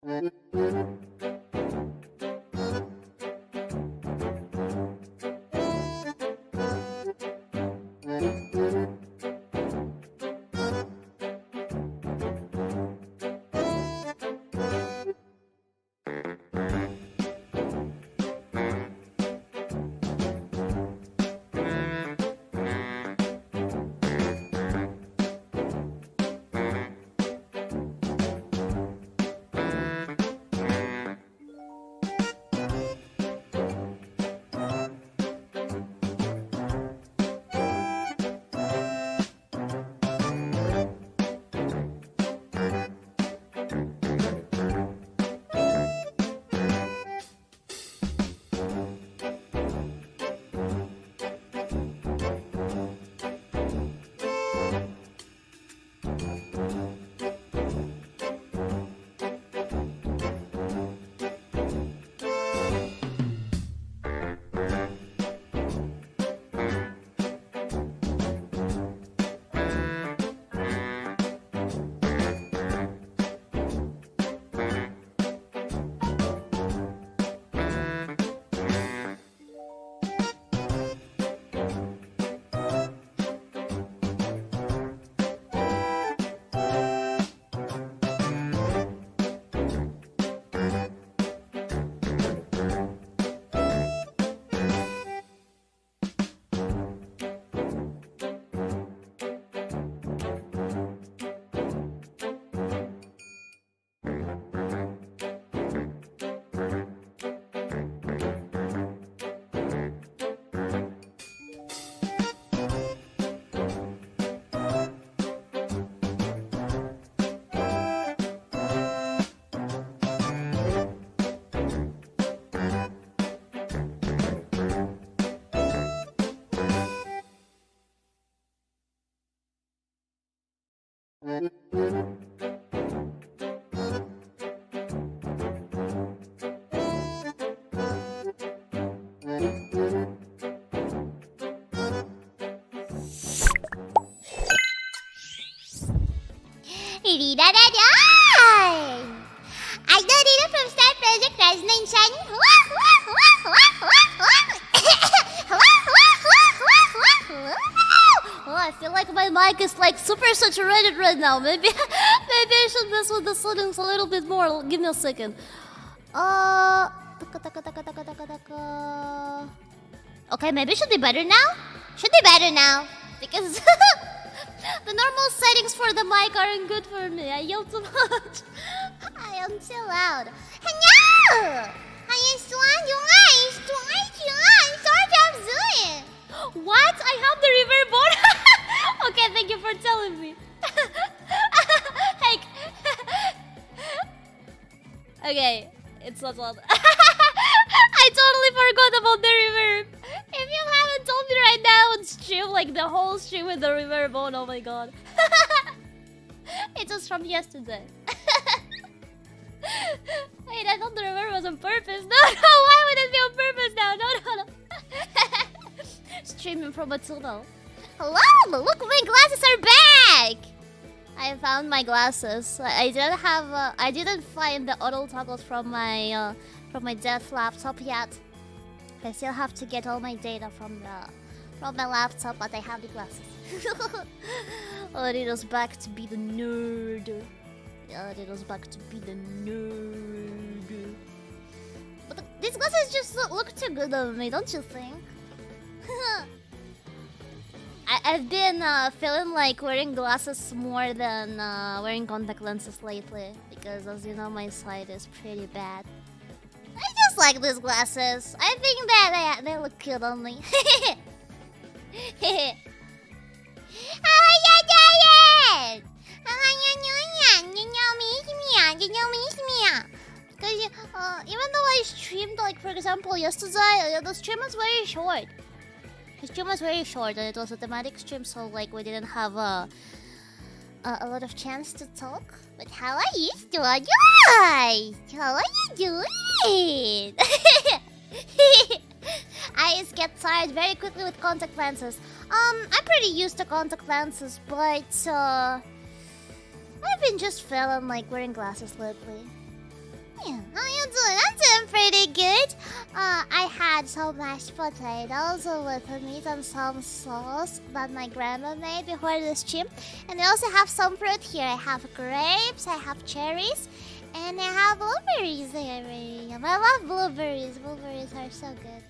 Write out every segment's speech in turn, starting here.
I know Riro from Star Project Resonation. Oh, I feel like my mic is like super saturated right now. Maybe I should mess with the settings a little bit more. Give me a second. Okay, maybe it should be better now. Should be better now because the normal settings for the mic aren't good for me. I yell too much. I am too loud. Hello! What? I have the reverb on? Okay, thank you for telling me. Hey. Okay, it's not loud. I totally forgot about the reverb. If you haven't told me right now on stream, like the whole stream with the reverb on, oh my god. It was from yesterday. Wait, I thought the reverb was on purpose. No, why would it be on purpose now? No. Streaming from a tunnel. Hello, look, my glasses are back. I found my glasses. I didn't find the auto toggles from my deaf laptop yet. I still have to get all my data from my laptop, but I have the glasses. Riro's back to be the nerd. Yeah, Riro's back to be the nerd. But these glasses just look too good on me, don't you think? I've been feeling like wearing glasses more than wearing contact lenses lately, because as you know, my sight is pretty bad. I just like these glasses. I think that they look cute on me. How are you doing? Because even though I streamed, like for example yesterday, the stream was very short. The stream was very short and it was a thematic stream, so like we didn't have a lot of chance to talk. But how are you doing? How are you doing? Eyes get tired very quickly with contact lenses. I'm pretty used to contact lenses, but I've been just feeling like wearing glasses lately. Yeah, how you doing? I'm doing pretty good. I had some mashed potatoes with meat and some sauce that my grandma made before the stream. And I also have some fruit here. I have grapes, I have cherries, and I have blueberries there. I love blueberries. Blueberries are so good.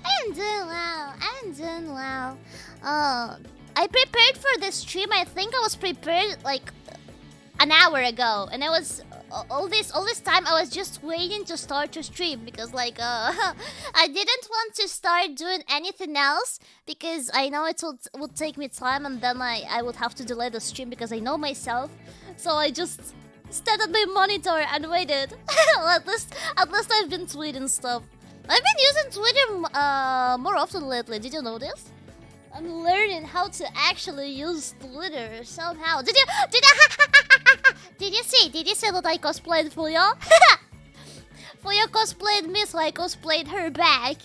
I'm doing well. I'm doing well. I prepared for this stream. I think I was prepared like an hour ago, and I was all this time I was just waiting to start to stream because like I didn't want to start doing anything else because I know it would take me time, and then I would have to delay the stream because I know myself. So I just stayed at my monitor and waited. at least I've been tweeting stuff. I've been using Twitter more often lately. Did you know this? I'm learning how to actually use Twitter somehow. Did you see that I cosplayed Fuyo? Fuyo cosplayed me, so I cosplayed her back.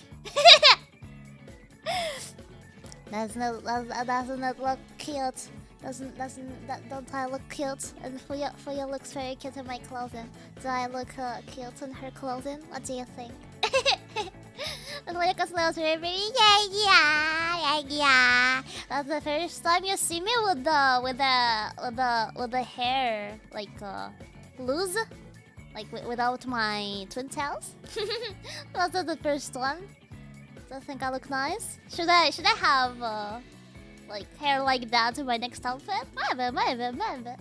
Doesn't it look cute? Don't I look cute? And Fuyo looks very cute in my clothing. Do I look cute in her clothing? What do you think? And Fuyo cosplay was very yeah. That's the first time you see me with the hair like loose, like without my twin tails. That's the first one. Do you think I look nice? Should I have like hair like that in my next outfit? Maybe.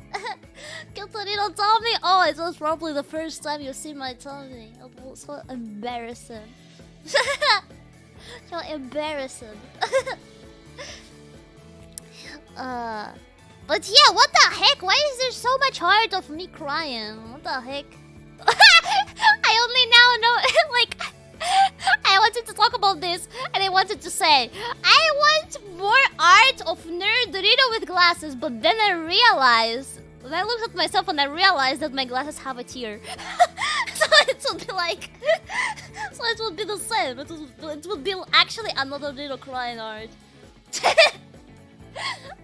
Cute little tummy. Oh, it was probably the first time you see my tummy. It was so embarrassing. So embarrassing. But yeah, what the heck? Why is there so much heart of me crying? What the heck? I only now know, like, I wanted to talk about this, and I wanted to say, I want more art of Nerd Riro with glasses, but then I realized, when I looked at myself and I realized that my glasses have a tear. So it would be like, so it would be the same. It would be actually another little crying art.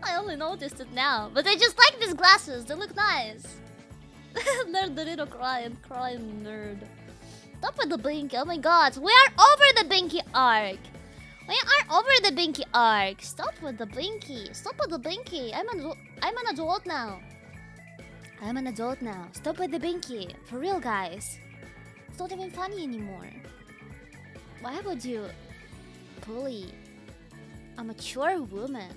I only noticed it now, but I just like these glasses. They look nice. Nerd the little crying nerd. Stop with the Binky. Oh my god, we are over the Binky arc. We are over the Binky arc. Stop with the Binky. Stop with the Binky. I'm an adult now. I'm an adult now. Stop with the Binky. For real, guys. It's not even funny anymore. Why would you bully a mature woman,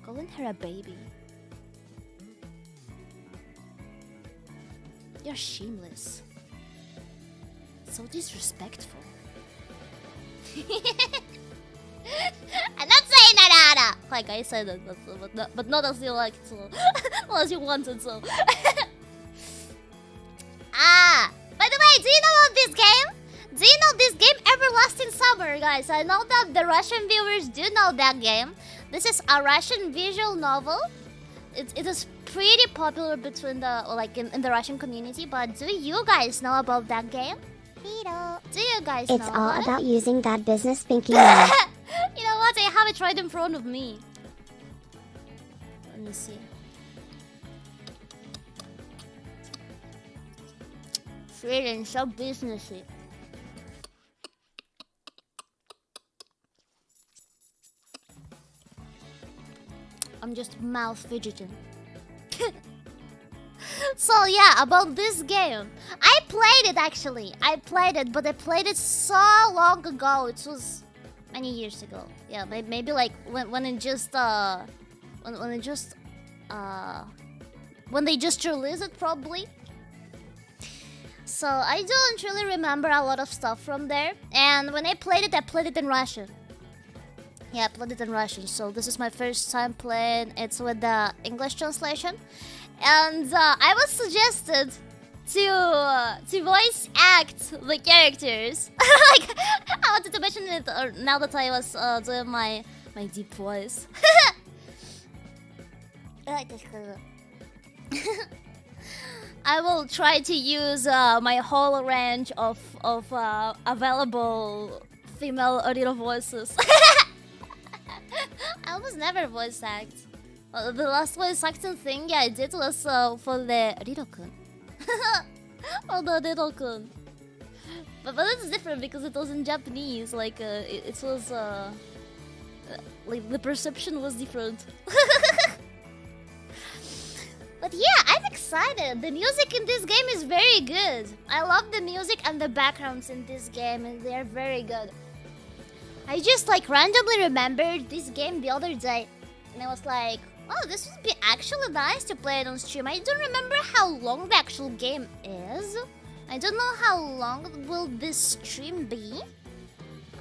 calling her a baby? You're shameless. So disrespectful. I'm not saying that, Anna! Like I said it, but not as you like it, so. Not as you wanted, so. By the way, do you know about this game? Do you know this game, Everlasting Summer, guys? I know that the Russian viewers do know that game. This is a Russian visual novel. It is pretty popular between in the Russian community, but do you guys know about that game? Do you guys know It's all about it? using that business thinking now. You know what? I have it right in front of me. Let me see. Feeling so businessy. I'm just mouth fidgeting. So yeah, about this game. I played it actually. But I played it so long ago. It was many years ago. Yeah, maybe like when they just released it probably. So I don't really remember a lot of stuff from there. And when I played it in Russian. Yeah, I played it in Russian. So this is my first time playing it with the English translation. And I was suggested to voice act the characters. Like, I wanted to mention it now that I was doing my deep voice. I will try to use my whole range of available female audio voices. I almost never voice act. The last voice acting thing I did was for the Riro-kun. Oh no, Riro-kun. But it's different because it was in Japanese. Like it was like the perception was different. But yeah, I'm excited. The music in this game is very good. I love the music and the backgrounds in this game, and they are very good. I just like randomly remembered this game the other day, and I was like, oh, this would be actually nice to play it on stream. I don't remember how long the actual game is. I don't know how long will this stream be.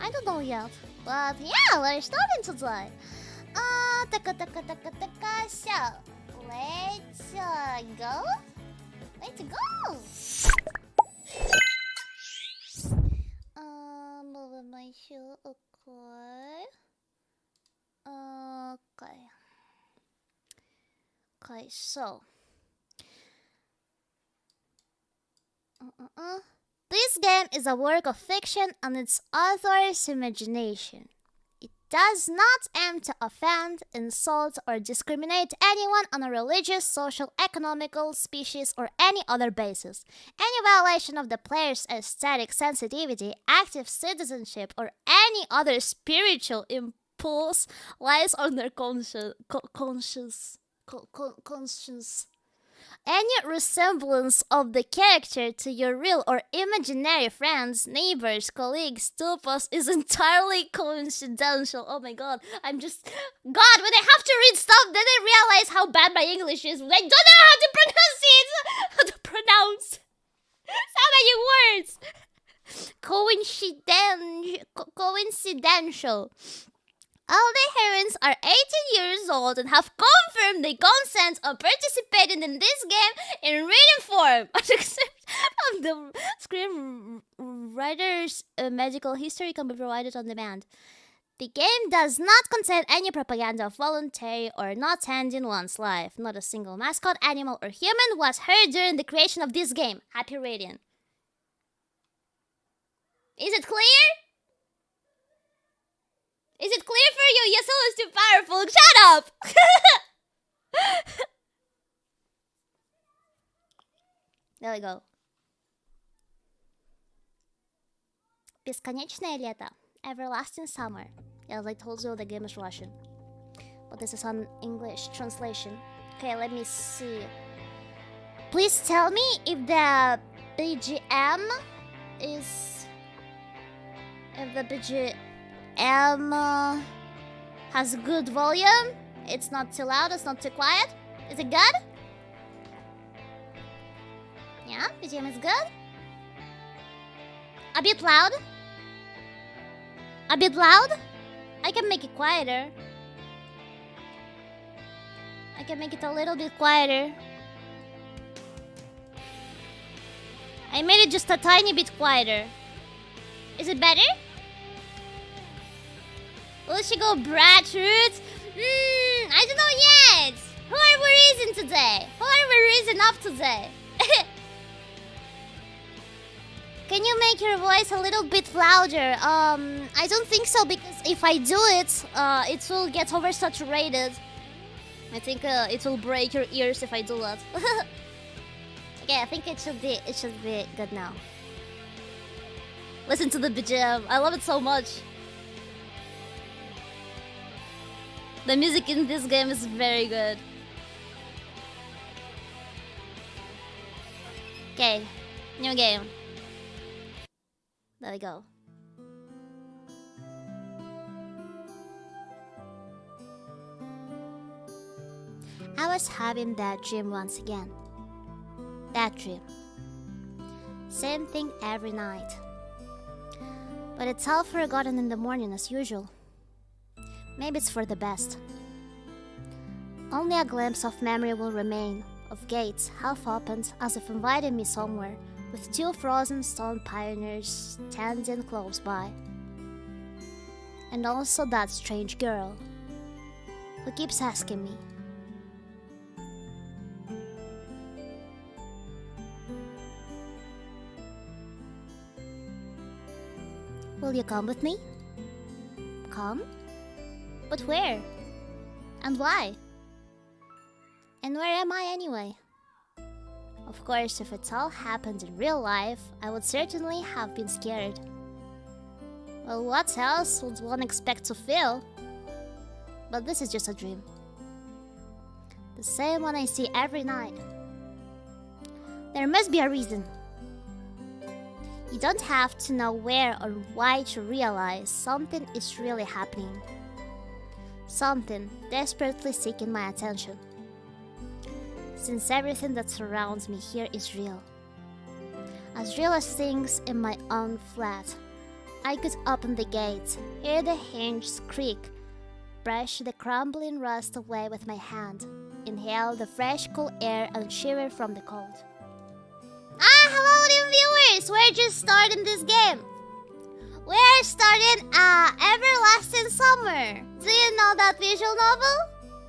I don't know yet. But yeah, we're starting today. So, let's go. Let's go. Moving my shoe, okay. Okay, so. This game is a work of fiction on its author's imagination. It does not aim to offend, insult, or discriminate anyone on a religious, social, economical, species, or any other basis. Any violation of the player's aesthetic sensitivity, active citizenship, or any other spiritual impulse lies on their conscience. Any resemblance of the character to your real or imaginary friends, neighbors, colleagues, tupos is entirely coincidental. Oh my god, God, when I have to read stuff, then I realize how bad my English is. I don't know how to pronounce it! How to pronounce so many words! Coincidental. All the heroines are 18 years old and have confirmed they consent on participating in this game in written form, except from the screenwriter's medical history can be provided on demand. The game does not contain any propaganda of voluntary or not ending one's life. Not a single mascot, animal, or human was hurt during the creation of this game. Happy reading. Is it clear? Is it clear for you? Yasuo is too powerful. Shut up! There we go. Бесконечное лето. Everlasting summer. As I told you, the game is Russian. But this is an English translation. Okay, let me see. Please tell me if the BGM is... If the BGM has good volume. It's not too loud, it's not too quiet. Is it good? Yeah, BGM is good. A bit loud. A bit loud? I can make it quieter. I can make it a little bit quieter. I made it just a tiny bit quieter. Is it better? Will she go brat route? I don't know yet. Who are we raising today? Who are we raising up today? Can you make your voice a little bit louder? I don't think so, because if I do it, it will get oversaturated. I think it will break your ears if I do that. Okay, I think it should be good now. Listen to the BGM. I love it so much. The music in this game is very good. Okay, new game. There we go. I was having that dream once again. That dream. Same thing every night. But it's all forgotten in the morning as usual. Maybe it's for the best. Only a glimpse of memory will remain, of gates half opened as if inviting me somewhere, with two frozen stone pioneers standing close by. And also that strange girl, who keeps asking me, will you come with me? Come? But where? And why? And where am I anyway? A Of course, if it all happened in real life, I would certainly have been scared. Well, what else would one expect to feel? But this is just a dream. The same one I see every night. There must be a reason. You don't have to know where or why to realize something is really happening. Something desperately seeking my attention. Since everything that surrounds me here is real. As real as things in my own flat. I could open the gate, hear the hinges creak, brush the crumbling rust away with my hand, inhale the fresh cool air and shiver from the cold. Hello new viewers! We're just starting this game. We're starting Everlasting Summer. Do you know that visual novel?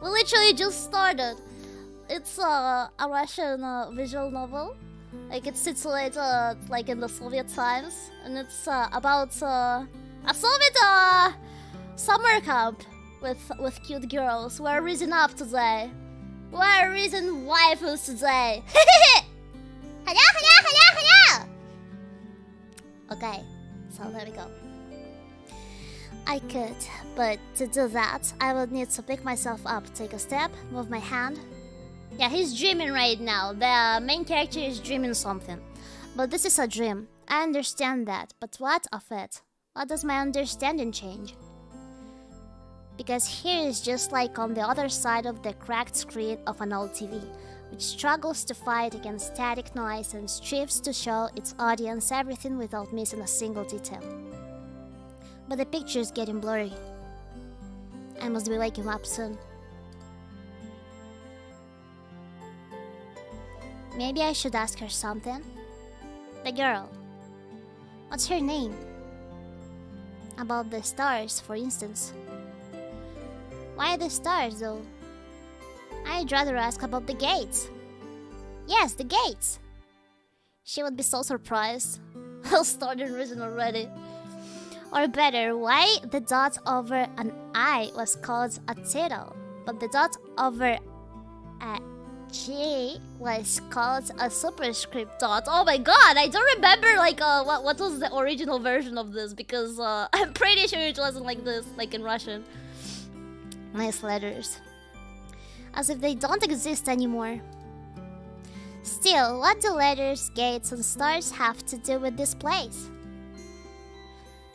We literally just started. It's a Russian visual novel. Like it's situated like in the Soviet times, and it's about a Soviet summer camp with cute girls. We're raising up today. We're raising waifus today. Okay, so there we go. I could, but to do that, I would need to pick myself up, take a step, move my hand. Yeah, he's dreaming right now. The main character is dreaming something. But this is a dream. I understand that, but what of it? What does my understanding change? Because here is just like on the other side of the cracked screen of an old TV, which struggles to fight against static noise and strives to show its audience everything without missing a single detail. But the picture is getting blurry. I must be waking up soon. Maybe I should ask her something. The girl. What's her name? About the stars, for instance. Why the stars, though? I'd rather ask about the gates. Yes, the gates. She would be so surprised. I'll start in reason already. Or better, why the dot over an I was called a tittle, but the dot over a G was called a superscript dot. Oh my god, I don't remember like what was the original version of this, because I'm pretty sure it wasn't like this, like in Russian. Nice letters. As if they don't exist anymore. Still, what do letters, gates, and stars have to do with this place?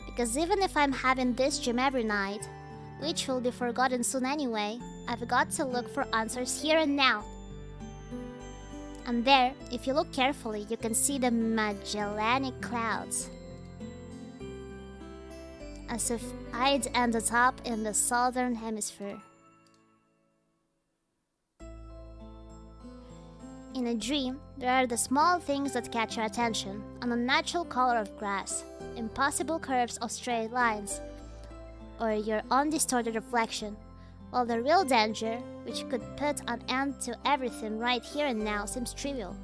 Because even if I'm having this dream every night, which will be forgotten soon anyway, I've got to look for answers here and now. And there, if you look carefully, you can see the Magellanic Clouds. As if I'd ended up in the southern hemisphere. In a dream, there are the small things that catch your attention: an unnatural color of grass, impossible curves of straight lines, or your undistorted reflection, while the real danger, which could put an end to everything right here and now, seems trivial.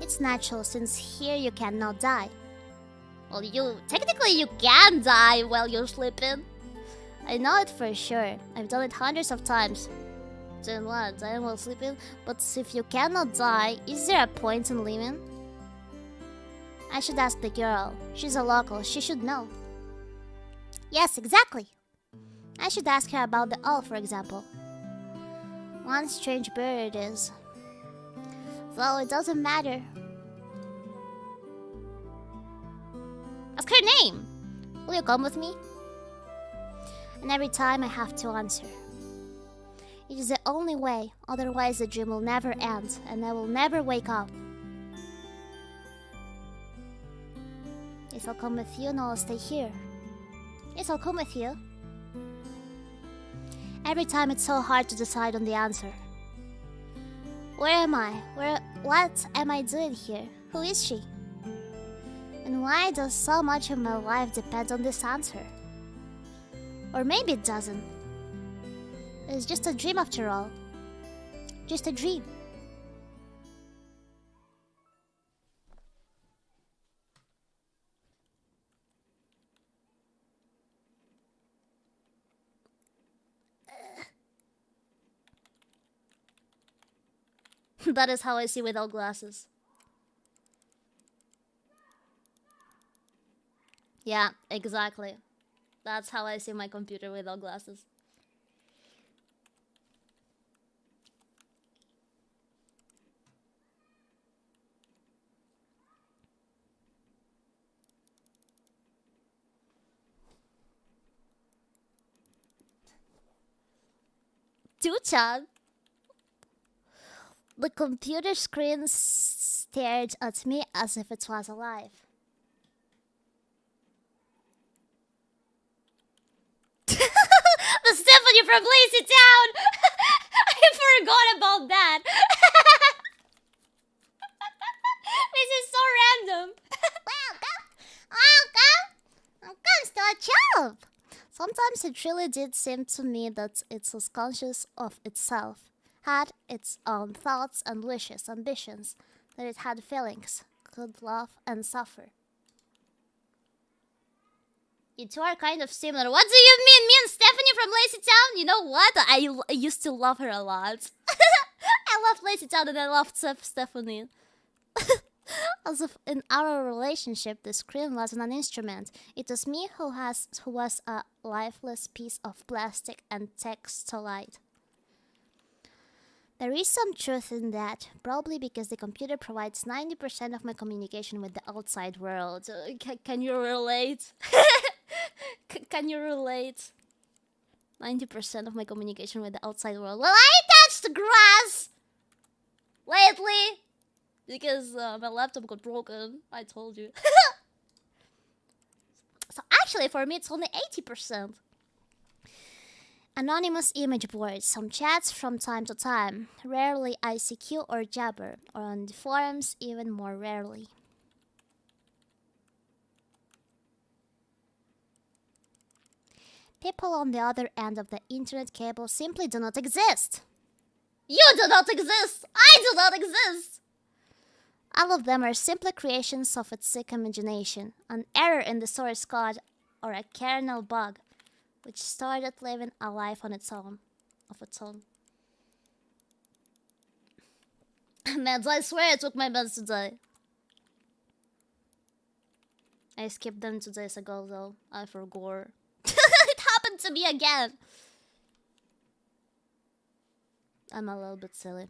It's natural, since here you cannot die. Well, technically you can die while you're sleeping. I know it for sure. I've done it hundreds of times. Then what? Dying while sleeping? But if you cannot die, is there a point in living? I should ask the girl. She's a local. She should know. Yes, exactly. I should ask her about the owl, for example. One strange bird it is. Though it doesn't matter. Ask her name! Will you come with me? And every time I have to answer. It is the only way, otherwise the dream will never end, and I will never wake up. Yes, I'll come with you, no, I'll stay here. Yes, I'll come with you. Every time it's so hard to decide on the answer. Where am I? What am I doing here? Who is she? And why does so much of my life depend on this answer? Or maybe it doesn't. It's just a dream after all. Just a dream. That is how I see without glasses. Yeah, exactly. That's how I see my computer without glasses. Two-chan? The computer screen stared at me as if it was alive. The Stephanie from Lazy Town! I forgot about that! This is so random! Welcome to a job! Sometimes it really did seem to me that it was conscious of itself, had its own thoughts and wishes, ambitions, that it had feelings, could love and suffer. You two are kind of similar. What do you mean? Me and Stephanie from Lazy Town? You know what? I used to love her a lot. I loved Lazy Town and I loved Stephanie. As if in our relationship, the screen wasn't an instrument. It was me who was a lifeless piece of plastic and textolite. There is some truth in that, probably because the computer provides 90% of my communication with the outside world. Can you relate? Can you relate? 90% of my communication with the outside world. Well, I touched the grass lately because my laptop got broken. I told you. So actually, for me, it's only 80%. Anonymous image boards, some chats from time to time, rarely ICQ or Jabber, or on the forums even more rarely. People on the other end of the internet cable simply do not exist. You do not exist! I do not exist! All of them are simply creations of its sick imagination, an error in the source code or a kernel bug, which started living a life on its own, of its own. Meds, I swear I took my meds today. I skipped them 2 days ago though. I forgot. It happened to me again. I'm a little bit silly.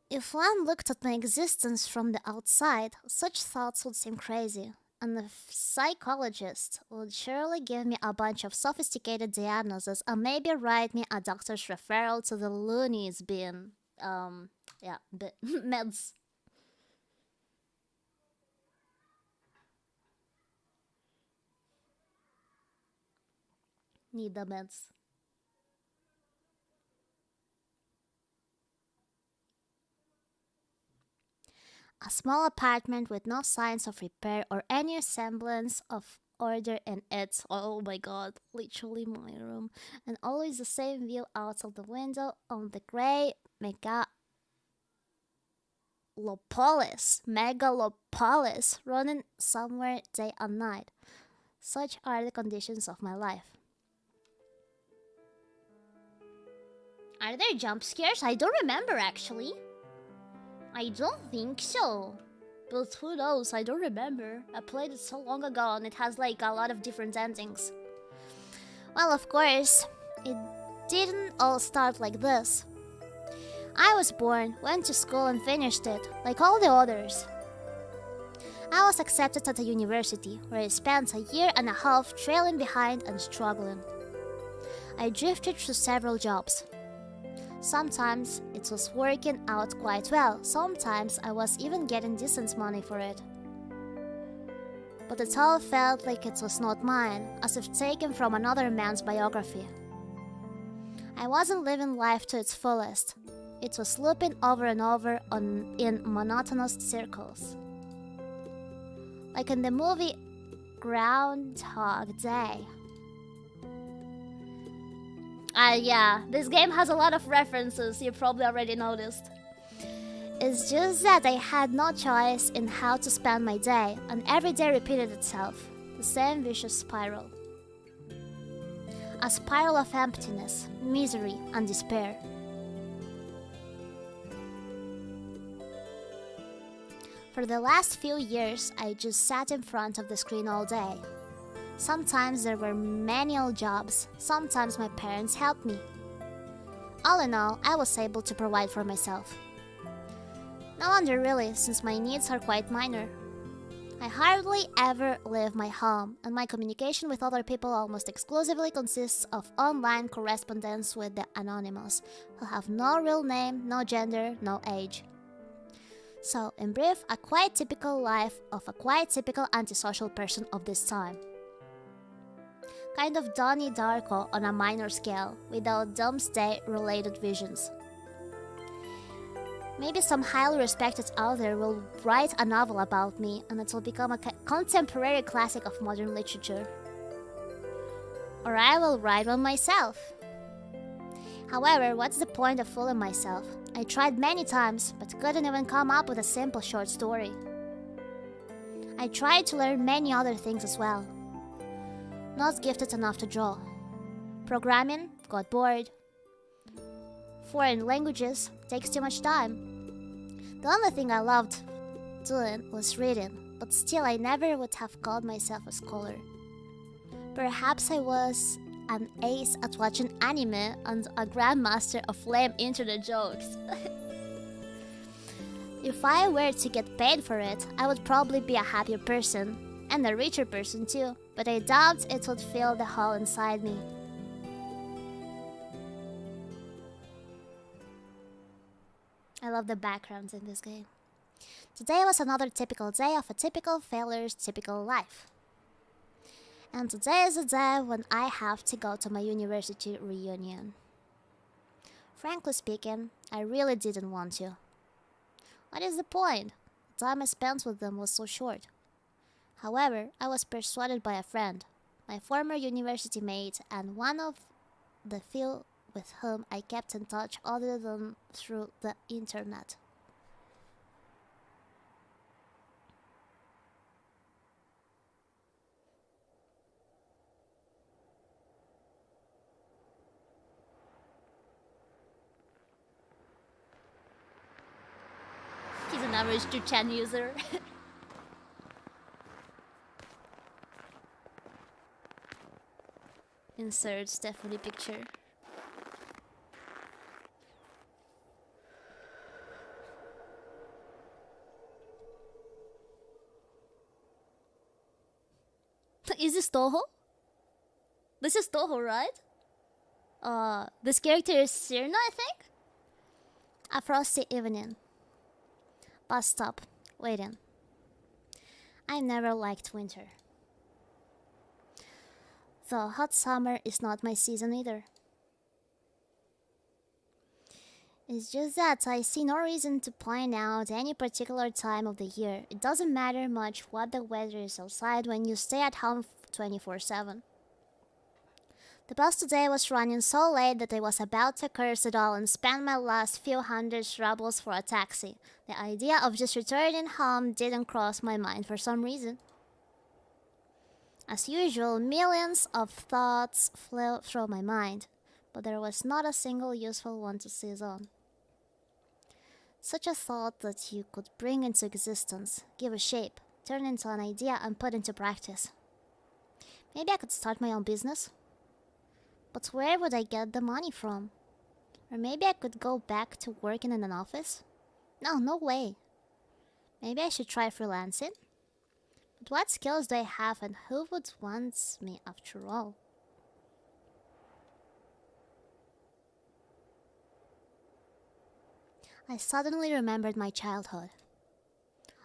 If one looked at my existence from the outside, such thoughts would seem crazy. And the psychologist would surely give me a bunch of sophisticated diagnoses and maybe write me a doctor's referral to the loonies bin. Meds. Need the meds. A small apartment with no signs of repair or any semblance of order in it. Oh my god, literally my room. And always the same view out of the window on the grey megalopolis running somewhere day and night. Such are the conditions of my life. Are there jump scares? I don't remember actually. I don't think so. But who knows? I don't remember. I played it so long ago and it has like a lot of different endings. Well, of course, it didn't all start like this. I was born, went to school and finished it, like all the others. I was accepted at a university, where I spent a year and a half trailing behind and struggling. I drifted through several jobs. Sometimes it was working out quite well, sometimes I was even getting decent money for it. But it all felt like it was not mine, as if taken from another man's biography. I wasn't living life to its fullest. It was looping over and over in monotonous circles. Like in the movie Groundhog Day. Yeah, this game has a lot of references, you probably already noticed. It's just that I had no choice in how to spend my day, and every day repeated itself, the same vicious spiral. A spiral of emptiness, misery, and despair. For the last few years, I just sat in front of the screen all day. Sometimes there were manual jobs, sometimes my parents helped me. All in all, I was able to provide for myself. No wonder really, since my needs are quite minor. I hardly ever leave my home, and my communication with other people almost exclusively consists of online correspondence with the anonymous, who have no real name, no gender, no age. So, in brief, a quite typical life of a quite typical antisocial person of this time. Kind of Donnie Darko on a minor scale, without doomsday-related visions. Maybe some highly respected author will write a novel about me and it will become a contemporary classic of modern literature. Or I will write one myself. However, what's the point of fooling myself? I tried many times, but couldn't even come up with a simple short story. I tried to learn many other things as well. Not gifted enough to draw. Programming, got bored. Foreign languages, takes too much time. The only thing I loved doing was reading, but still I never would have called myself a scholar. Perhaps I was an ace at watching anime and a grandmaster of lame internet jokes. If I were to get paid for it, I would probably be a happier person, and a richer person too, but I doubt it would fill the hole inside me. I love the backgrounds in this game. Today was another typical day of a typical failur's typical life. And today is the day when I have to go to my university reunion. Frankly speaking, I really didn't want to. What is the point? The time I spent with them was so short. However, I was persuaded by a friend, my former university mate, and one of the few with whom I kept in touch other than through the internet. He's an average 2chan user. Insert Stephanie picture. Is this Toho? This is Toho, right? This character is Sirna, I think? A frosty evening. Bus stop. Waiting. I never liked winter. Though hot summer is not my season either. It's just that I see no reason to point out any particular time of the year. It doesn't matter much what the weather is outside when you stay at home 24/7. The bus today was running so late that I was about to curse it all and spend my last few hundred rubles for a taxi. The idea of just returning home didn't cross my mind for some reason. As usual, millions of thoughts flew through my mind, but there was not a single useful one to seize on. Such a thought that you could bring into existence, give a shape, turn into an idea, and put into practice. Maybe I could start my own business? But where would I get the money from? Or maybe I could go back to working in an office? No way. Maybe I should try freelancing? But what skills do I have and who would want me after all? I suddenly remembered my childhood.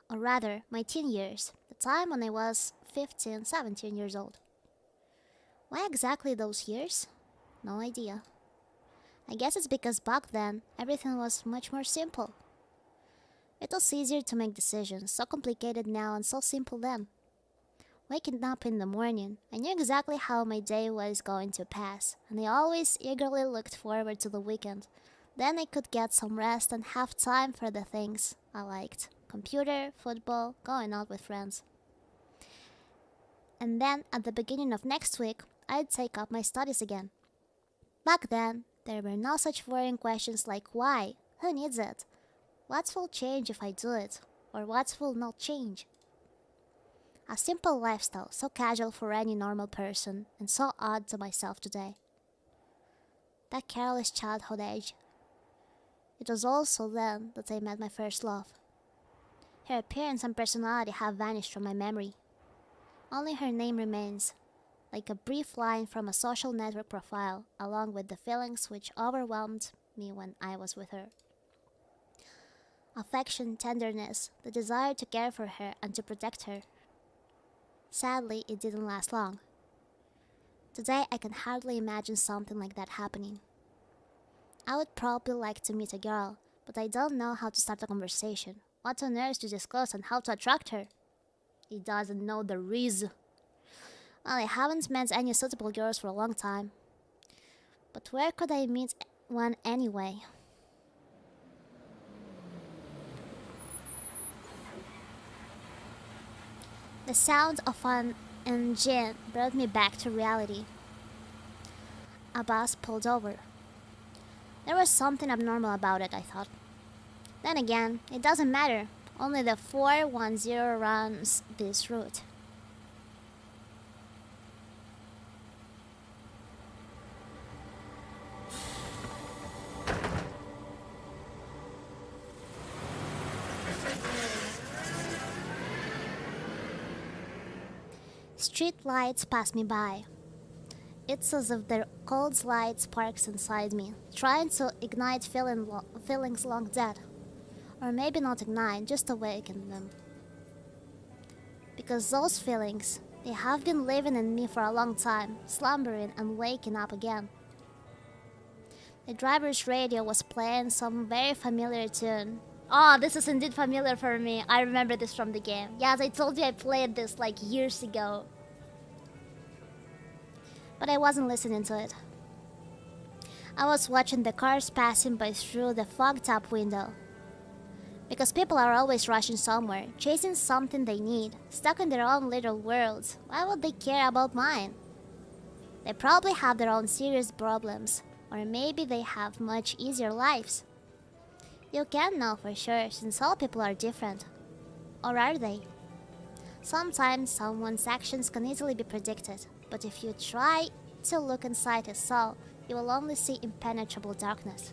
Or rather, my teen years, the time when I was 15, 17 years old. Why exactly those years? No idea. I guess it's because back then, everything was much more simple. It was easier to make decisions, so complicated now and so simple then. Waking up in the morning, I knew exactly how my day was going to pass, and I always eagerly looked forward to the weekend. Then I could get some rest and have time for the things I liked. Computer, football, going out with friends. And then, at the beginning of next week, I'd take up my studies again. Back then, there were no such worrying questions like why, who needs it, what will change if I do it, or what will not change. A simple lifestyle, so casual for any normal person, and so odd to myself today. That careless childhood age. It was also then that I met my first love. Her appearance and personality have vanished from my memory. Only her name remains, like a brief line from a social network profile, along with the feelings which overwhelmed me when I was with her. Affection, tenderness, the desire to care for her and to protect her. Sadly, it didn't last long. Today, I can hardly imagine something like that happening. I would probably like to meet a girl, but I don't know how to start a conversation, what on earth to discuss, and how to attract her. He doesn't know the reason. Well, I haven't met any suitable girls for a long time. But where could I meet one anyway? The sound of an engine brought me back to reality. A bus pulled over. There was something abnormal about it, I thought. Then again, it doesn't matter. Only the 410 runs this route. Street lights pass me by. It's as if their cold light sparks inside me, trying to ignite feelings long dead. Or maybe not ignite, just awaken them. Because those feelings, they have been living in me for a long time, slumbering and waking up again. The driver's radio was playing some very familiar tune. Oh, this is indeed familiar for me. I remember this from the game. Yes, I told you I played this like years ago. But I wasn't listening to it. I was watching the cars passing by through the fogged-up window. Because people are always rushing somewhere, chasing something they need, stuck in their own little worlds. Why would they care about mine? They probably have their own serious problems, or maybe they have much easier lives. You can't know for sure, since all people are different. Or are they? Sometimes someone's actions can easily be predicted, but if you try to look inside his soul, you will only see impenetrable darkness.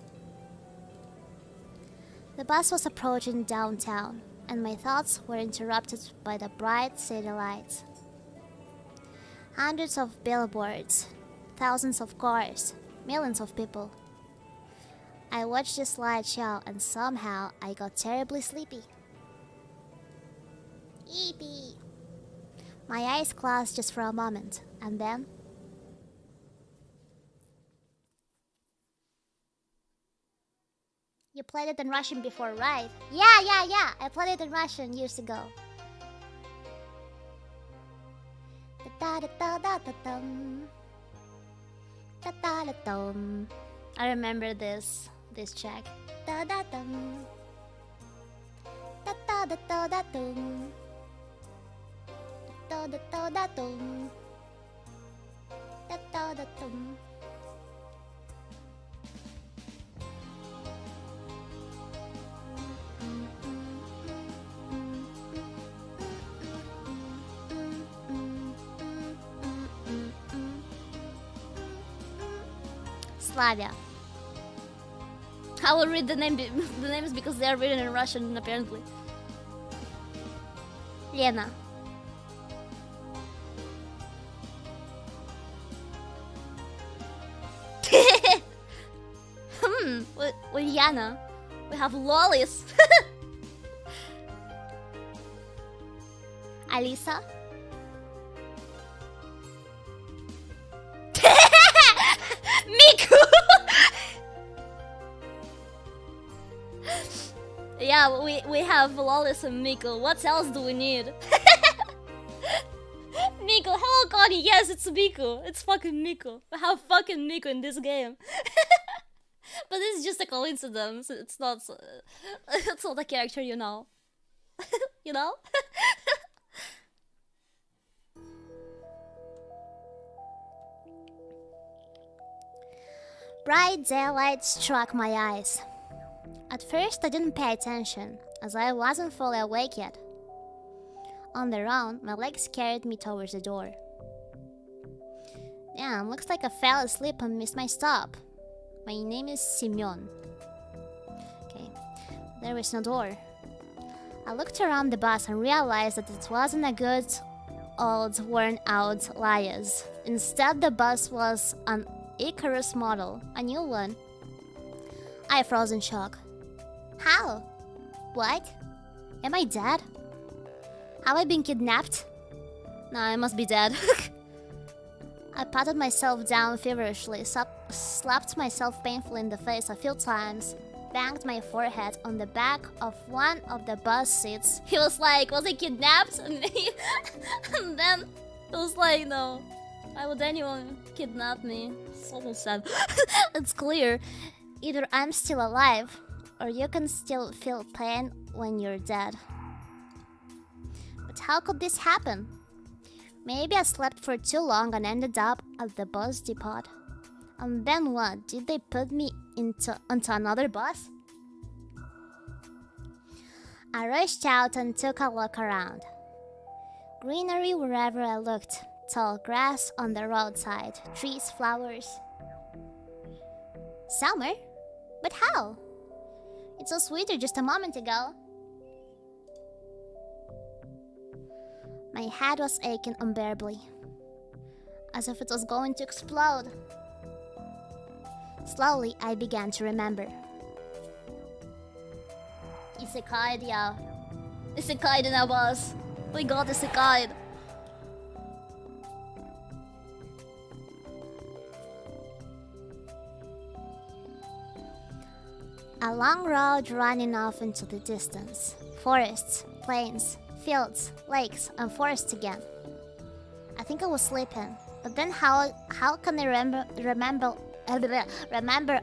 The bus was approaching downtown, and my thoughts were interrupted by the bright city lights. Hundreds of billboards, thousands of cars, millions of people. I watched this slideshow and somehow I got terribly sleepy. Eepee. My eyes closed just for a moment, and then... You played it in Russian before, right? Yeah. I played it in Russian years ago. I remember this track. Slavia. I will read the names because they are written in Russian apparently. Lena. Ulyana. We have lollies. Alisa. Miku. Yeah, we have lollies and Miku. What else do we need? Miku, hello Connie. Yes, it's Miku. It's fucking Miku. We have fucking Miku in this game. But it's just a coincidence. It's not. It's not a character, you know. You know. Bright daylight struck my eyes. At first, I didn't pay attention. as I wasn't fully awake yet. On the run, my legs carried me towards the door. Damn, looks like I fell asleep and missed my stop. My name is Simeon. Okay, there is no door. I looked around the bus and realized that it wasn't a good old worn-out Lias. Instead, the bus was an Icarus model, a new one. I froze in shock. How? What? Am I dead? Have I been kidnapped? No, I must be dead. I patted myself down feverishly, slapped myself painfully in the face a few times, banged my forehead on the back of one of the bus seats. He was like, was I kidnapped? And then it was like, no. Why would anyone kidnap me? So sad. It's clear. Either I'm still alive, or you can still feel pain when you're dead. But how could this happen? Maybe I slept for too long and ended up at the bus depot. And then what? Did they put me onto another bus? I rushed out and took a look around. Greenery wherever I looked. Tall grass on the roadside. Trees, flowers. Summer? But how? It was sweeter just a moment ago. My head was aching unbearably, as if it was going to explode. Slowly, I began to remember. Isekai, yeah. Isekai na boss. We got isekai. A long road running off into the distance. Forests, plains, fields, lakes, and forests again. I think I was sleeping, but then how can I remember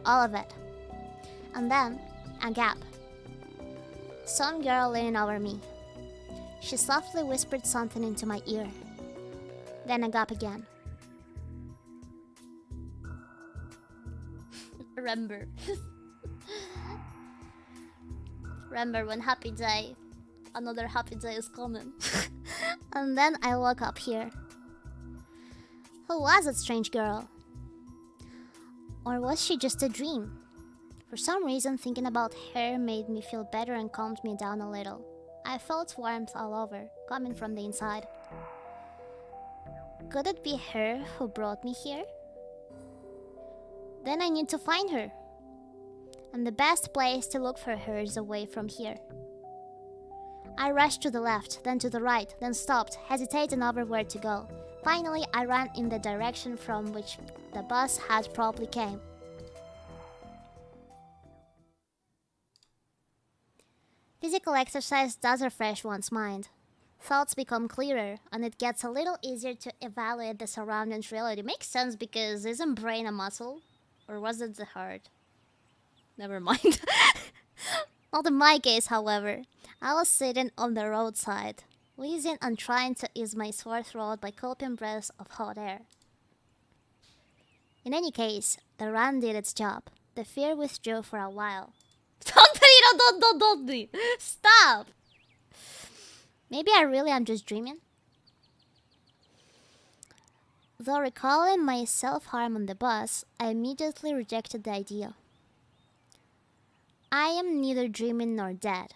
all of it? And then, a gap. Some girl leaning over me. She softly whispered something into my ear. Then a gap again. Remember. Remember when happy day. Another happy day is coming. And then I woke up here. Who was that strange girl? Or was she just a dream? For some reason, thinking about her made me feel better and calmed me down a little. I felt warmth all over, coming from the inside. Could it be her who brought me here? Then I need to find her. And the best place to look for her is away from here. I rushed to the left, then to the right, then stopped, hesitating over where to go. Finally, I ran in the direction from which the bus had probably came. Physical exercise does refresh one's mind. Thoughts become clearer, and it gets a little easier to evaluate the surroundings reality. Makes sense because isn't brain a muscle? Or was it the heart? Never mind. Not in my case, however. I was sitting on the roadside, wheezing and trying to ease my sore throat by gulping breaths of hot air. In any case, the run did its job. The fear withdrew for a while. Don't be. Stop! Maybe I really am just dreaming. Though recalling my self-harm on the bus, I immediately rejected the idea. I am neither dreaming nor dead.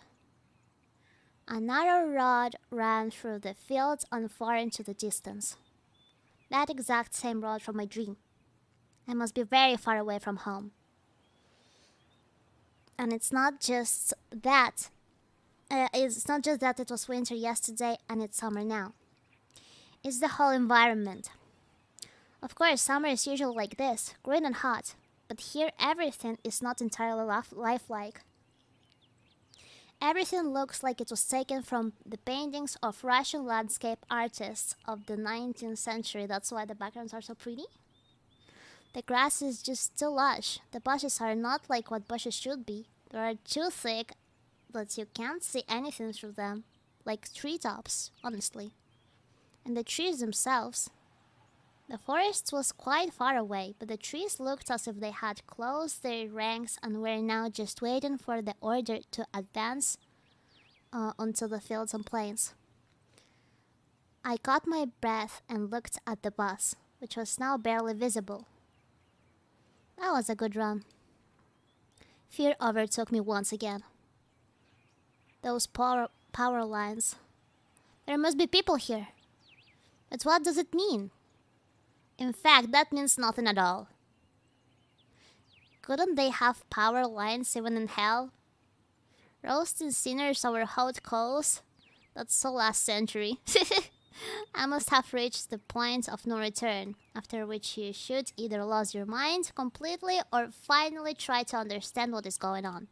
A narrow road ran through the fields and far into the distance. That exact same road from my dream. I must be very far away from home. And it's not just that. It's not just that it was winter yesterday and it's summer now. It's the whole environment. Of course, summer is usually like this, green and hot. But here everything is not entirely lifelike. Everything looks like it was taken from the paintings of Russian landscape artists of the 19th century. That's why the backgrounds are so pretty. The grass is just too lush. The bushes are not like what bushes should be. They are too thick that you can't see anything through them. Like treetops, honestly. And the trees themselves. The forest was quite far away, but the trees looked as if they had closed their ranks and were now just waiting for the order to advance onto the fields and plains. I caught my breath and looked at the bus, which was now barely visible. That was a good run. Fear overtook me once again. Those power lines. There must be people here. But what does it mean? In fact, that means nothing at all. Couldn't they have power lines even in hell? Roasting sinners over hot coals? That's so last century. I must have reached the point of no return, after which you should either lose your mind completely or finally try to understand what is going on.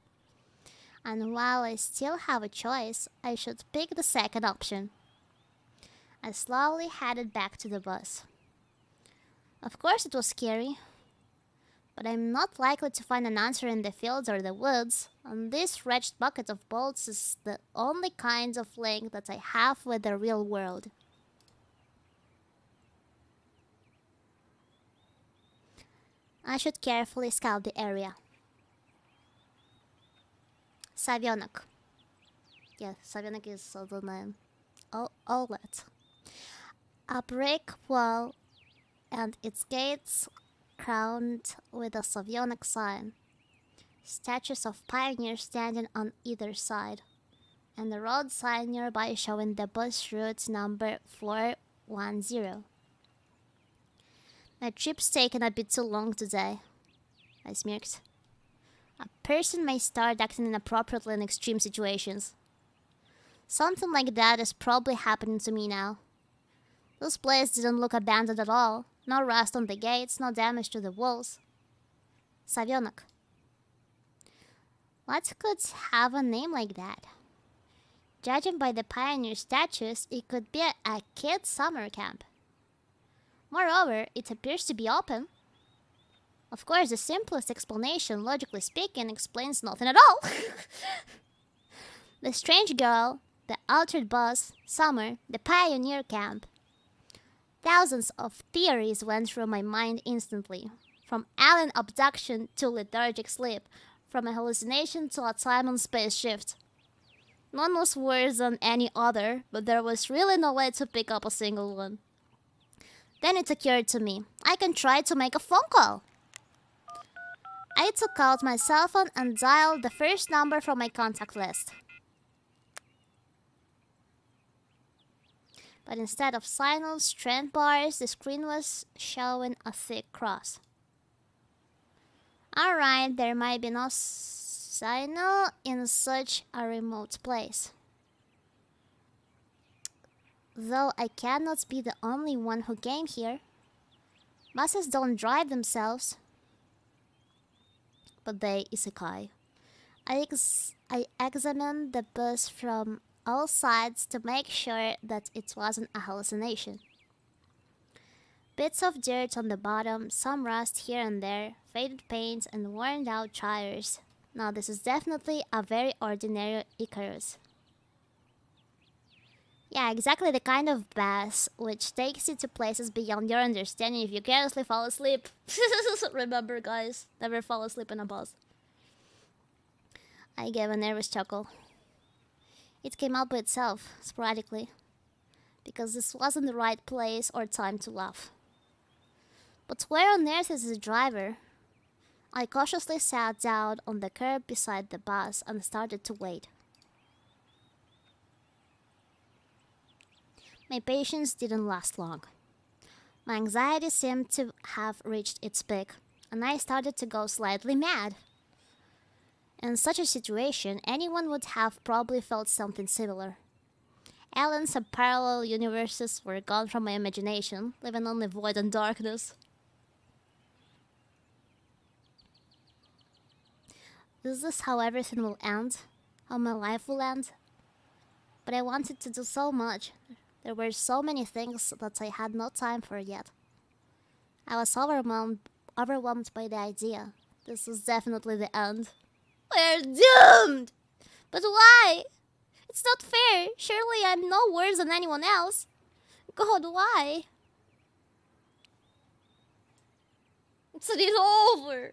And while I still have a choice, I should pick the second option. I slowly headed back to the bus. Of course it was scary, but I'm not likely to find an answer in the fields or the woods, and this wretched bucket of bolts is the only kind of link that I have with the real world. I should carefully scout the area. Savionek. Yeah, Savionek is the name. Outlet. A brick wall and its gates crowned with a Savionek sign. Statues of pioneers standing on either side. And a road sign nearby showing the bus route number 410. My trip's taken a bit too long today, I smirked. A person may start acting inappropriately in extreme situations. Something like that is probably happening to me now. This place didn't look abandoned at all. No rust on the gates, no damage to the walls. Savionek. What could have a name like that? Judging by the pioneer statues, it could be a kid's summer camp. Moreover, it appears to be open. Of course, the simplest explanation, logically speaking, explains nothing at all. The strange girl, the altered bus, Summer, the pioneer camp. Thousands of theories went through my mind instantly. From alien abduction to lethargic sleep, from a hallucination to a time and space shift. None was worse than any other, but there was really no way to pick up a single one. Then it occurred to me, I can try to make a phone call. I took out my cell phone and dialed the first number from my contact list. But instead of signals, strand bars, the screen was showing a thick cross. Alright, there might be no signal in such a remote place. Though I cannot be the only one who came here. Buses don't drive themselves. But they isekai. I examined the bus from all sides to make sure that it wasn't a hallucination. Bits of dirt on the bottom, some rust here and there, faded paint and worn out tires. Now this is definitely a very ordinary Icarus. Yeah, exactly the kind of bus which takes you to places beyond your understanding if you carelessly fall asleep. Remember, guys, never fall asleep in a bus. I gave a nervous chuckle. It came up by itself, sporadically, because this wasn't the right place or time to laugh. But where on earth is the driver? I cautiously sat down on the curb beside the bus and started to wait. My patience didn't last long. My anxiety seemed to have reached its peak, and I started to go slightly mad. In such a situation, anyone would have probably felt something similar. Aliens and parallel universes were gone from my imagination, leaving only void and darkness. Is this how everything will end? How my life will end? But I wanted to do so much. There were so many things that I had no time for yet. I was overwhelmed by the idea. This was definitely the end. We're doomed! But why? It's not fair. Surely I'm no worse than anyone else. God, why? It's over.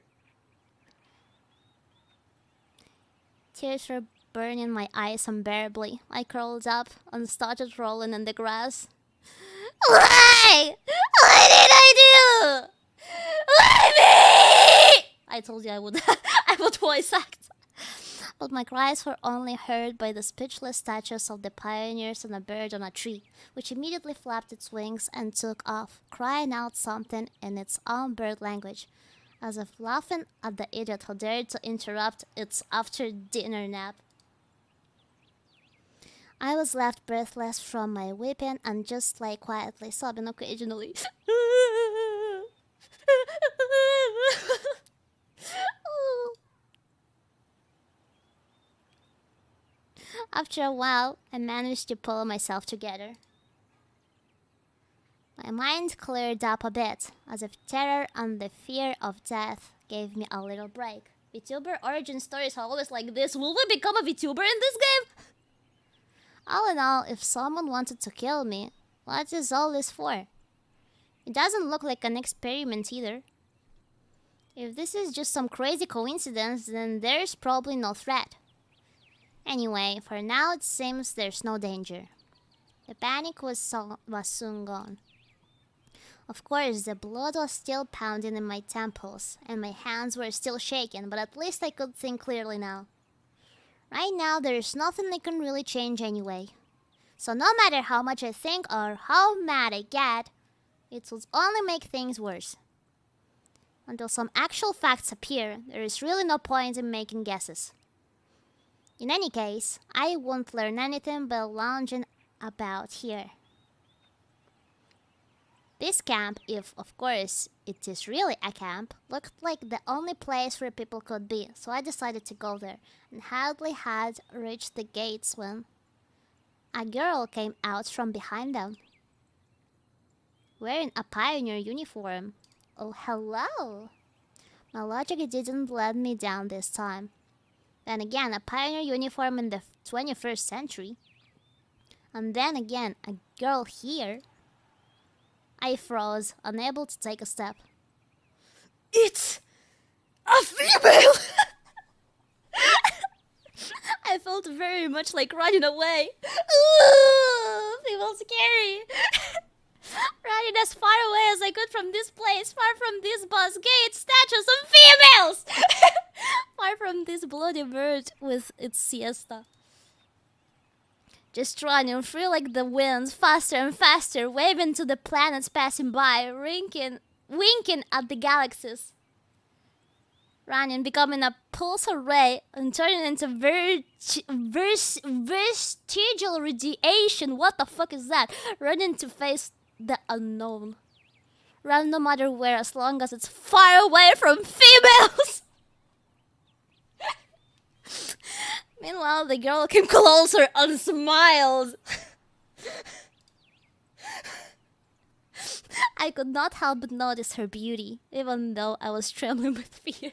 Tears were burning my eyes unbearably. I curled up and started rolling in the grass. Why? What did I do? Why me? I told you I would I would voice act. But my cries were only heard by the speechless statues of the pioneers and a bird on a tree, which immediately flapped its wings and took off, crying out something in its own bird language, as if laughing at the idiot who dared to interrupt its after-dinner nap. I was left breathless from my weeping and just lay quietly, sobbing occasionally. After a while, I managed to pull myself together. My mind cleared up a bit, as if terror and the fear of death gave me a little break. VTuber origin stories are always like this. Will we become a VTuber in this game? All in all, if someone wanted to kill me, what is all this for? It doesn't look like an experiment either. If this is just some crazy coincidence, then there's probably no threat. Anyway, for now it seems there's no danger. The panic was soon gone. Of course, the blood was still pounding in my temples, and my hands were still shaking, but at least I could think clearly now. Right now, there's nothing I can really change anyway. So no matter how much I think or how mad I get, it will only make things worse. Until some actual facts appear, there is really no point in making guesses. In any case, I won't learn anything by lounging about here. This camp, if of course it is really a camp, looked like the only place where people could be, so I decided to go there, and hardly had reached the gates when a girl came out from behind them, wearing a pioneer uniform. Oh, hello! My logic didn't let me down this time. Then again, a pioneer uniform in the 21st century. And then again, a girl here. I froze, unable to take a step. It's a female! I felt very much like running away. Ooh, female scary. Running as far away as I could from this place, far from this bus, gates, statues, and females! Far from this bloody bird with its siesta. Just running free like the wind, faster and faster, waving to the planets passing by, winking at the galaxies. Running, becoming a pulsar ray, and turning into vestigial radiation. What the fuck is that? Running to face the unknown. Run no matter where, as long as it's far away from females. Meanwhile, the girl came closer and smiled. I could not help but notice her beauty, even though I was trembling with fear.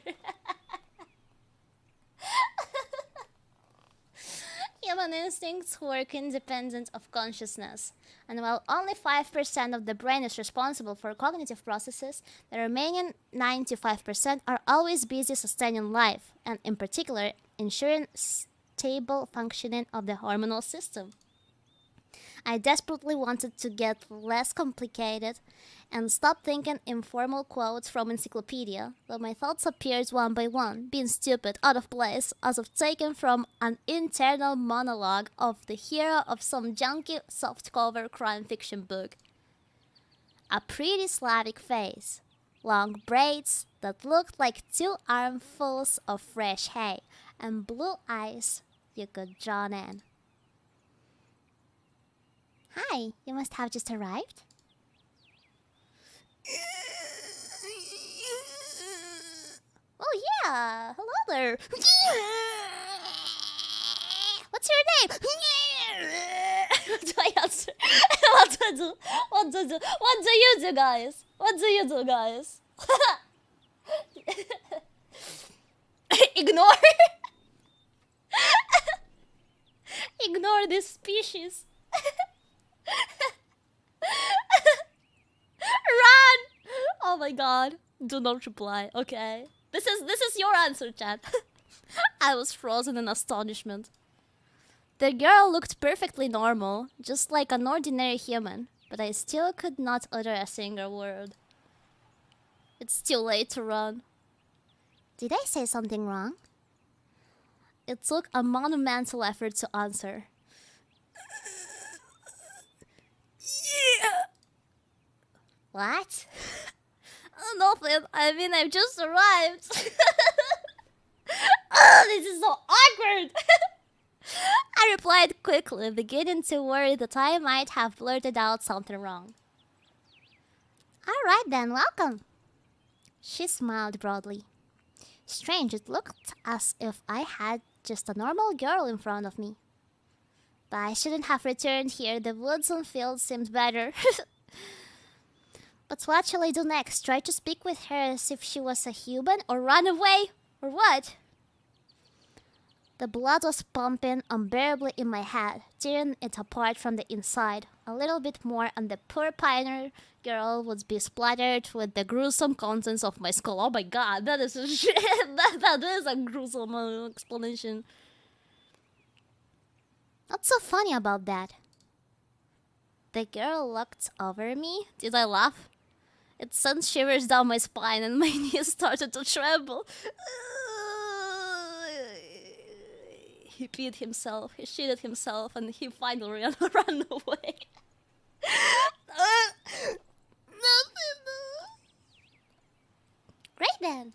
Human instincts work independent of consciousness, and while only 5% of the brain is responsible for cognitive processes, the remaining 95% are always busy sustaining life, and in particular, ensuring stable functioning of the hormonal system. I desperately wanted to get less complicated and stop thinking informal quotes from encyclopedia, though my thoughts appeared one by one, being stupid, out of place, as if taken from an internal monologue of the hero of some junky softcover crime fiction book. A pretty Slavic face, long braids that looked like 2 armfuls of fresh hay, and blue eyes you could drown in. Hi, you must have just arrived? Oh yeah, hello there. What's your name? What do I answer? What do I do? What do I do? What do you do, guys? What do you do, guys? Ignore. Ignore this species. Run! Oh my god. Do not reply, okay? This is your answer, chat. I was frozen in astonishment. The girl looked perfectly normal, just like an ordinary human, but I still could not utter a single word. It's too late to run. Did I say something wrong? It took a monumental effort to answer. Yeah. What? Nothing. I mean, I've just arrived. Oh, this is so awkward. I replied quickly, beginning to worry that I might have blurted out something wrong. Alright then, welcome. She smiled broadly. Strange, it looked as if I had just a normal girl in front of me. But I shouldn't have returned here. The woods and fields seemed better. But what shall I do next? Try to speak with her as if she was a human, or run away? Or what? The blood was pumping unbearably in my head, tearing it apart from the inside. A little bit more and the poor pioneer girl would be splattered with the gruesome contents of my skull. Oh my god, that is a shit. that is a gruesome explanation. What's so funny about that? The girl looked over me. Did I laugh? It sent shivers down my spine and my knees started to tremble. He peed himself, he shitted himself, and he finally ran away. Nothing. Great then.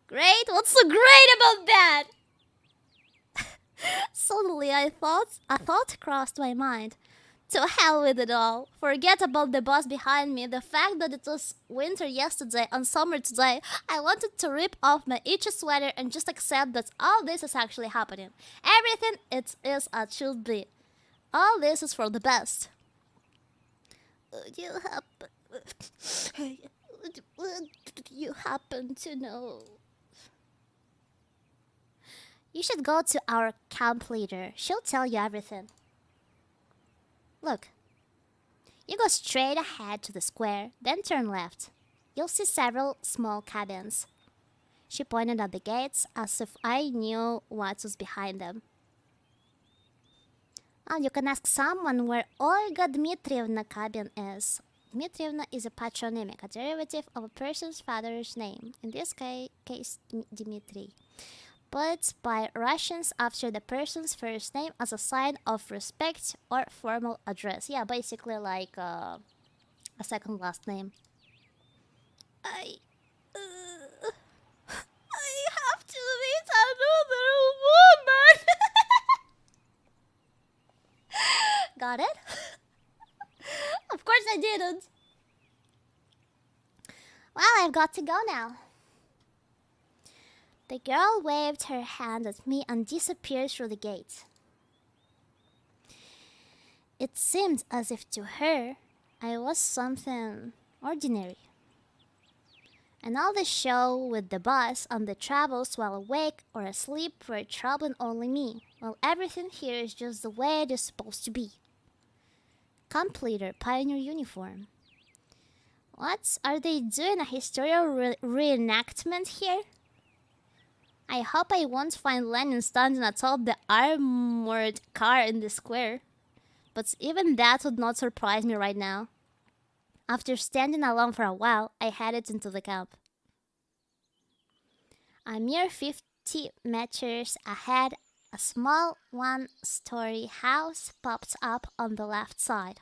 Great? What's so great about that? Suddenly a thought crossed my mind. To hell with it all. Forget about the bus behind me, the fact that it was winter yesterday and summer today. I wanted to rip off my itchy sweater and just accept that all this is actually happening. Everything it is as should be. All this is for the best. You happen to know. You should go to our camp leader. She'll tell you everything. Look, you go straight ahead to the square, then turn left. You'll see several small cabins. She pointed at the gates as if I knew what was behind them. And you can ask someone where Olga Dmitrievna cabin is. Dmitrievna is a patronymic, a derivative of a person's father's name, in this case Dmitri, put by Russians after the person's first name as a sign of respect or formal address. Yeah, basically like a second last name. I have to meet another woman. Got it? Of course I didn't. Well, I've got to go now. The girl waved her hand at me and disappeared through the gate. It seemed as if to her I was something ordinary. And all the show with the bus and the travels while awake or asleep were troubling only me, while everything here is just the way it is supposed to be. Camp leader, pioneer uniform. What are they doing? A historical reenactment here? I hope I won't find Lenin standing atop the armored car in the square. But even that would not surprise me right now. After standing alone for a while, I headed into the camp. A mere 50 meters ahead, a small one-story house popped up on the left side.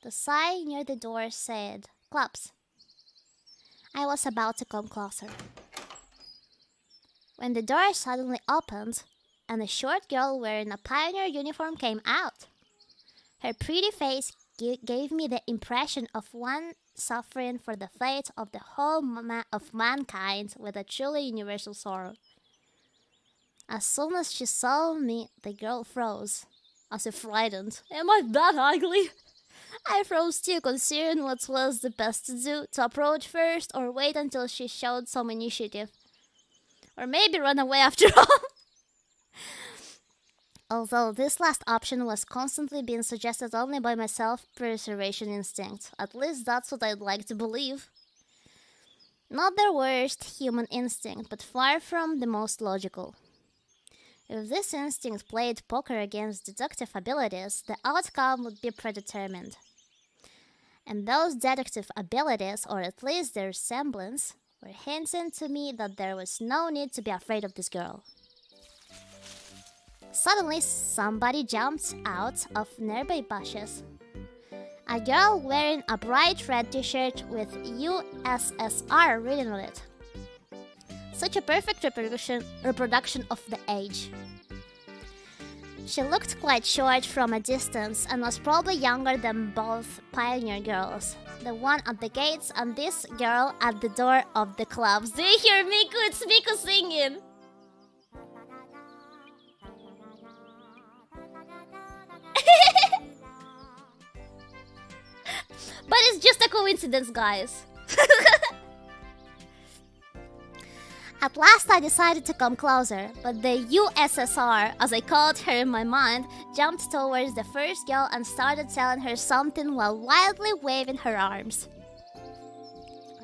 The sign near the door said, "Clubs." I was about to come closer, when the door suddenly opened and a short girl wearing a pioneer uniform came out. Her pretty face gave me the impression of one suffering for the fate of the whole of mankind with a truly universal sorrow. As soon as she saw me, the girl froze, as if frightened. Am I that ugly? I froze too, considering what was the best to do, to approach first or wait until she showed some initiative. Or maybe run away after all. Although this last option was constantly being suggested only by my self-preservation instinct. At least that's what I'd like to believe. Not the worst human instinct, but far from the most logical. If this instinct played poker against deductive abilities, the outcome would be predetermined. And those deductive abilities, or at least their semblance, were hinting to me that there was no need to be afraid of this girl. Suddenly, somebody jumped out of nearby bushes. A girl wearing a bright red t-shirt with USSR written on it. Such a perfect reproduction of the age. She looked quite short from a distance and was probably younger than both pioneer girls. The one at the gates and this girl at the door of the clubs. Do you hear Miku? It's Miku singing! But it's just a coincidence, guys. At last I decided to come closer, but the USSR, as I called her in my mind, jumped towards the first girl and started telling her something while wildly waving her arms.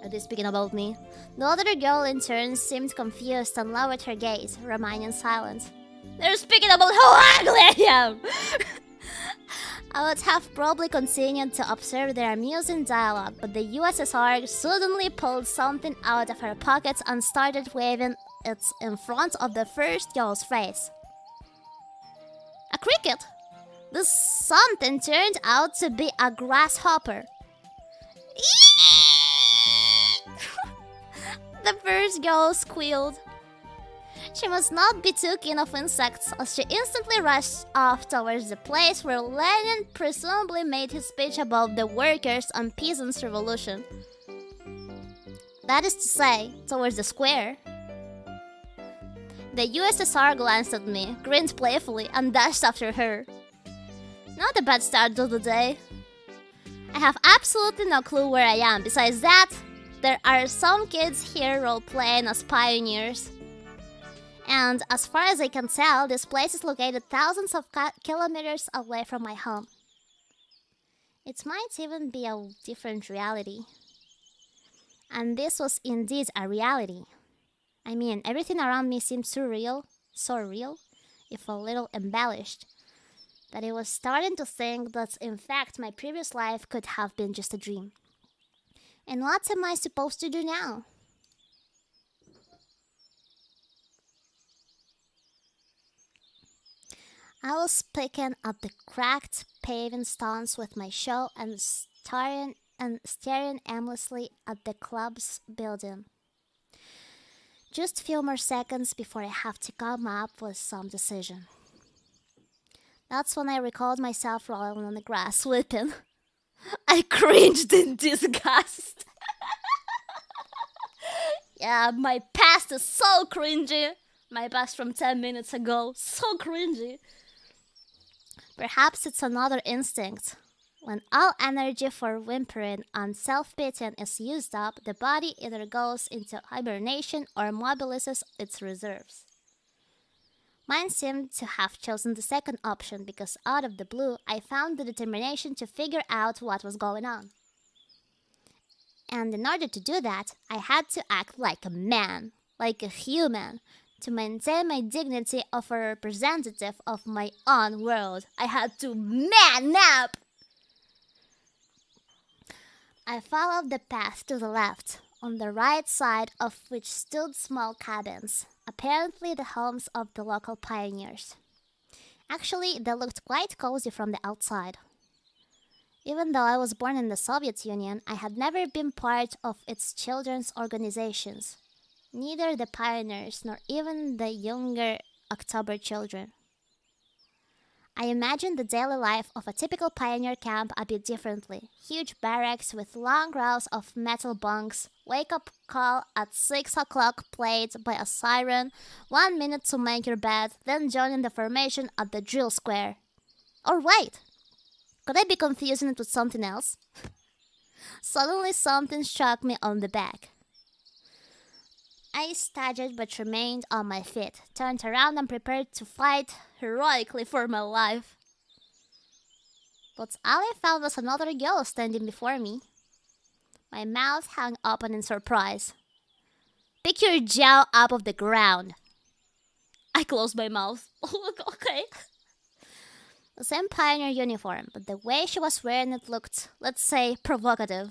Are they speaking about me? The other girl in turn seemed confused and lowered her gaze, remaining silent. They're speaking about how ugly I am! I would have probably continued to observe their amusing dialogue, but the USSR suddenly pulled something out of her pockets and started waving it in front of the first girl's face. A cricket! This something turned out to be a grasshopper. The first girl squealed. She must not be too keen of insects, as she instantly rushed off towards the place where Lenin presumably made his speech about the workers' and peasants' revolution. That is to say, towards the square. The USSR glanced at me, grinned playfully, and dashed after her. Not a bad start to the day. I have absolutely no clue where I am. Besides that, there are some kids here role-playing as pioneers. And as far as I can tell, this place is located thousands of kilometers away from my home. It might even be a different reality. And this was indeed a reality. I mean, everything around me seemed so real, if a little embellished, that I was starting to think that in fact my previous life could have been just a dream. And what am I supposed to do now? I was picking at the cracked paving stones with my show and staring aimlessly at the club's building. Just a few more seconds before I have to come up with some decision. That's when I recalled myself rolling on the grass, weeping. I cringed in disgust. Yeah, my past is so cringy. My past from 10 minutes ago, so cringy. Perhaps it's another instinct. When all energy for whimpering and self-pitying is used up, the body either goes into hibernation or mobilizes its reserves. Mine seemed to have chosen the second option because out of the blue, I found the determination to figure out what was going on. And in order to do that, I had to act like a man, like a human. To maintain my dignity of a representative of my own world, I had to man up! I followed the path to the left, on the right side of which stood small cabins, apparently the homes of the local pioneers. Actually, they looked quite cozy from the outside. Even though I was born in the Soviet Union, I had never been part of its children's organizations. Neither the pioneers nor even the younger October children. I imagined the daily life of a typical pioneer camp a bit differently. Huge barracks with long rows of metal bunks, wake-up call at 6 o'clock played by a siren, 1 minute to make your bed, then joining the formation at the drill square. Or wait, could I be confusing it with something else? Suddenly something struck me on the back. I staggered but remained on my feet, turned around and prepared to fight heroically for my life. But all I found was another girl standing before me. My mouth hung open in surprise. Pick your jaw up off the ground. I closed my mouth. Okay. The same pioneer uniform, but the way she was wearing it looked, let's say, provocative.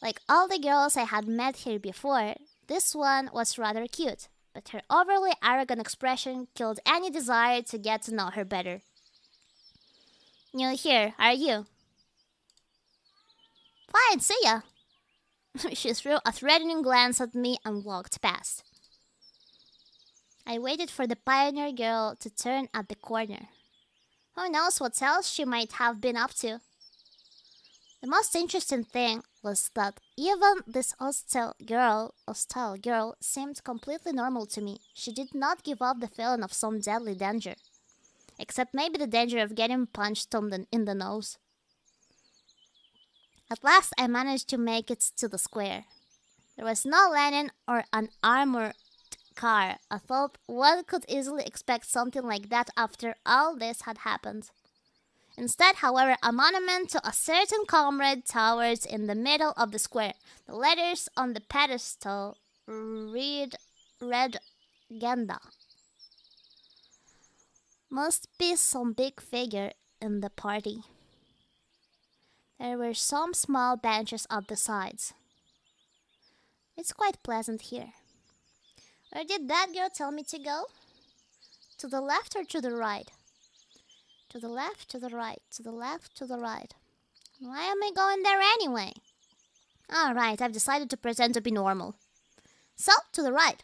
Like all the girls I had met here before, this one was rather cute, but her overly arrogant expression killed any desire to get to know her better. New here, are you? Fine, see ya. She threw a threatening glance at me and walked past. I waited for the pioneer girl to turn at the corner. Who knows what else she might have been up to? The most interesting thing was that even this hostile girl seemed completely normal to me. She did not give off the feeling of some deadly danger. Except maybe the danger of getting punched in the nose. At last I managed to make it to the square. There was no Lenin or an armored car. I thought one could easily expect something like that after all this had happened. Instead, however, a monument to a certain comrade towers in the middle of the square. The letters on the pedestal read Red Genda. Must be some big figure in the party. There were some small benches at the sides. It's quite pleasant here. Where did that girl tell me to go? To the left or to the right? To the left, to the right, to the left, to the right. Why am I going there anyway? Alright, I've decided to pretend to be normal. So, to the right.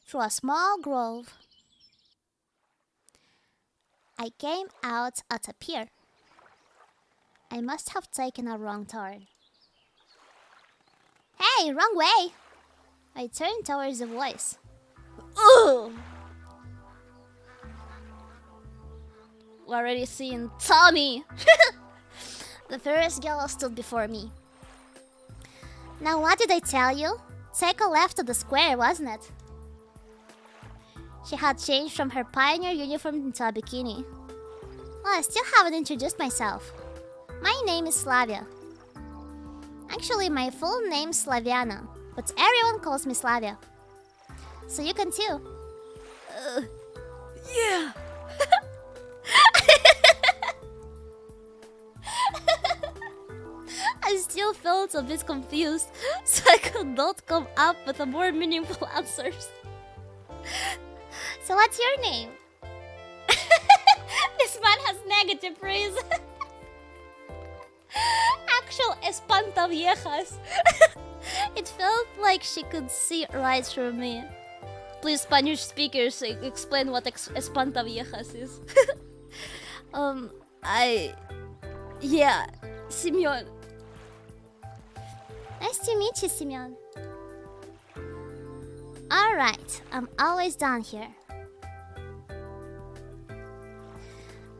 Through a small grove, I came out at a pier. I must have taken a wrong turn. Hey, wrong way! I turned towards the voice. Ugh! Already seeing Tommy! The first girl stood before me. Now what did I tell you? Take a left to the square, wasn't it? She had changed from her pioneer uniform into a bikini. Well, I still haven't introduced myself. My name is Slavia. Actually, my full name's Slaviana, but everyone calls me Slavia. So you can too. Yeah. I still felt a bit confused, so I could not come up with a more meaningful answers. So what's your name? This man has negative praise. Actual espantaviejas. It felt like she could see right through me. Please, Spanish speakers, explain what espantaviejas is. Yeah, Simeon. Nice to meet you, Simeon. Alright, I'm always down here.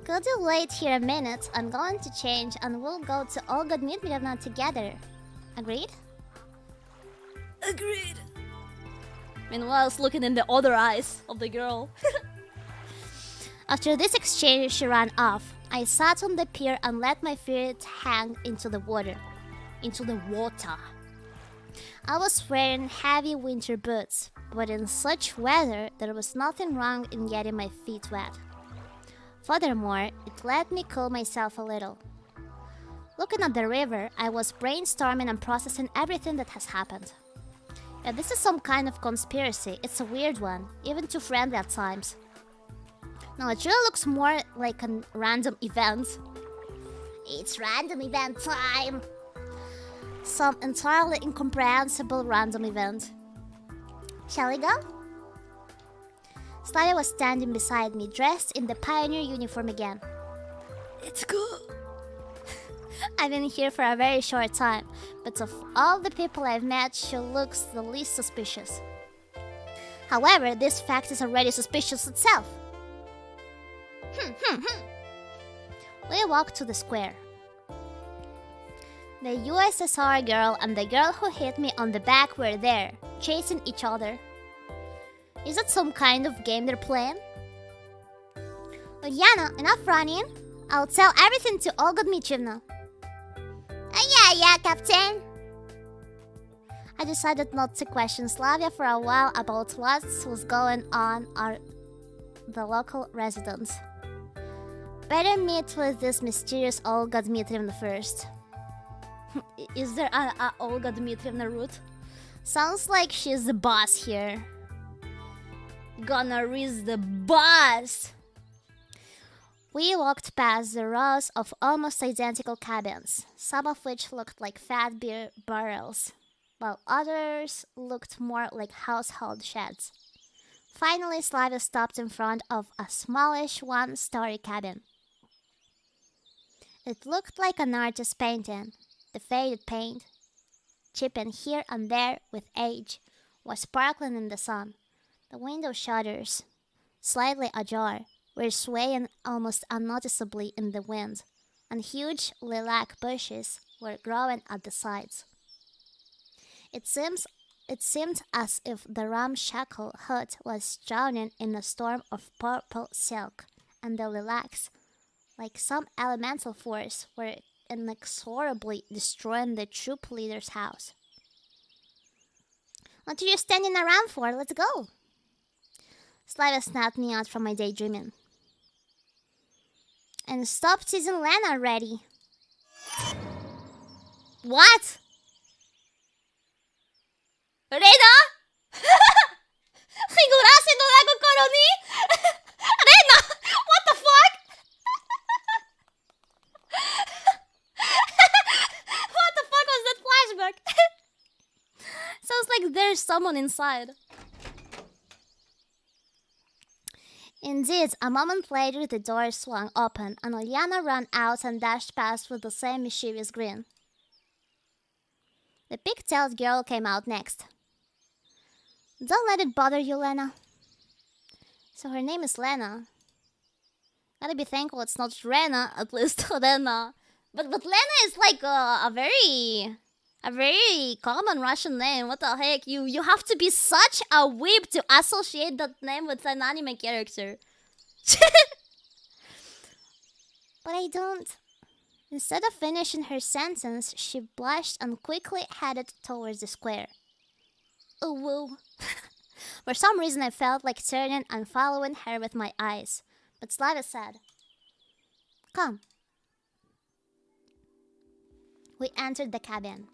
Could you wait here a minute? I'm going to change and we'll go to Olga Dmitrievna together. Agreed? Agreed. Meanwhile, I was looking in the other eyes of the girl. After this exchange, she ran off. I sat on the pier and let my feet hang into the water. I was wearing heavy winter boots, but in such weather, there was nothing wrong in getting my feet wet. Furthermore, it let me cool myself a little. Looking at the river, I was brainstorming and processing everything that has happened. Yeah, this is some kind of conspiracy. It's a weird one, even too friendly at times. No, it really looks more like a random event. It's random event time! Some entirely incomprehensible random event. Shall we go? Slavia was standing beside me, dressed in the pioneer uniform again. It's cool. I've been here for a very short time, but of all the people I've met, she looks the least suspicious. However, this fact is already suspicious itself. We walked to the square. The USSR girl and the girl who hit me on the back were there, chasing each other. Is that some kind of game they're playing? Ulyana, enough running. I'll tell everything to Olga Dmitrievna. Yeah, Captain. I decided not to question Slavia for a while about what was going on at the local residence. Better meet with this mysterious Olga Dmitrievna first. Is there a Olga Dmitrievna route? Sounds like she's the boss here. Gonna raise the boss! We walked past the rows of almost identical cabins, some of which looked like fat beer barrels, while others looked more like household sheds. Finally, Slavia stopped in front of a smallish one-story cabin. It looked like an artist's painting. The faded paint, chipping here and there with age, was sparkling in the sun. The window shutters, slightly ajar, were swaying almost unnoticeably in the wind, and huge lilac bushes were growing at the sides. It seemed as if the ramshackle hut was drowning in a storm of purple silk, and the lilacs, like some elemental force, were inexorably destroying the troop leader's house. What are you standing around for? Let's go! Slavia snapped me out from my daydreaming. And stop teasing Lena already. What? Rena? Higurashi no Nagokoro ni? Rena! What the fuck? What the fuck was that flashback? Sounds like there's someone inside. Indeed, a moment later the door swung open and Uliana ran out and dashed past with the same mischievous grin. The pig-tailed girl came out next. Don't let it bother you, Lena. So her name is Lena. Gotta be thankful it's not Rena, at least Lena. But Lena is like a very common Russian name. What the heck? You have to be such a weeb to associate that name with an anime character. But I don't. Instead of finishing her sentence, she blushed and quickly headed towards the square. Oh, whoa. For some reason I felt like turning and following her with my eyes. But Slavia said, "Come." We entered the cabin.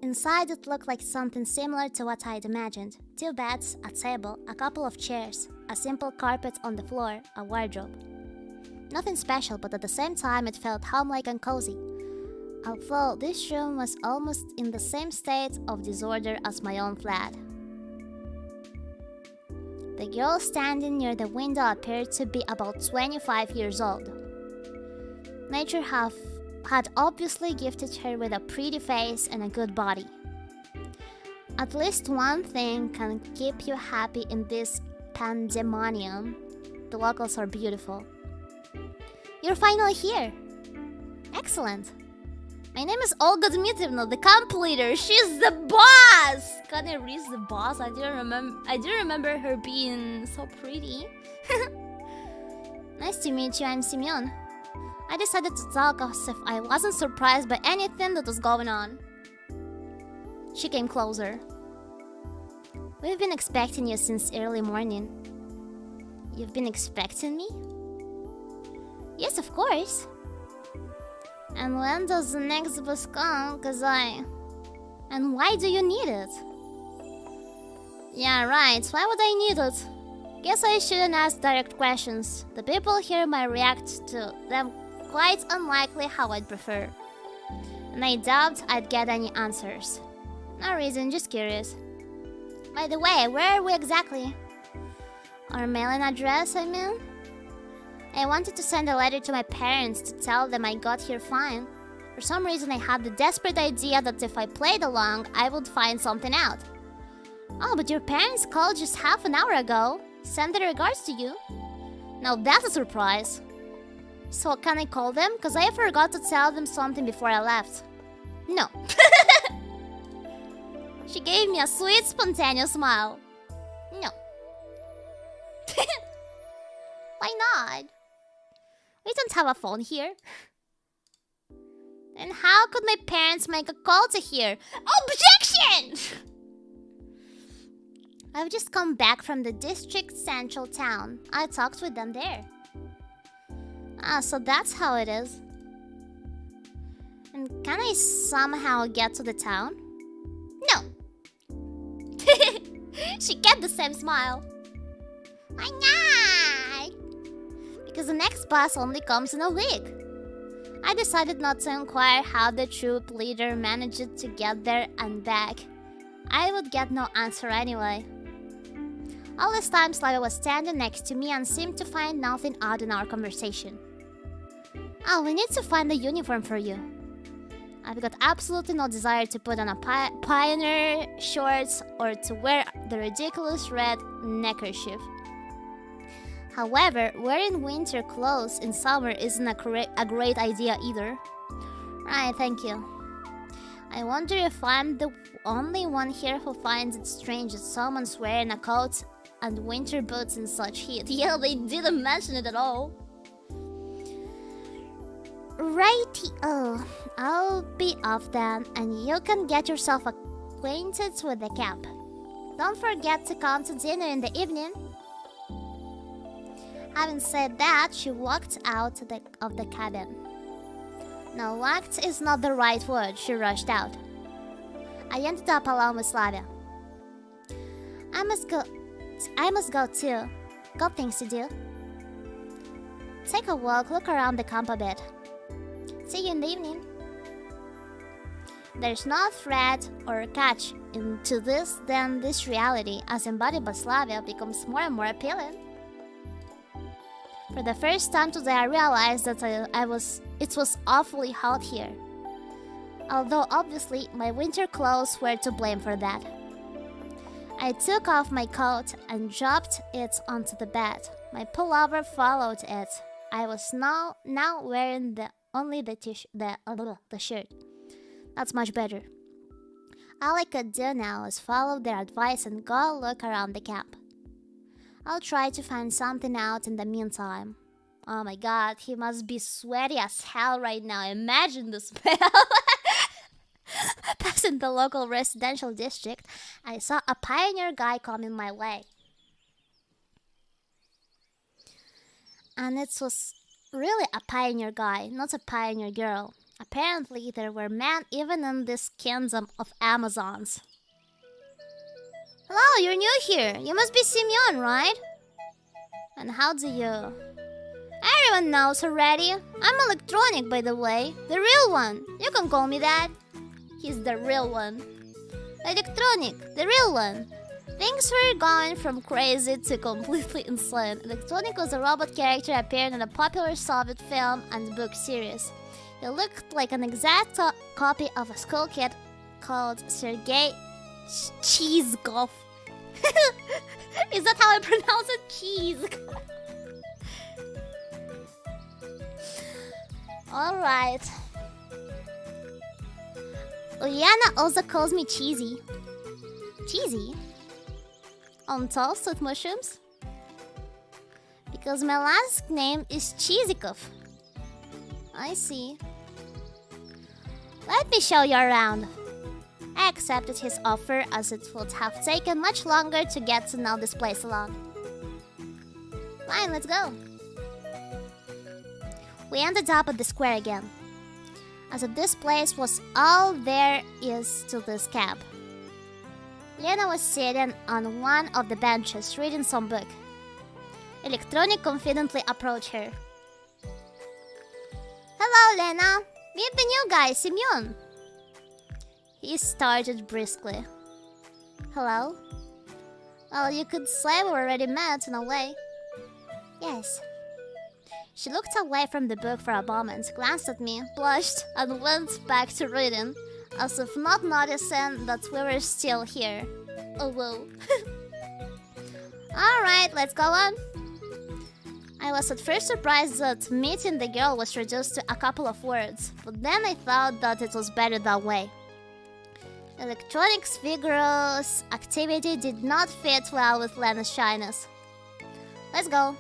Inside it looked like something similar to what I'd imagined. 2 beds, a table, a couple of chairs, a simple carpet on the floor, a wardrobe. Nothing special, but at the same time it felt homelike and cozy. Although this room was almost in the same state of disorder as my own flat. The girl standing near the window appeared to be about 25 years old. Nature had obviously gifted her with a pretty face and a good body. At least one thing can keep you happy in this pandemonium. The locals are beautiful. You're finally here. Excellent. My name is Olga Dmitrievna, the camp leader. She's the boss! Can Reese the boss? I didn't remember her being so pretty. Nice to meet you, I'm Simeon. I decided to talk as if I wasn't surprised by anything that was going on. She came closer. We've been expecting you since early morning. You've been expecting me? Yes, of course. And when does the next bus come? And why do you need it? Yeah, right. Why would I need it? Guess I shouldn't ask direct questions. The people here might react to them quite unlikely how I'd prefer. And I doubt I'd get any answers. No reason, just curious. By the way, where are we exactly? Our mailing address, I mean? I wanted to send a letter to my parents to tell them I got here fine. For some reason I had the desperate idea that if I played along, I would find something out. Oh, but your parents called just half an hour ago. Send their regards to you. Now that's a surprise. So can I call them? Cause I forgot to tell them something before I left. No. She gave me a sweet, spontaneous smile. No. Why not? We don't have a phone here. And how could my parents make a call to here? Objection! I've just come back from the district central town. I talked with them there. Ah, so that's how it is. And can I somehow get to the town? No. She kept the same smile. Why not? Because the next bus only comes in a week. I decided not to inquire how the troop leader managed to get there and back. I would get no answer anyway. All this time, Slavia was standing next to me and seemed to find nothing odd in our conversation. Oh, we need to find a uniform for you. I've got absolutely no desire to put on a pioneer shorts or to wear the ridiculous red neckerchief. However, wearing winter clothes in summer isn't a great idea either. Right, thank you. I wonder if I'm the only one here who finds it strange that someone's wearing a coat and winter boots in such heat. Yeah, they didn't mention it at all. Righty-o. I'll be off then, and you can get yourself acquainted with the camp. Don't forget to come to dinner in the evening. Having said that, she walked out of the cabin. No, walked is not the right word. She rushed out. I ended up alone with Slavia. I must go too. Got things to do. Take a walk, look around the camp a bit. See you in the evening. There's no thread or catch into this than this reality, as embodied by Slavia, becomes more and more appealing. For the first time today, I realized that it was awfully hot here. Although obviously my winter clothes were to blame for that. I took off my coat and dropped it onto the bed. My pullover followed it. I was now wearing only the shirt. That's much better. All I could do now is follow their advice and go look around the camp. I'll try to find something out in the meantime. Oh my god, he must be sweaty as hell right now. Imagine the smell. Passing the local residential district, I saw a pioneer guy coming my way. And it was really a pioneer guy, not a pioneer girl. Apparently, there were men even in this kingdom of Amazons. Hello, you're new here. You must be Simeon, right? And how do you... Everyone knows already. I'm electronic, by the way. The real one. You can call me that. He's the real one. Electronic, the real one. Things were going from crazy to completely insane. Electronic was a robot character appearing in a popular Soviet film and book series. He looked like an exact copy of a school kid called Sergei Cheezkov. Is that how I pronounce it? Cheese. Alright. Uliana also calls me Cheesy. Cheesy? On toast with mushrooms? Because my last name is Cheezikov. I see. Let me show you around. I accepted his offer as it would have taken much longer to get to know this place alone. Fine, let's go. We ended up at the square again, as if this place was all there is to this camp. Lena was sitting on one of the benches reading some book. Electronic confidently approached her. Hello, Lena. Meet the new guy, Simeon. He started briskly. Hello? Well, you could say we already met in a way. Yes. She looked away from the book for a moment, glanced at me, blushed, and went back to reading, as if not noticing that we were still here. Oh, whoa. Alright, let's go on. I was at first surprised that meeting the girl was reduced to a couple of words, but then I thought that it was better that way. Electronics vigorous activity did not fit well with Lena's shyness. Let's go.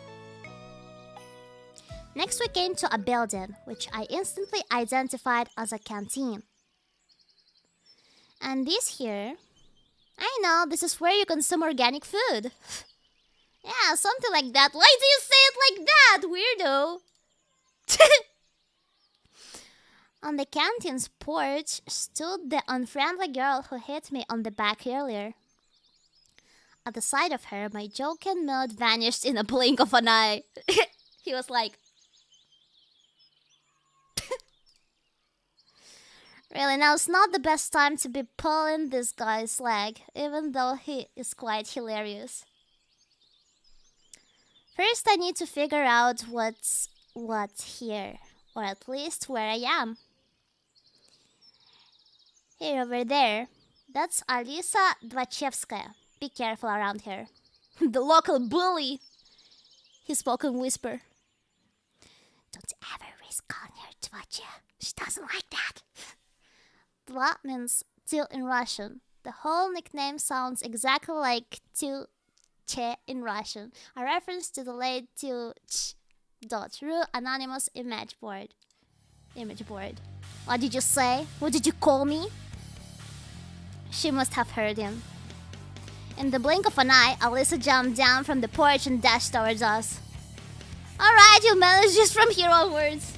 Next, we came to a building, which I instantly identified as a canteen. And this here, I know, this is where you consume organic food. Yeah, something like that. Why do you say it like that, weirdo? On the canteen's porch stood the unfriendly girl who hit me on the back earlier. At the sight of her, my joking mood vanished in a blink of an eye. He was like, really, now's not the best time to be pulling this guy's leg, even though he is quite hilarious. First, I need to figure out what's what here, or at least where I am. Here, over there, that's Alisa Dvachevskaya. Be careful around here. The local bully! He spoke in whisper. Don't ever risk calling her Dvacha. She doesn't like that. Dva means till in Russian. The whole nickname sounds exactly like til che in Russian, a reference to the late til ch dot ru anonymous image board. What did you say? What did you call me? She must have heard him. In the blink of an eye, Alyssa jumped down from the porch and dashed towards us. Alright, you'll manage just from here onwards.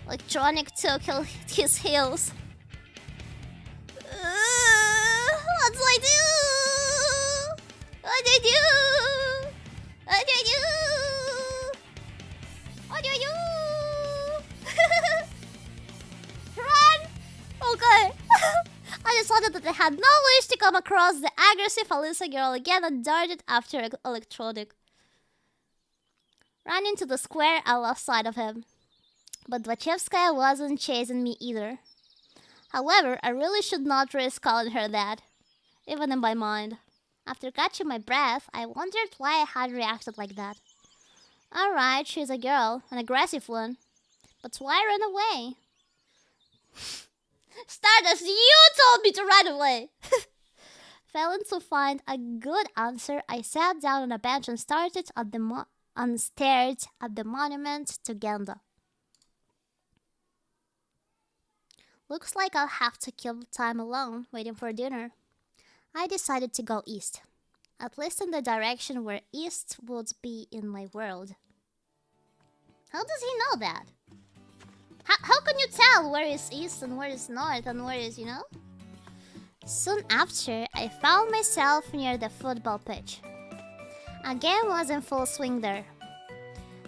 Electronic took his heels. What do I do? What do I do? What do I do? What do I do? Run! Okay. I decided that I had no wish to come across the aggressive Alyssa girl again and darted after electronic. Ran into the square, I lost sight of him. But Dvachevskaya wasn't chasing me either. However, I really should not risk calling her that, even in my mind. After catching my breath, I wondered why I had reacted like that. Alright, she's a girl, an aggressive one. But why run away? Stardust, you told me to run away! Failing to find a good answer, I sat down on a bench and stared at the monument to Genda. Looks like I'll have to kill time alone, waiting for dinner. I decided to go east, at least in the direction where east would be in my world. How does he know that? How can you tell where is east and where is north and where is, Soon after, I found myself near the football pitch. A game was in full swing there.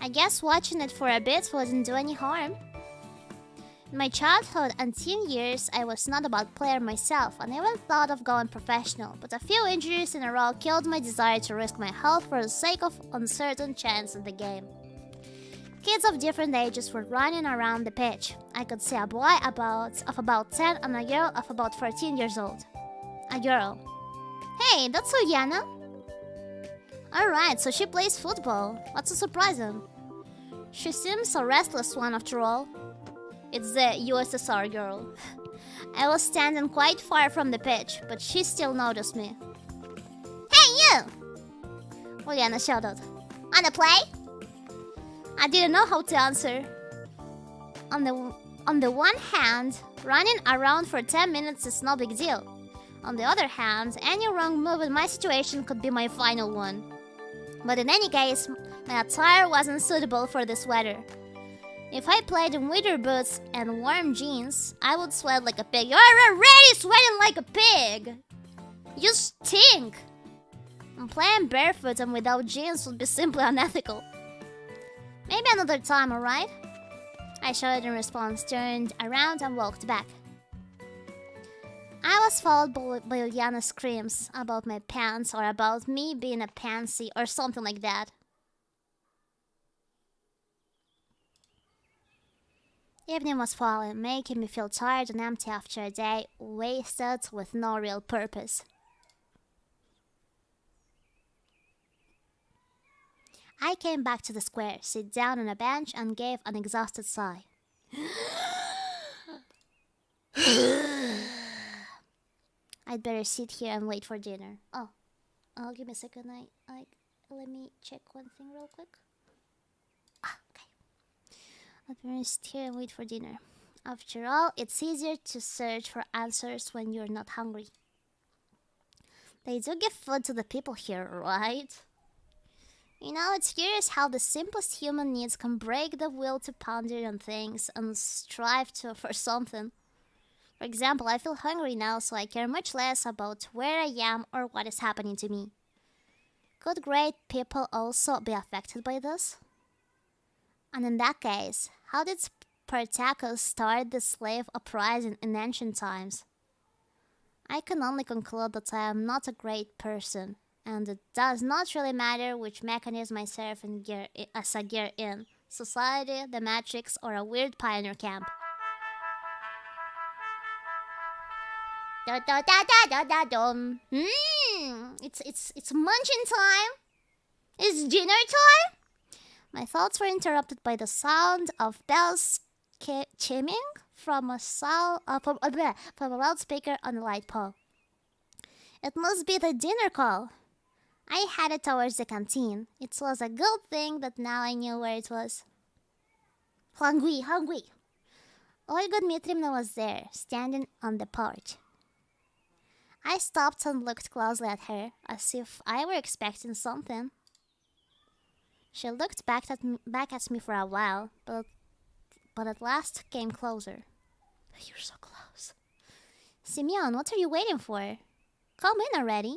I guess watching it for a bit wouldn't do any harm. In my childhood and teen years, I was not a bad player myself and even thought of going professional, but a few injuries in a row killed my desire to risk my health for the sake of uncertain chance in the game. Kids of different ages were running around the pitch. I could see a boy of about 10 and a girl of about 14 years old. A girl. Hey, that's Uliana. Alright, so she plays football. What's so surprising? She seems a restless one after all. It's the USSR girl. I was standing quite far from the pitch, but she still noticed me. Hey, you! Uliana shouted. Wanna play? I didn't know how to answer. On the one hand, running around for 10 minutes is no big deal. On the other hand, any wrong move in my situation could be my final one. But in any case, my attire wasn't suitable for this weather. If I played in winter boots and warm jeans, I would sweat like a pig. You're already sweating like a pig! You stink! And playing barefoot and without jeans would be simply unethical. Maybe another time, alright? I shouted in response, turned around and walked back. I was followed by Uliana's screams about my pants or about me being a pansy or something like that. Evening was falling, making me feel tired and empty after a day wasted with no real purpose. I came back to the square, sit down on a bench, and gave an exhausted sigh. I'd better sit here and wait for dinner. Oh, give me a second. Let me check one thing real quick. Let me stay and wait for dinner. After all, it's easier to search for answers when you're not hungry. They do give food to the people here, right? You know, it's curious how the simplest human needs can break the will to ponder on things and strive for something. For example, I feel hungry now, so I care much less about where I am or what is happening to me. Could great people also be affected by this? And in that case, how did Spartacus start the slave uprising in ancient times? I can only conclude that I am not a great person, and it does not really matter which mechanism I serve as a gear in society, the Matrix, or a weird pioneer camp. Da da da da da da dum. It's munching time. It's dinner time. My thoughts were interrupted by the sound of bells chiming from a loudspeaker on the light pole. It must be the dinner call. I headed towards the canteen. It was a good thing that now I knew where it was. Hungry. Olga Dmitrievna was there, standing on the porch. I stopped and looked closely at her, as if I were expecting something. She looked back at me for a while, but at last came closer. You're so close. Simeon, what are you waiting for? Come in already.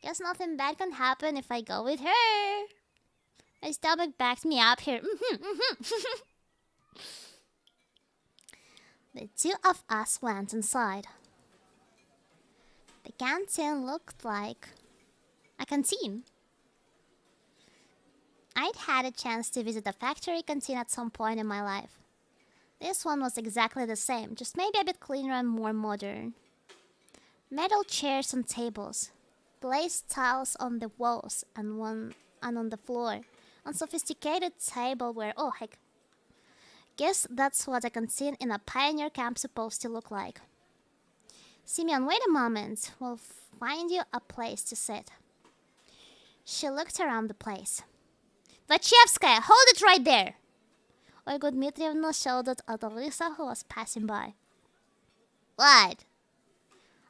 Guess nothing bad can happen if I go with her. My stomach backed me up here. The two of us went inside. The canteen looked like a canteen. I'd had a chance to visit a factory canteen at some point in my life. This one was exactly the same, just maybe a bit cleaner and more modern. Metal chairs and tables, glazed tiles on the walls and on the floor, unsophisticated tableware. Oh heck. Guess that's what a canteen in a pioneer camp supposed to look like. Simeon, wait a moment. We'll find you a place to sit. She looked around the place. Vachevskaya, hold it right there! Olga Dmitrievna shouted at Alisa, who was passing by. What?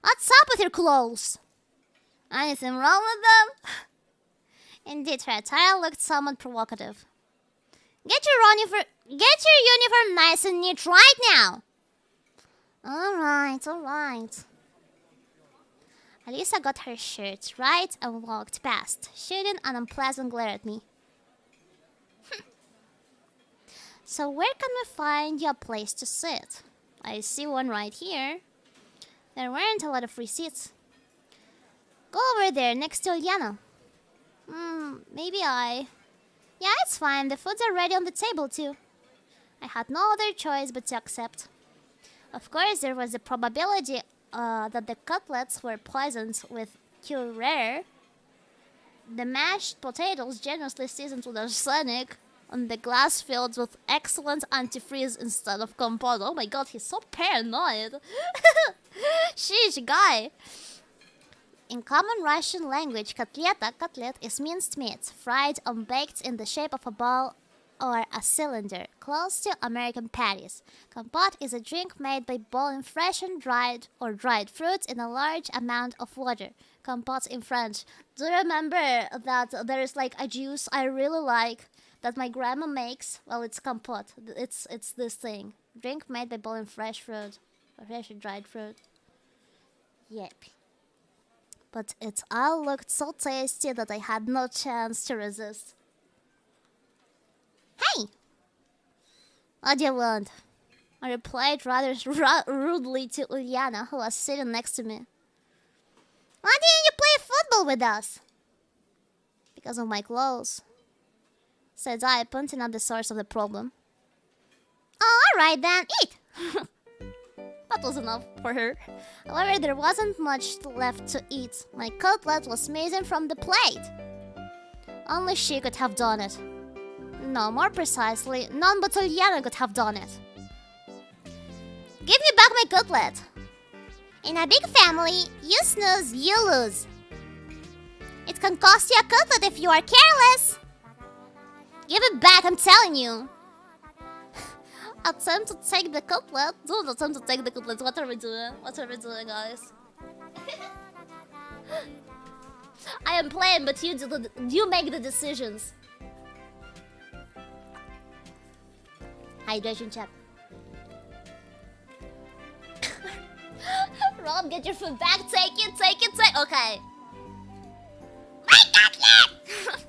What's up with your clothes? Anything wrong with them? Indeed, her attire looked somewhat provocative. Get your uniform nice and neat right now! Alright. Alisa got her shirt right and walked past, shooting an unpleasant glare at me. So where can we find you a place to sit? I see one right here. There weren't a lot of free seats. Go over there next to Uliana. Yeah, it's fine. The food's already on the table too. I had no other choice but to accept. Of course, there was the probability that the cutlets were poisoned with curare. The mashed potatoes generously seasoned with arsenic, and the glass filled with excellent antifreeze instead of compote. Oh my god, he's so paranoid. Sheesh, guy. In common Russian language, cutlet is minced meat, fried and baked in the shape of a ball or a cylinder, close to American patties. Compote is a drink made by boiling fresh and dried fruits in a large amount of water. Compote in French. Do you remember that there is like a juice I really like that my grandma makes? Well, it's compote. It's this thing. Drink made by boiling fresh fruit or fresh and dried fruit. Yep. But it all looked so tasty that I had no chance to resist. Hey! What do you want? I replied rather rudely to Uliana, who was sitting next to me. Why didn't you play football with us? Because of my clothes, said I, pointing at the source of the problem. Oh, alright then, eat! That was enough for her. However, there wasn't much left to eat. My cutlet was missing from the plate. Only she could have done it. No, more precisely, none but Uliana could have done it. Give me back my cutlet. In a big family, you snooze, you lose. It can cost you a cutlet if you are careless. Give it back, I'm telling you. attempt to take the cutlet. Don't attempt to take the cutlet. What are we doing? What are we doing, guys? I am playing, but you make the decisions. Hydration check. Rob, get your food back. Take it. Okay. My cutlet!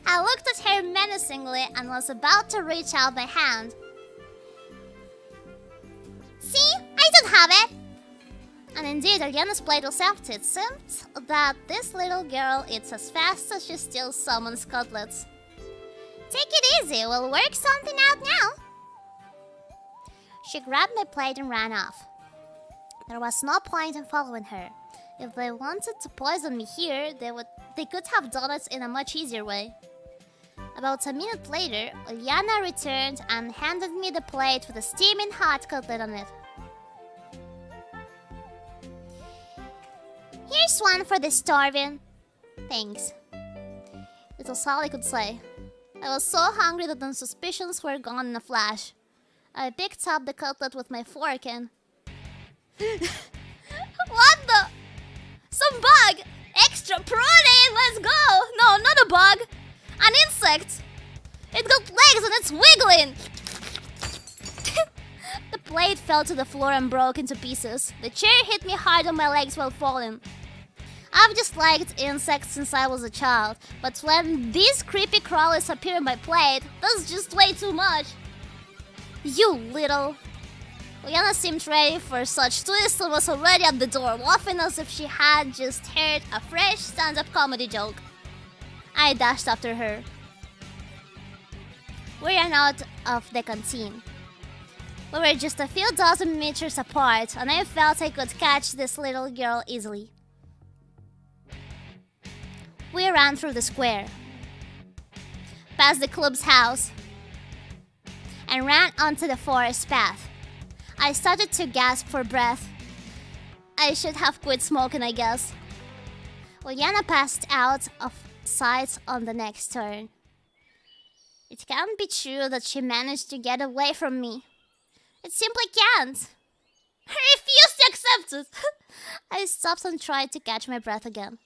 I looked at her menacingly and was about to reach out my hand. See? I don't have it! And indeed, Ariana's plate was empty. It seemed that this little girl eats as fast as she steals someone's cutlets. Take it easy, we'll work something out now. She grabbed my plate and ran off. There was no point in following her. If they wanted to poison me here, they could have done it in a much easier way. About a minute later, Uliana returned and handed me the plate with a steaming hot cutlet on it. Here's one for the starving. Thanks. It was all I could say. I was so hungry that the suspicions were gone in a flash. I picked up the cutlet with my fork and... What the? Some bug! Extra protein! Let's go! No, not a bug! An insect! It got legs and it's wiggling! The plate fell to the floor and broke into pieces. The chair hit me hard on my legs while falling. I've just liked insects since I was a child, but when these creepy crawlers appear on my plate, that's just way too much. You little... Liana seemed ready for such twist and was already at the door, laughing as if she had just heard a fresh stand-up comedy joke. I dashed after her. We ran out of the canteen. We were just a few dozen meters apart, and I felt I could catch this little girl easily. We ran through the square, past the club's house, and ran onto the forest path. I started to gasp for breath. I should have quit smoking, I guess. Uliana passed out of sight on the next turn. It can't be true that she managed to get away from me. It simply can't. I refuse to accept it. I stopped and tried to catch my breath again.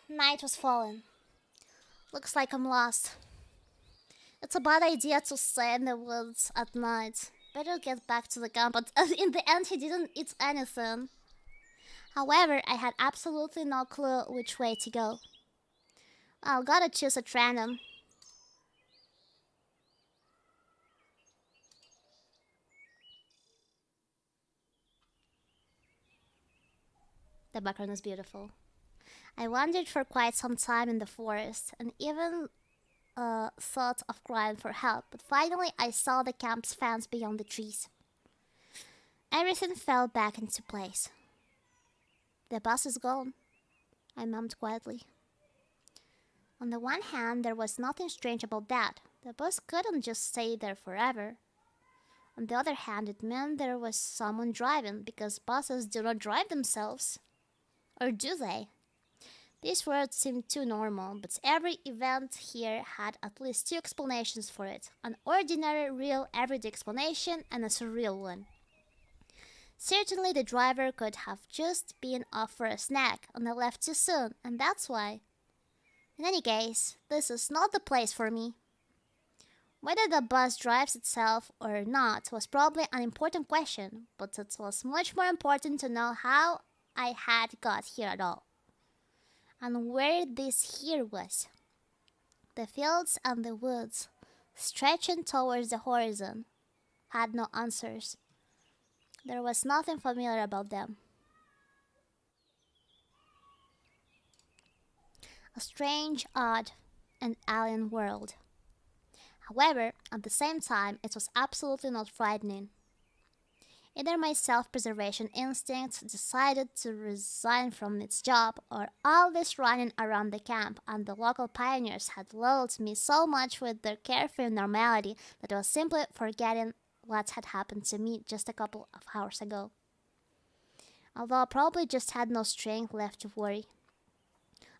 Night was falling. Looks like I'm lost. It's a bad idea to stay in the woods at night. Better get back to the camp, but in the end he didn't eat anything. However, I had absolutely no clue which way to go. I'll gotta choose at random. The background is beautiful. I wandered for quite some time in the forest, and even thought of crying for help, but finally I saw the camp's fence beyond the trees. Everything fell back into place. The bus is gone, I mummed quietly. On the one hand, there was nothing strange about that. The bus couldn't just stay there forever. On the other hand, it meant there was someone driving, because buses do not drive themselves. Or do they? These words seemed too normal, but every event here had at least two explanations for it. An ordinary, real, everyday explanation and a surreal one. Certainly the driver could have just been off for a snack and I left too soon, and that's why. In any case, this is not the place for me. Whether the bus drives itself or not was probably an important question, but it was much more important to know how I had got here at all. And where this here was. The fields and the woods, stretching towards the horizon, had no answers. There was nothing familiar about them. A strange, odd, and alien world. However, at the same time, it was absolutely not frightening. Either my self-preservation instinct decided to resign from its job, or all this running around the camp and the local pioneers had lulled me so much with their carefree normality that I was simply forgetting what had happened to me just a couple of hours ago. Although I probably just had no strength left to worry.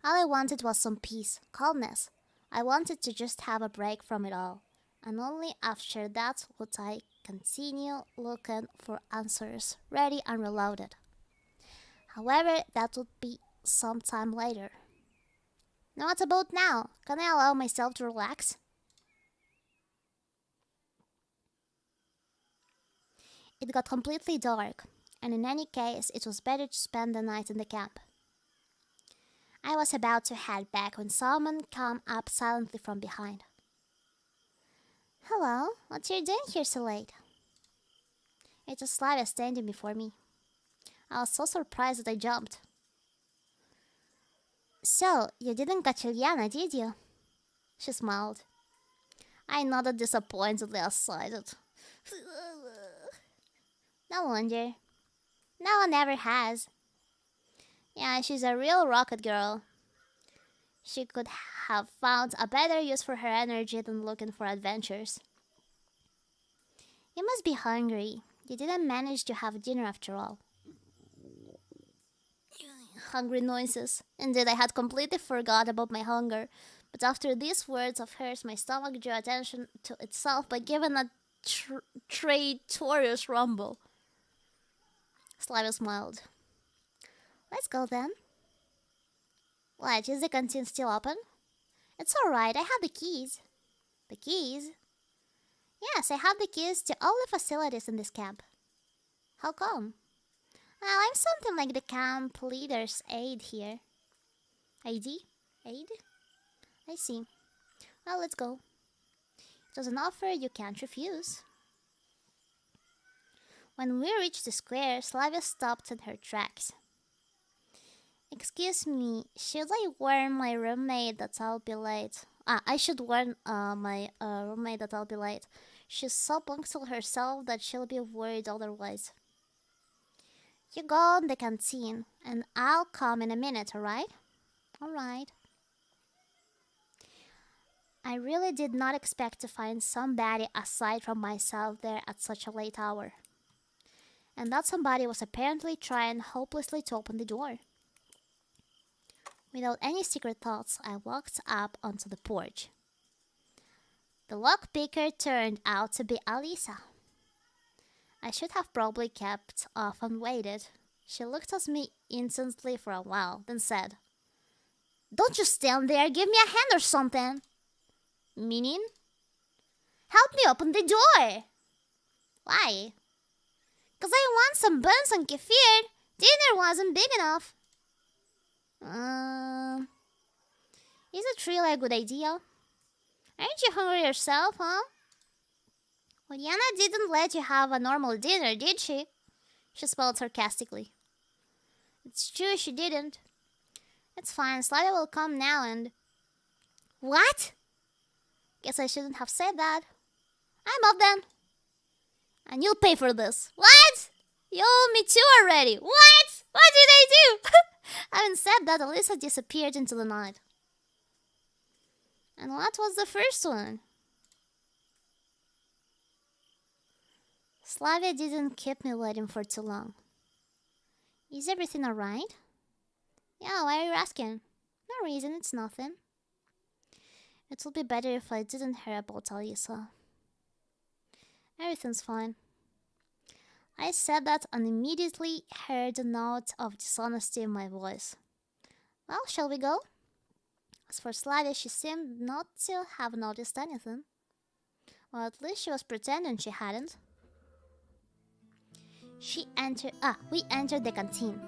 All I wanted was some peace, calmness. I wanted to just have a break from it all, and only after that would I continue looking for answers, ready and reloaded. However, that would be some time later. Now what about now? Can I allow myself to relax? It got completely dark, and in any case, it was better to spend the night in the camp. I was about to head back when someone came up silently from behind. Hello, what are you doing here so late? It was Slavia standing before me. I was so surprised that I jumped. So, you didn't catch Ilyana, did you? She smiled. I nodded disappointedly aside it. No wonder. No one ever has. Yeah, she's a real rocket girl. She could have found a better use for her energy than looking for adventures. You must be hungry. You didn't manage to have dinner after all. Hungry noises. Indeed, I had completely forgot about my hunger. But after these words of hers, my stomach drew attention to itself by giving a traitorous rumble. Slavia smiled. Let's go then. What, is the canteen still open? It's alright, I have the keys. The keys? Yes, I have the keys to all the facilities in this camp. How come? Well, I'm something like the camp leader's aide here. ID? Aide? I see. Well, let's go. It was an offer you can't refuse. When we reached the square, Slavia stopped in her tracks. Excuse me, should I warn my roommate that I'll be late? I should warn my roommate that I'll be late. She's so punctual herself that she'll be worried otherwise. You go in the canteen, and I'll come in a minute, alright? Alright. I really did not expect to find somebody aside from myself there at such a late hour. And that somebody was apparently trying hopelessly to open the door. Without any secret thoughts, I walked up onto the porch. The lockpicker turned out to be Alisa. I should have probably kept off and waited. She looked at me intensely for a while, then said, Don't you stand there, give me a hand or something. Meaning? Help me open the door. Why? 'Cause I want some buns and kefir. Dinner wasn't big enough. Is it really a good idea? Aren't you hungry yourself, huh? Oriana didn't let you have a normal dinner, did she? She smiled sarcastically. It's true, she didn't. It's fine, Slavia will come now and... What? Guess I shouldn't have said that. I'm off then. And you'll pay for this. What? You owe me two already. What? What did I do? Having said that, Alyssa disappeared into the night. And what was the first one? Slavia didn't keep me waiting for too long. Is everything alright? Yeah, why are you asking? No reason, it's nothing. It would be better if I didn't hear about Alyssa. Everything's fine. I said that and immediately heard a note of dishonesty in my voice. Well, shall we go? As for Slavia, she seemed not to have noticed anything. Or at least she was pretending she hadn't. We entered the canteen.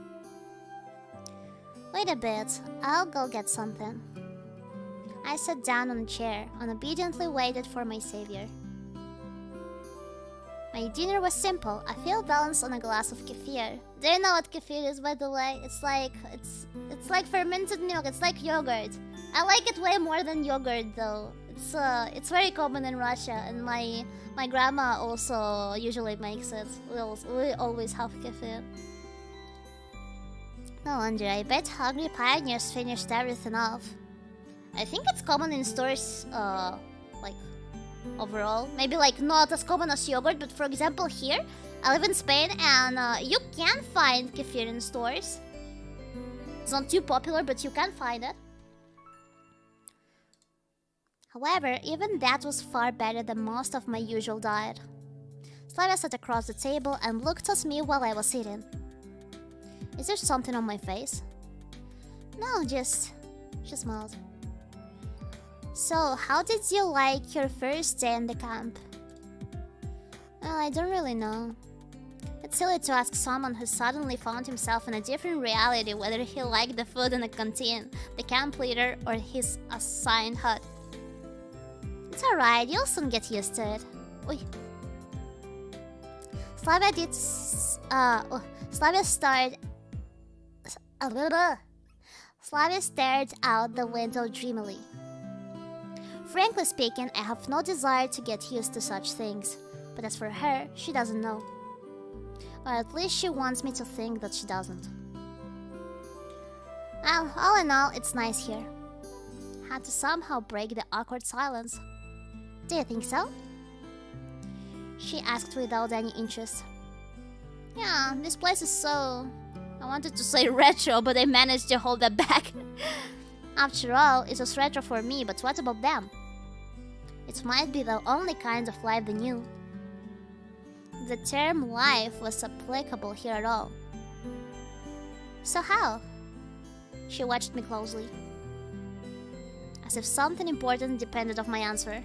Wait a bit, I'll go get something. I sat down on a chair and obediently waited for my savior. My dinner was simple, a field balanced on a glass of kefir. Do you know what kefir is, by the way? It's like fermented milk, it's like yogurt. I like it way more than yogurt though. It's very common in Russia, and my grandma also usually makes it. We always have kefir. No wonder, I bet hungry pioneers finished everything off. I think it's common in stores, like, overall. Maybe, like, not as common as yogurt, but for example here, I live in Spain, and you can find kefir in stores. It's not too popular, but you can find it. However, even that was far better than most of my usual diet. Slavia sat across the table and looked at me while I was eating. Is there something on my face? No, just... She smiled. So, how did you like your first day in the camp? Well, I don't really know. It's silly to ask someone who suddenly found himself in a different reality whether he liked the food in the canteen, the camp leader, or his assigned hut. It's alright, you'll soon get used to it. Uy. Slavia stared out the window dreamily. Frankly speaking, I have no desire to get used to such things. But as for her, she doesn't know. Or at least she wants me to think that she doesn't. Well, all in all, it's nice here. Had to somehow break the awkward silence. Do you think so? She asked without any interest. Yeah, this place is so... I wanted to say retro, but I managed to hold that back. After all, it was retro for me, but what about them? It might be the only kind of life they knew. The term life was applicable here at all. So how? She watched me closely, as if something important depended on my answer.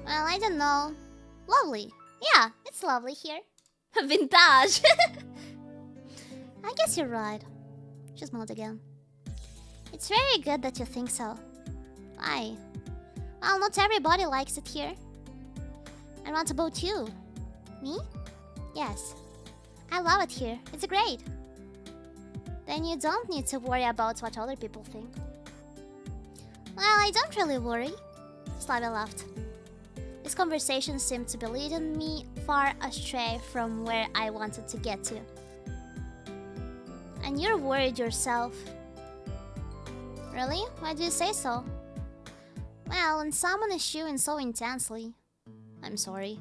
Well, I don't know. Lovely. Yeah, it's lovely here. Vintage! I guess you're right. She smiled again. It's very good that you think so. Why? Well, not everybody likes it here. And what about you? Me? Yes. I love it here. It's great. Then you don't need to worry about what other people think. Well, I don't really worry. Slavia laughed. This conversation seemed to be leading me far astray from where I wanted to get to. And you're worried yourself. Really? Why do you say so? Well, when someone is chewing so intensely... I'm sorry.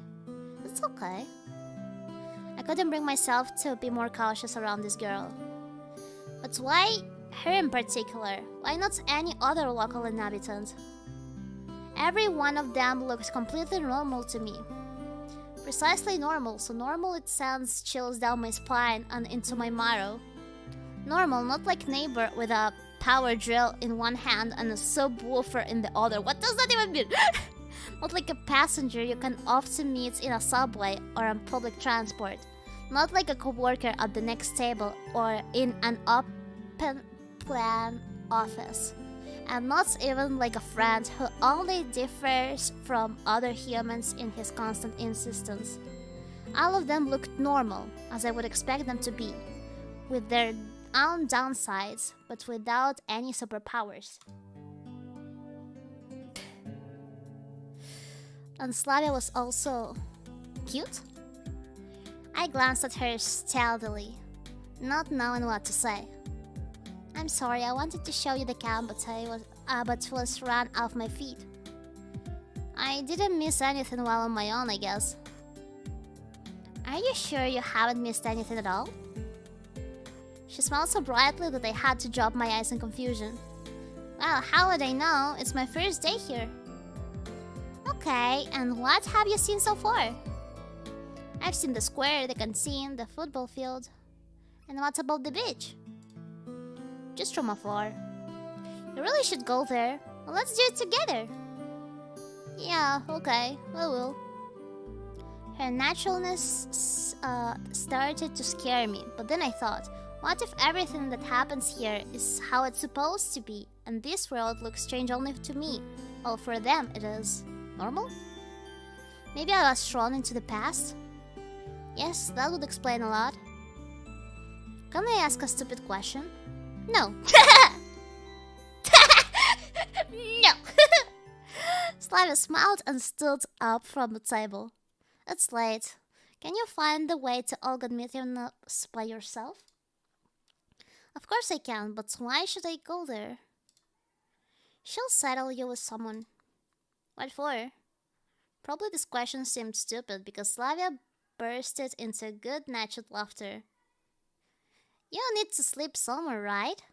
It's okay. I couldn't bring myself to be more cautious around this girl. But why her in particular? Why not any other local inhabitant? Every one of them looked completely normal to me. Precisely normal, so normal it sends chills down my spine and into my marrow. Normal, not like neighbor with a power drill in one hand and a subwoofer in the other. What does that even mean? Not like a passenger you can often meet in a subway or on public transport. Not like a co-worker at the next table or in an open plan office. And not even like a friend who only differs from other humans in his constant insistence. All of them looked normal, as I would expect them to be, with their own downsides, but without any superpowers. And Slavia was also cute? I glanced at her stealthily, not knowing what to say. I'm sorry, I wanted to show you the camp, but was run off my feet. I didn't miss anything while on my own, I guess. Are you sure you haven't missed anything at all? She smiled so brightly that I had to drop my eyes in confusion. Well, how would I know? It's my first day here. Okay, and what have you seen so far? I've seen the square, the canteen, the football field. And what about the beach? Just from afar. You really should go there. Well, let's do it together. Yeah, okay, we will. Her naturalness started to scare me, but then I thought, what if everything that happens here is how it's supposed to be, and this world looks strange only to me, while for them it is normal? Maybe I was thrown into the past? Yes, that would explain a lot. Can I ask a stupid question? No. No. Slavia smiled and stood up from the table. It's late. Can you find the way to Olga-Dmitrievna's by yourself? Of course I can, but why should I go there? She'll settle you with someone. What for? Probably this question seemed stupid because Slavia bursted into good-natured laughter. You need to sleep somewhere, right?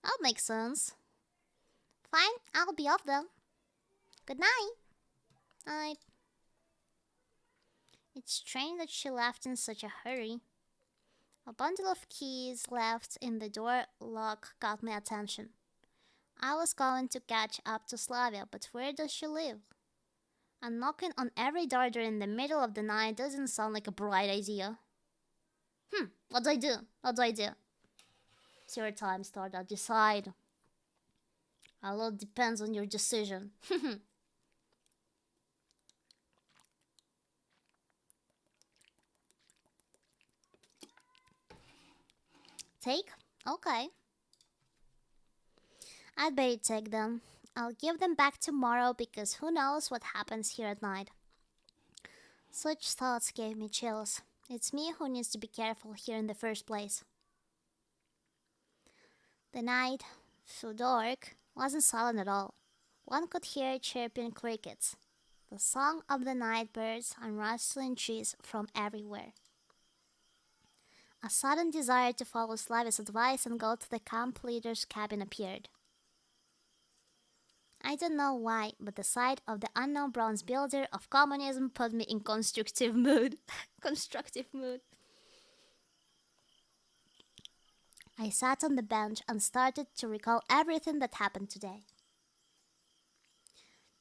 That makes sense. Fine, I'll be off then. Good night. Night. It's strange that she left in such a hurry. A bundle of keys left in the door lock got my attention. I was going to catch up to Slavia, but where does she live? And knocking on every door during the middle of the night doesn't sound like a bright idea. What do I do? What do I do? It's your time, Stardust. Decide. A lot depends on your decision. Take? Okay. I'd better take them. I'll give them back tomorrow because who knows what happens here at night. Such thoughts gave me chills. It's me who needs to be careful here in the first place. The night, so dark, wasn't silent at all. One could hear chirping crickets, the song of the night birds and rustling trees from everywhere. A sudden desire to follow Slavia's advice and go to the camp leader's cabin appeared. I don't know why, but the sight of the unknown bronze builder of communism put me in constructive mood. Constructive mood. I sat on the bench and started to recall everything that happened today.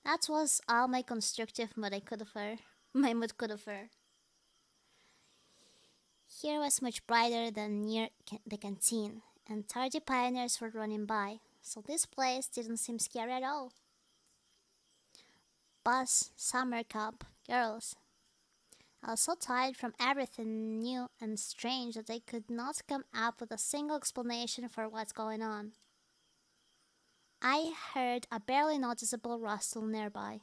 That was all my constructive mood my mood could offer. Here was much brighter than near the canteen, and 30 pioneers were running by, so this place didn't seem scary at all. Bus, summer camp, girls. I was so tired from everything new and strange that I could not come up with a single explanation for what's going on. I heard a barely noticeable rustle nearby.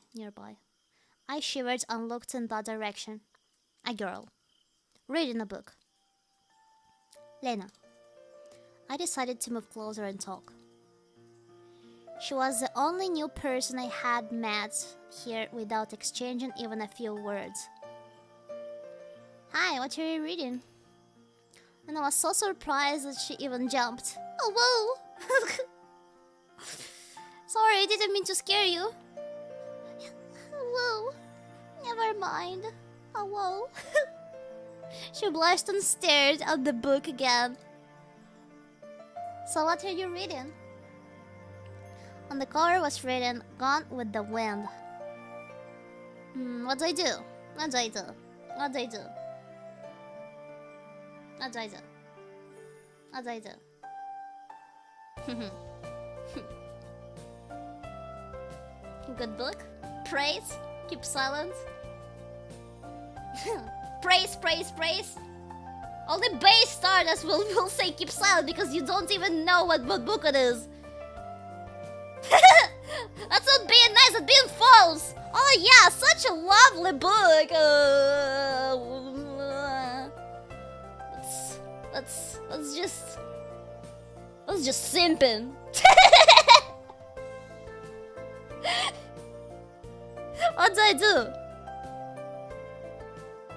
I shivered and looked in that direction. A girl, reading a book. Lena. I decided to move closer and talk. She was the only new person I had met here without exchanging even a few words. Hi, what are you reading? And I was so surprised that she even jumped. Oh, whoa! Sorry, I didn't mean to scare you. Whoa. Never mind. Oh, whoa. She blushed and stared at the book again. So what are you reading? On the cover was written, Gone with the Wind. What do I do? What do I do? What do I do? What do I do? What do I do? Good book? Praise? Keep silent? Praise, praise, praise? Only base Stardust will say keep silent because you don't even know what book it is. That's not being nice, that's being false. Oh yeah, such a lovely book. Let's just simping. What do I do?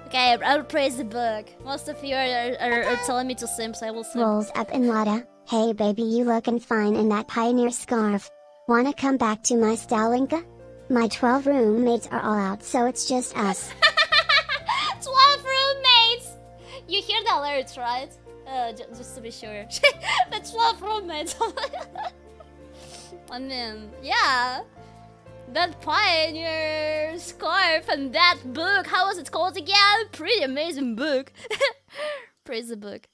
Okay, I'll praise the book. Most of you are telling me to simp, so I will simp. Rolls up in Lada. Hey baby, you looking fine in that pioneer scarf. Wanna come back to my Stalinka? My 12 roommates are all out, so it's just us. 12 roommates! You hear the alerts, right? Just to be sure. The 12 roommates. I mean, yeah. That pioneer scarf and that book, how was it called again? Pretty amazing book. Praise the book.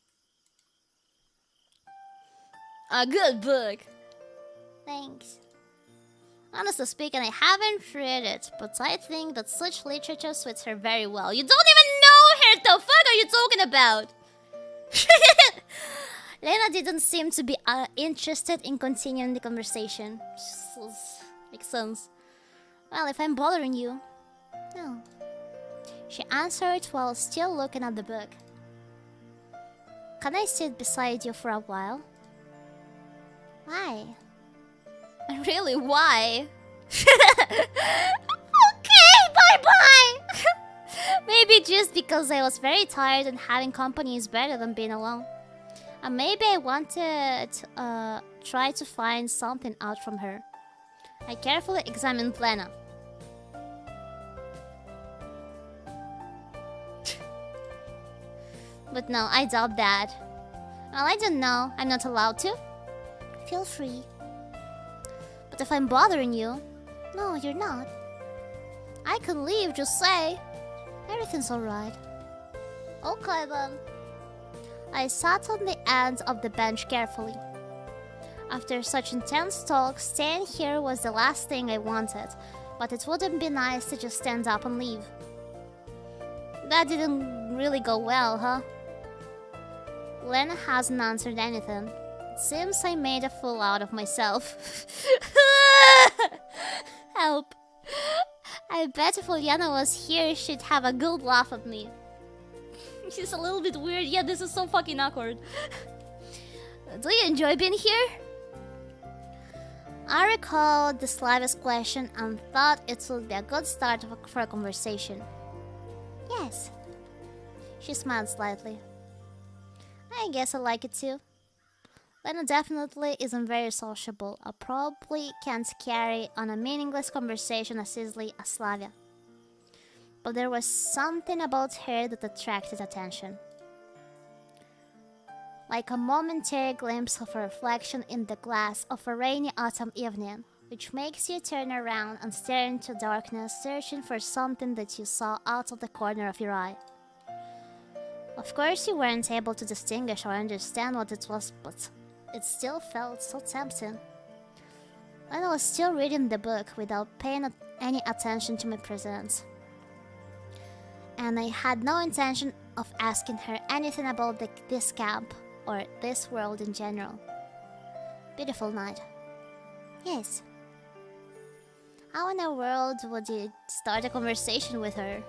A good book. Thanks. Honestly speaking, I haven't read it, but I think that such literature suits her very well. You don't even know her! The fuck are you talking about? Lena didn't seem to be interested in continuing the conversation. Makes sense. Well, if I'm bothering you. No. She answered while still looking at the book. Can I sit beside you for a while? Why? Really, why? Okay, bye-bye! Maybe just because I was very tired and having company is better than being alone. And maybe I wanted to try to find something out from her. I carefully examined Lena. But no, I doubt that. Well, I don't know. I'm not allowed to. Feel free. But if I'm bothering you... No, you're not. I can leave, just say. Everything's alright. Okay then. I sat on the end of the bench carefully. After such intense talk, staying here was the last thing I wanted, but it wouldn't be nice to just stand up and leave. That didn't really go well, huh? Lena hasn't answered anything. It seems I made a fool out of myself. Help. I bet if Uliana was here, she'd have a good laugh at me. She's a little bit weird. Yeah, this is so fucking awkward. Do you enjoy being here? I recalled the slightest question and thought it would be a good start for a conversation. Yes. She smiled slightly. I guess I like it too. Lena definitely isn't very sociable. I probably can't carry on a meaningless conversation as easily as Slavia. But there was something about her that attracted attention. Like a momentary glimpse of a reflection in the glass of a rainy autumn evening, which makes you turn around and stare into darkness, searching for something that you saw out of the corner of your eye. Of course, you weren't able to distinguish or understand what it was, but it still felt so tempting. And I was still reading the book without paying any attention to my presence. And I had no intention of asking her anything about this camp or this world in general. Beautiful night. Yes. How in the world would you start a conversation with her?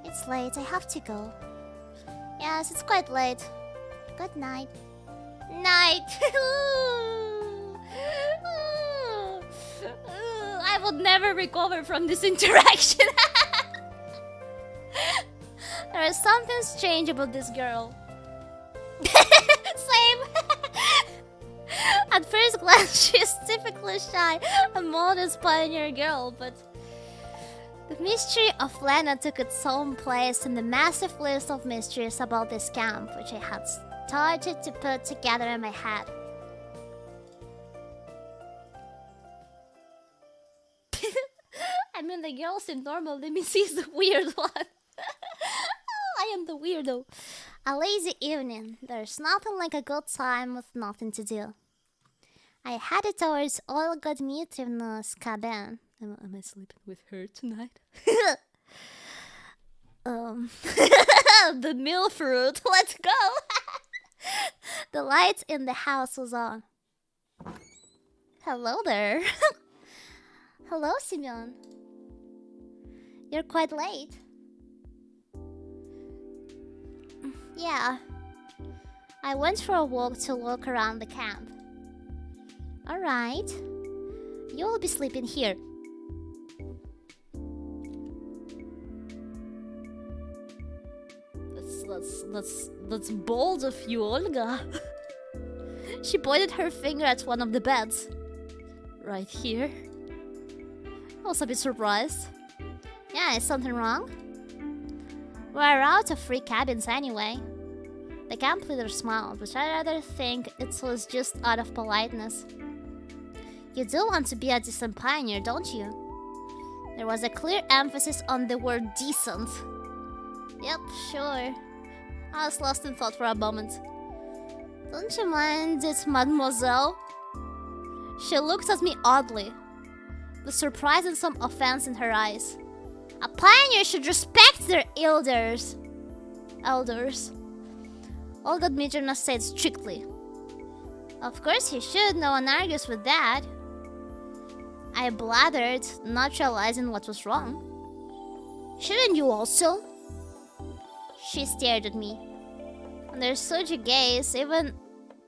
It's late, I have to go. Yes, it's quite late. Good night. Night! I would never recover from this interaction. There is something strange about this girl. Same. At first glance, she's typically shy and modest pioneer girl, but the mystery of Lena took its own place in the massive list of mysteries about this camp, which I had started to put together in my head. I mean, the girl seemed normal. Let me see the weird one. I am the weirdo. A lazy evening. There's nothing like a good time with nothing to do. I headed towards Olga Dmitrievna's cabin. Am I sleeping with her tonight? The milk fruit. Let's go. The light in the house was on. Hello there. Hello, Simeon. You're quite late. Yeah. I went for a walk to look around the camp. Alright. You'll be sleeping here. That's bold of you, Olga. She pointed her finger at one of the beds. Right here. I was a bit surprised. Yeah, is something wrong? We're out of free cabins anyway. The camp leader smiled, but I rather think it was just out of politeness. You do want to be a decent pioneer, don't you? There was a clear emphasis on the word decent. Yep, sure. I was lost in thought for a moment. Don't you mind it, mademoiselle? She looked at me oddly, with surprise and some offense in her eyes. A pioneer should respect their elders. Olga Dmitrievna said strictly. Of course he should, no one argues with that. I blabbered, not realizing what was wrong. Shouldn't you also? She stared at me. Under such a gaze, even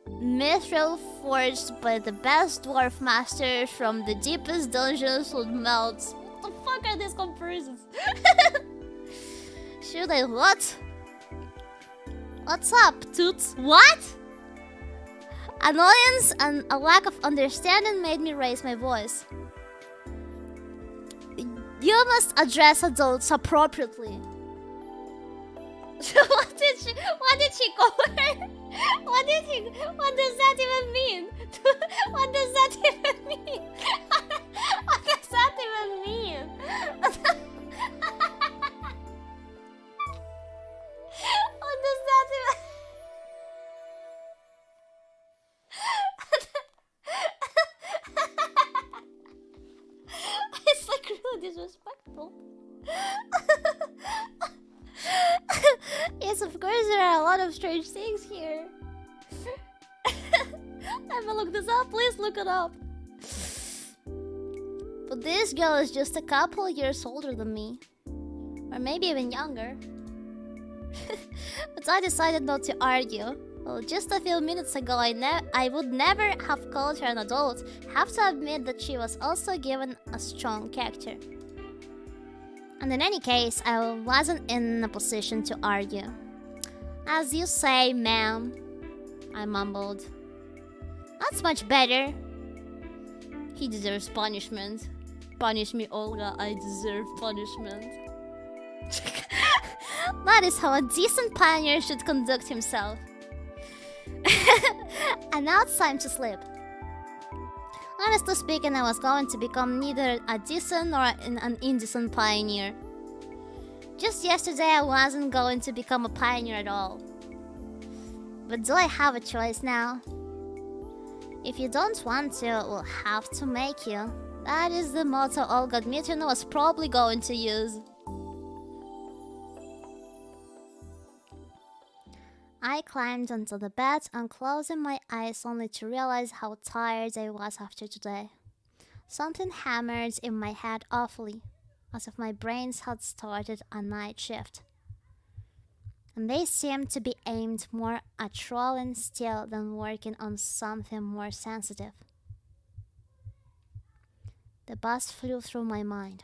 mithril forged by the best dwarf masters from the deepest dungeons would melt. What the fuck are these comparisons? Should I what? What's up, Toots? What? Annoyance and a lack of understanding made me raise my voice. You must address adults appropriately. What did she cover? What does that even mean? What does that even mean? What does that even mean? What does that even... It's like really disrespectful. Yes, of course there are a lot of strange things here. Ever look this up? Please look it up. But this girl is just a couple years older than me. Or maybe even younger. But I decided not to argue. Well, just a few minutes ago I would never have called her an adult. Have to admit that she was also given a strong character. And in any case, I wasn't in a position to argue. As you say, ma'am, I mumbled. That's much better. He deserves punishment. Punish me, Olga. I deserve punishment. That is how a decent pioneer should conduct himself. And now it's time to sleep. Honestly speaking, I was going to become neither a decent nor an indecent pioneer. Just yesterday, I wasn't going to become a pioneer at all. But do I have a choice now? If you don't want to, we'll have to make you. That is the motto Olga Dmitrievna was probably going to use. I climbed onto the bed and closing my eyes only to realize how tired I was after today. Something hammered in my head awfully, as if my brains had started a night shift. And they seemed to be aimed more at trolling still than working on something more sensitive. The bus flew through my mind.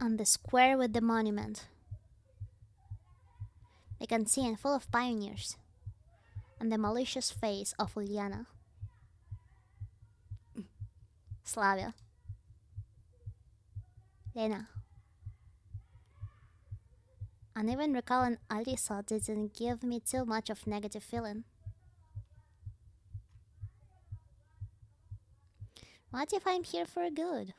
On the square with the monument, the canteen full of pioneers, and the malicious face of Uliana. Slavia. Lena. And even recalling Alisa didn't give me too much of negative feeling. What if I'm here for good?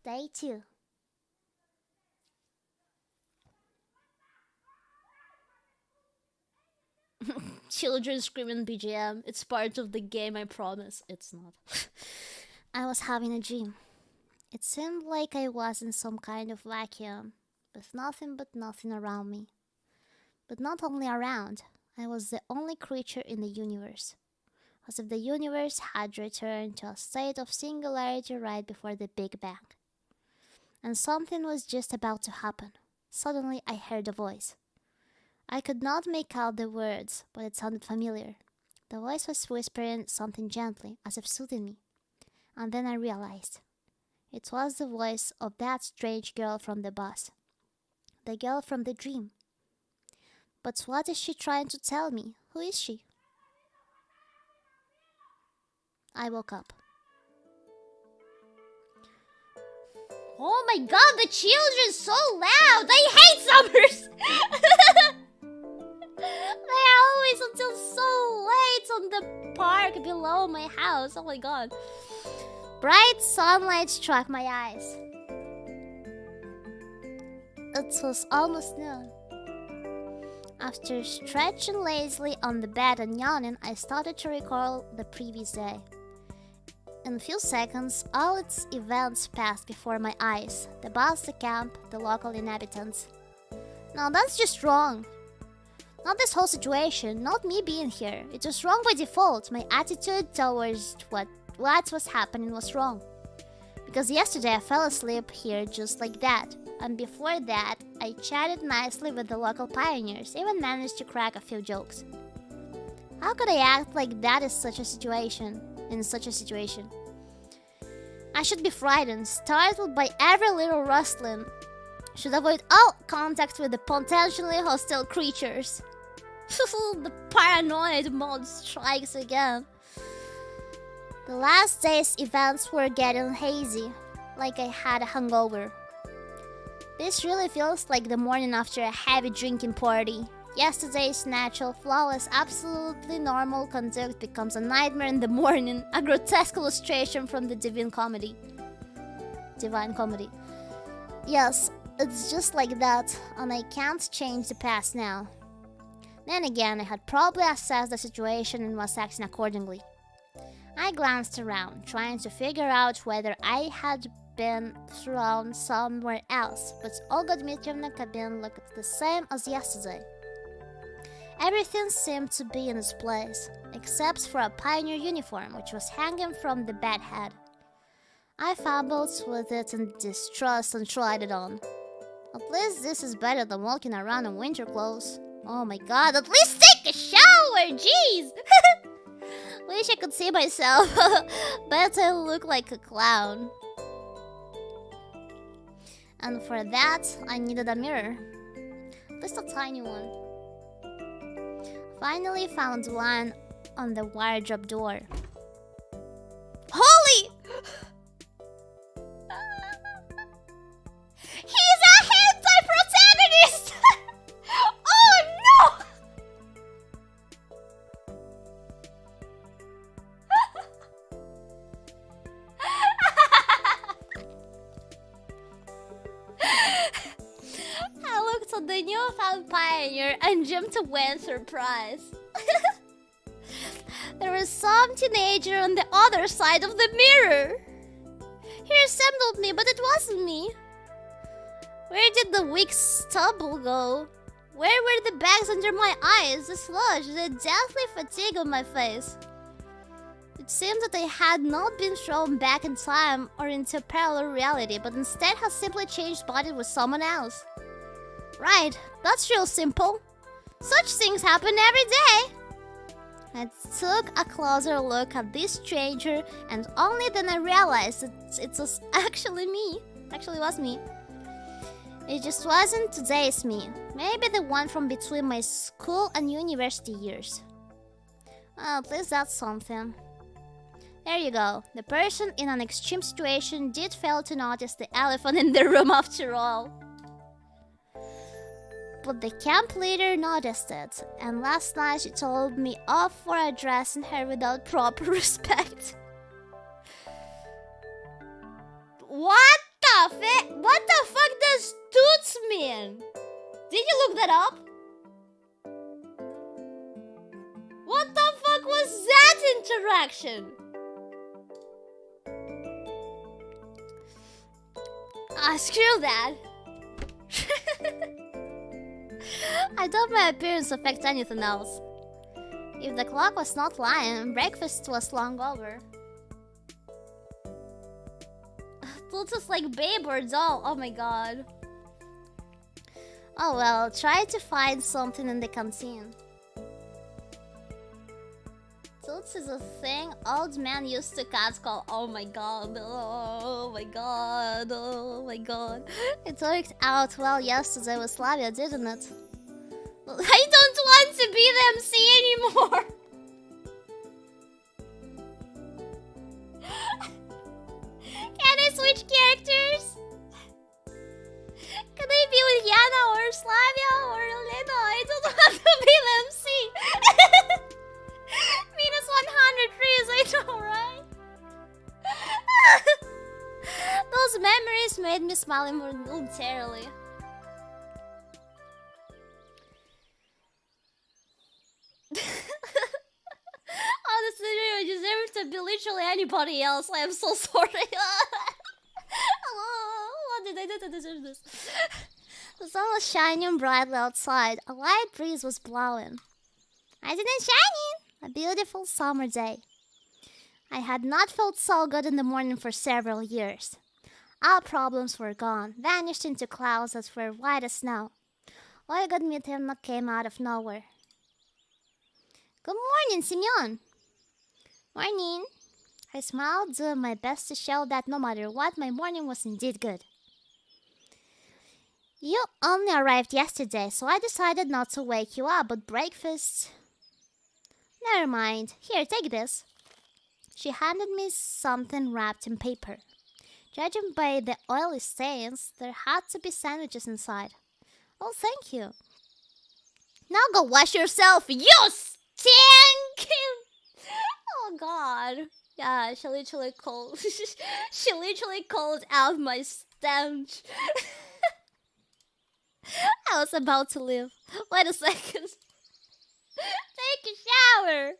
Day 2. Children screaming BGM. It's part of the game, I promise. It's not. I was having a dream. It seemed like I was in some kind of vacuum, with nothing but nothing around me. But not only around, I was the only creature in the universe. As if the universe had returned to a state of singularity right before the Big Bang. And something was just about to happen. Suddenly I heard a voice. I could not make out the words, but it sounded familiar. The voice was whispering something gently, as if soothing me. And then I realized. It was the voice of that strange girl from the bus. The girl from the dream. But what is she trying to tell me? Who is she? I woke up. Oh my god, the children so loud! I hate summers! They are always until so late on the park below my house. Oh my god. Bright sunlight struck my eyes. It was almost noon. After stretching lazily on the bed and yawning, I started to recall the previous day. In a few seconds, all its events passed before my eyes. The bus, the camp, the local inhabitants. No, that's just wrong. Not this whole situation, not me being here. It was wrong by default. My attitude towards what was happening was wrong. Because yesterday I fell asleep here just like that. And before that, I chatted nicely with the local pioneers, even managed to crack a few jokes. How could I act like that in such a situation? I should be frightened, startled by every little rustling. Should avoid all contact with the potentially hostile creatures. The paranoid mode strikes again. The last day's events were getting hazy. like I had a hangover. This really feels like the morning after a heavy drinking party. Yesterday's natural, flawless, absolutely normal conduct becomes a nightmare in the morning, a grotesque illustration from the Divine Comedy. Yes, it's just like that, and I can't change the past now. Then again, I had probably assessed the situation and was acting accordingly. I glanced around, trying to figure out whether I had been thrown somewhere else, but Olga Dmitrievna's cabin looked the same as yesterday. Everything seemed to be in its place, except for a pioneer uniform which was hanging from the bed head. I fumbled with it in distrust and tried it on. At least this is better than walking around in winter clothes. Oh my god, at least take a shower, jeez! Wish I could see myself, but I look like a clown. And for that, I needed a mirror. Just a tiny one. Finally found one on the wardrobe door. Holy! He's a hentai protagonist! Oh no! I looked at the newfound pioneer and jumped away in surprise. There was some teenager on the other side of the mirror. He resembled me, but it wasn't me. Where did the weak stubble go? Where were the bags under my eyes, the sludge, the deathly fatigue on my face? It seemed that I had not been thrown back in time or into a parallel reality, but instead had simply changed bodies with someone else. Right, that's real simple. Such things happen every day. I took a closer look at this stranger, and only then I realized that it was actually me. Actually was me. It just wasn't today's me. Maybe the one from between my school and university years. Well, at least that's something. There you go. The person in an extreme situation did fail to notice the elephant in the room after all. But the camp leader noticed it, and last night she told me off for addressing her without proper respect. What the fuck does toots mean? Did you look that up? What the fuck was that interaction? Ah, screw that. I doubt my appearance affect anything else. If the clock was not lying, breakfast was long over. Pluto's like babe or doll. Oh my god. Oh well, try to find something in the canteen. Toots is a thing old man used to catcall. Oh my god. Oh my god. Oh my god. It worked out well yesterday with Slavia, didn't it? I don't want to be the MC anymore. Can I switch characters? Can I be with Yana or Slavia or Lena? I don't want to be the MC. Minus 100 trees, I know, right? Those memories made me smile involuntarily. Honestly, you deserve to be literally anybody else. I am so sorry. What did I do to deserve this? The sun was shining brightly outside. A light breeze was blowing. Isn't it shining? A beautiful summer day. I had not felt so good in the morning for several years. All problems were gone, vanished into clouds that were white as snow. Olga Dmitrievna came out of nowhere. Good morning, Semyon. Morning. I smiled, doing my best to show that no matter what, my morning was indeed good. You only arrived yesterday, so I decided not to wake you up, but breakfast... Never mind. Here, take this. She handed me something wrapped in paper. Judging by the oily stains, there had to be sandwiches inside. Oh, thank you. Now go wash yourself, you stink! Oh god. Yeah, she literally called. She literally called out my stench. I was about to leave. Wait a second. Take a shower.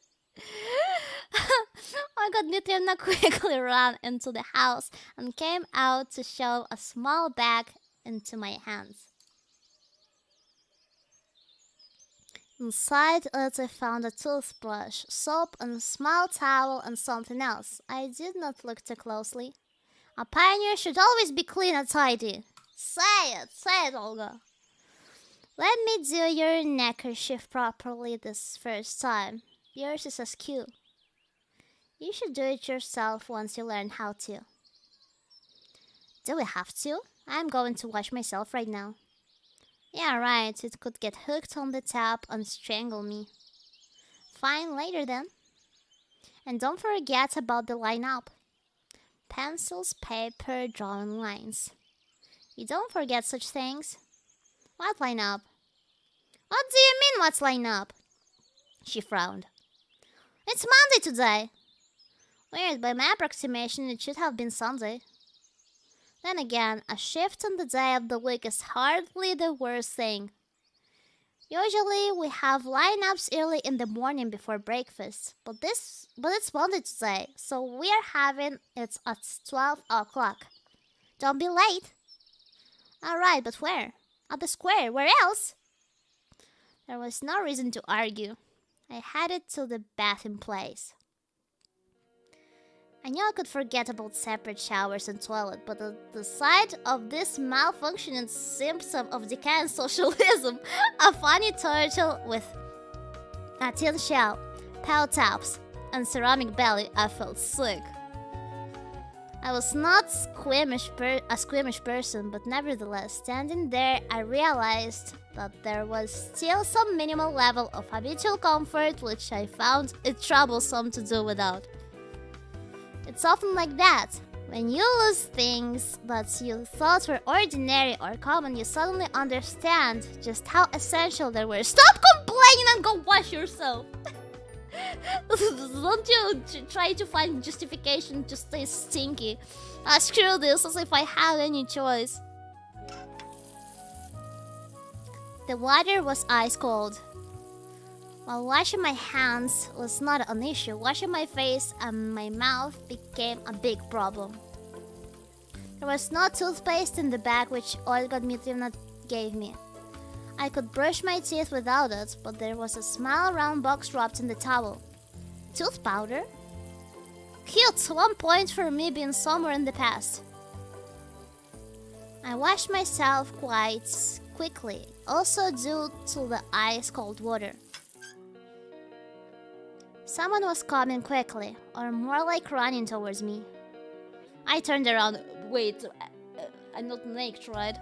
I got Nityana quickly ran into the house and came out to shove a small bag into my hands. Inside it I found a toothbrush, soap, and a small towel and something else. I did not look too closely. A pioneer should always be clean and tidy. Say it, Olga. Let me do your neckerchief properly this first time. Yours is askew. You should do it yourself once you learn how to. Do we have to? I'm going to wash myself right now. Yeah, right, it could get hooked on the tap and strangle me. Fine, later then. And don't forget about the lineup. Pencils, paper, drawing lines. You don't forget such things. What lineup? What do you mean, what's lineup? She frowned. It's Monday today. Weird, by my approximation it should have been Sunday. Then again, a shift in the day of the week is hardly the worst thing. Usually we have lineups early in the morning before breakfast, but it's Monday today, so we are having it at 12 o'clock. Don't be late. Alright, but where? At the square, where else? There was no reason to argue. I headed to the bathing place. I knew I could forget about separate showers and toilet, but the sight of this malfunctioning symptom of decaying socialism, a funny turtle with a tin shell, pale taps, and ceramic belly, I felt sick. I was not a squeamish person, but nevertheless, standing there, I realized that there was still some minimal level of habitual comfort which I found it troublesome to do without. It's often like that. When you lose things that you thought were ordinary or common, you suddenly understand just how essential they were. Stop complaining and go wash yourself! Don't you try to find justification to stay stinky. Screw this, as if I had any choice. The water was ice cold. While washing my hands was not an issue, washing my face and my mouth became a big problem. There was no toothpaste in the bag which Olga Dmitrievna gave me. I could brush my teeth without it, but there was a small round box wrapped in the towel. Tooth powder? Cute, 1 point for me being somewhere in the past. I washed myself quite quickly, also due to the ice cold water. Someone was coming quickly, or more like running towards me. I turned around. Wait, I'm not naked, right?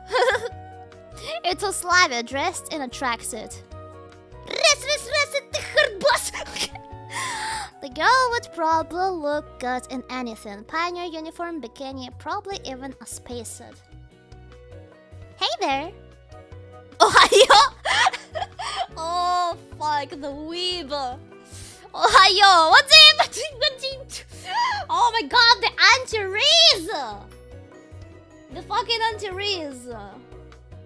It was Slavia, dressed in a tracksuit. The girl would probably look good in anything. Pioneer uniform, bikini, probably even a spacesuit. Hey there! Ohio! Oh, fuck, the weeb. Ohio! What do you... Oh my god, the anti-Riz! The fucking anti-Riz.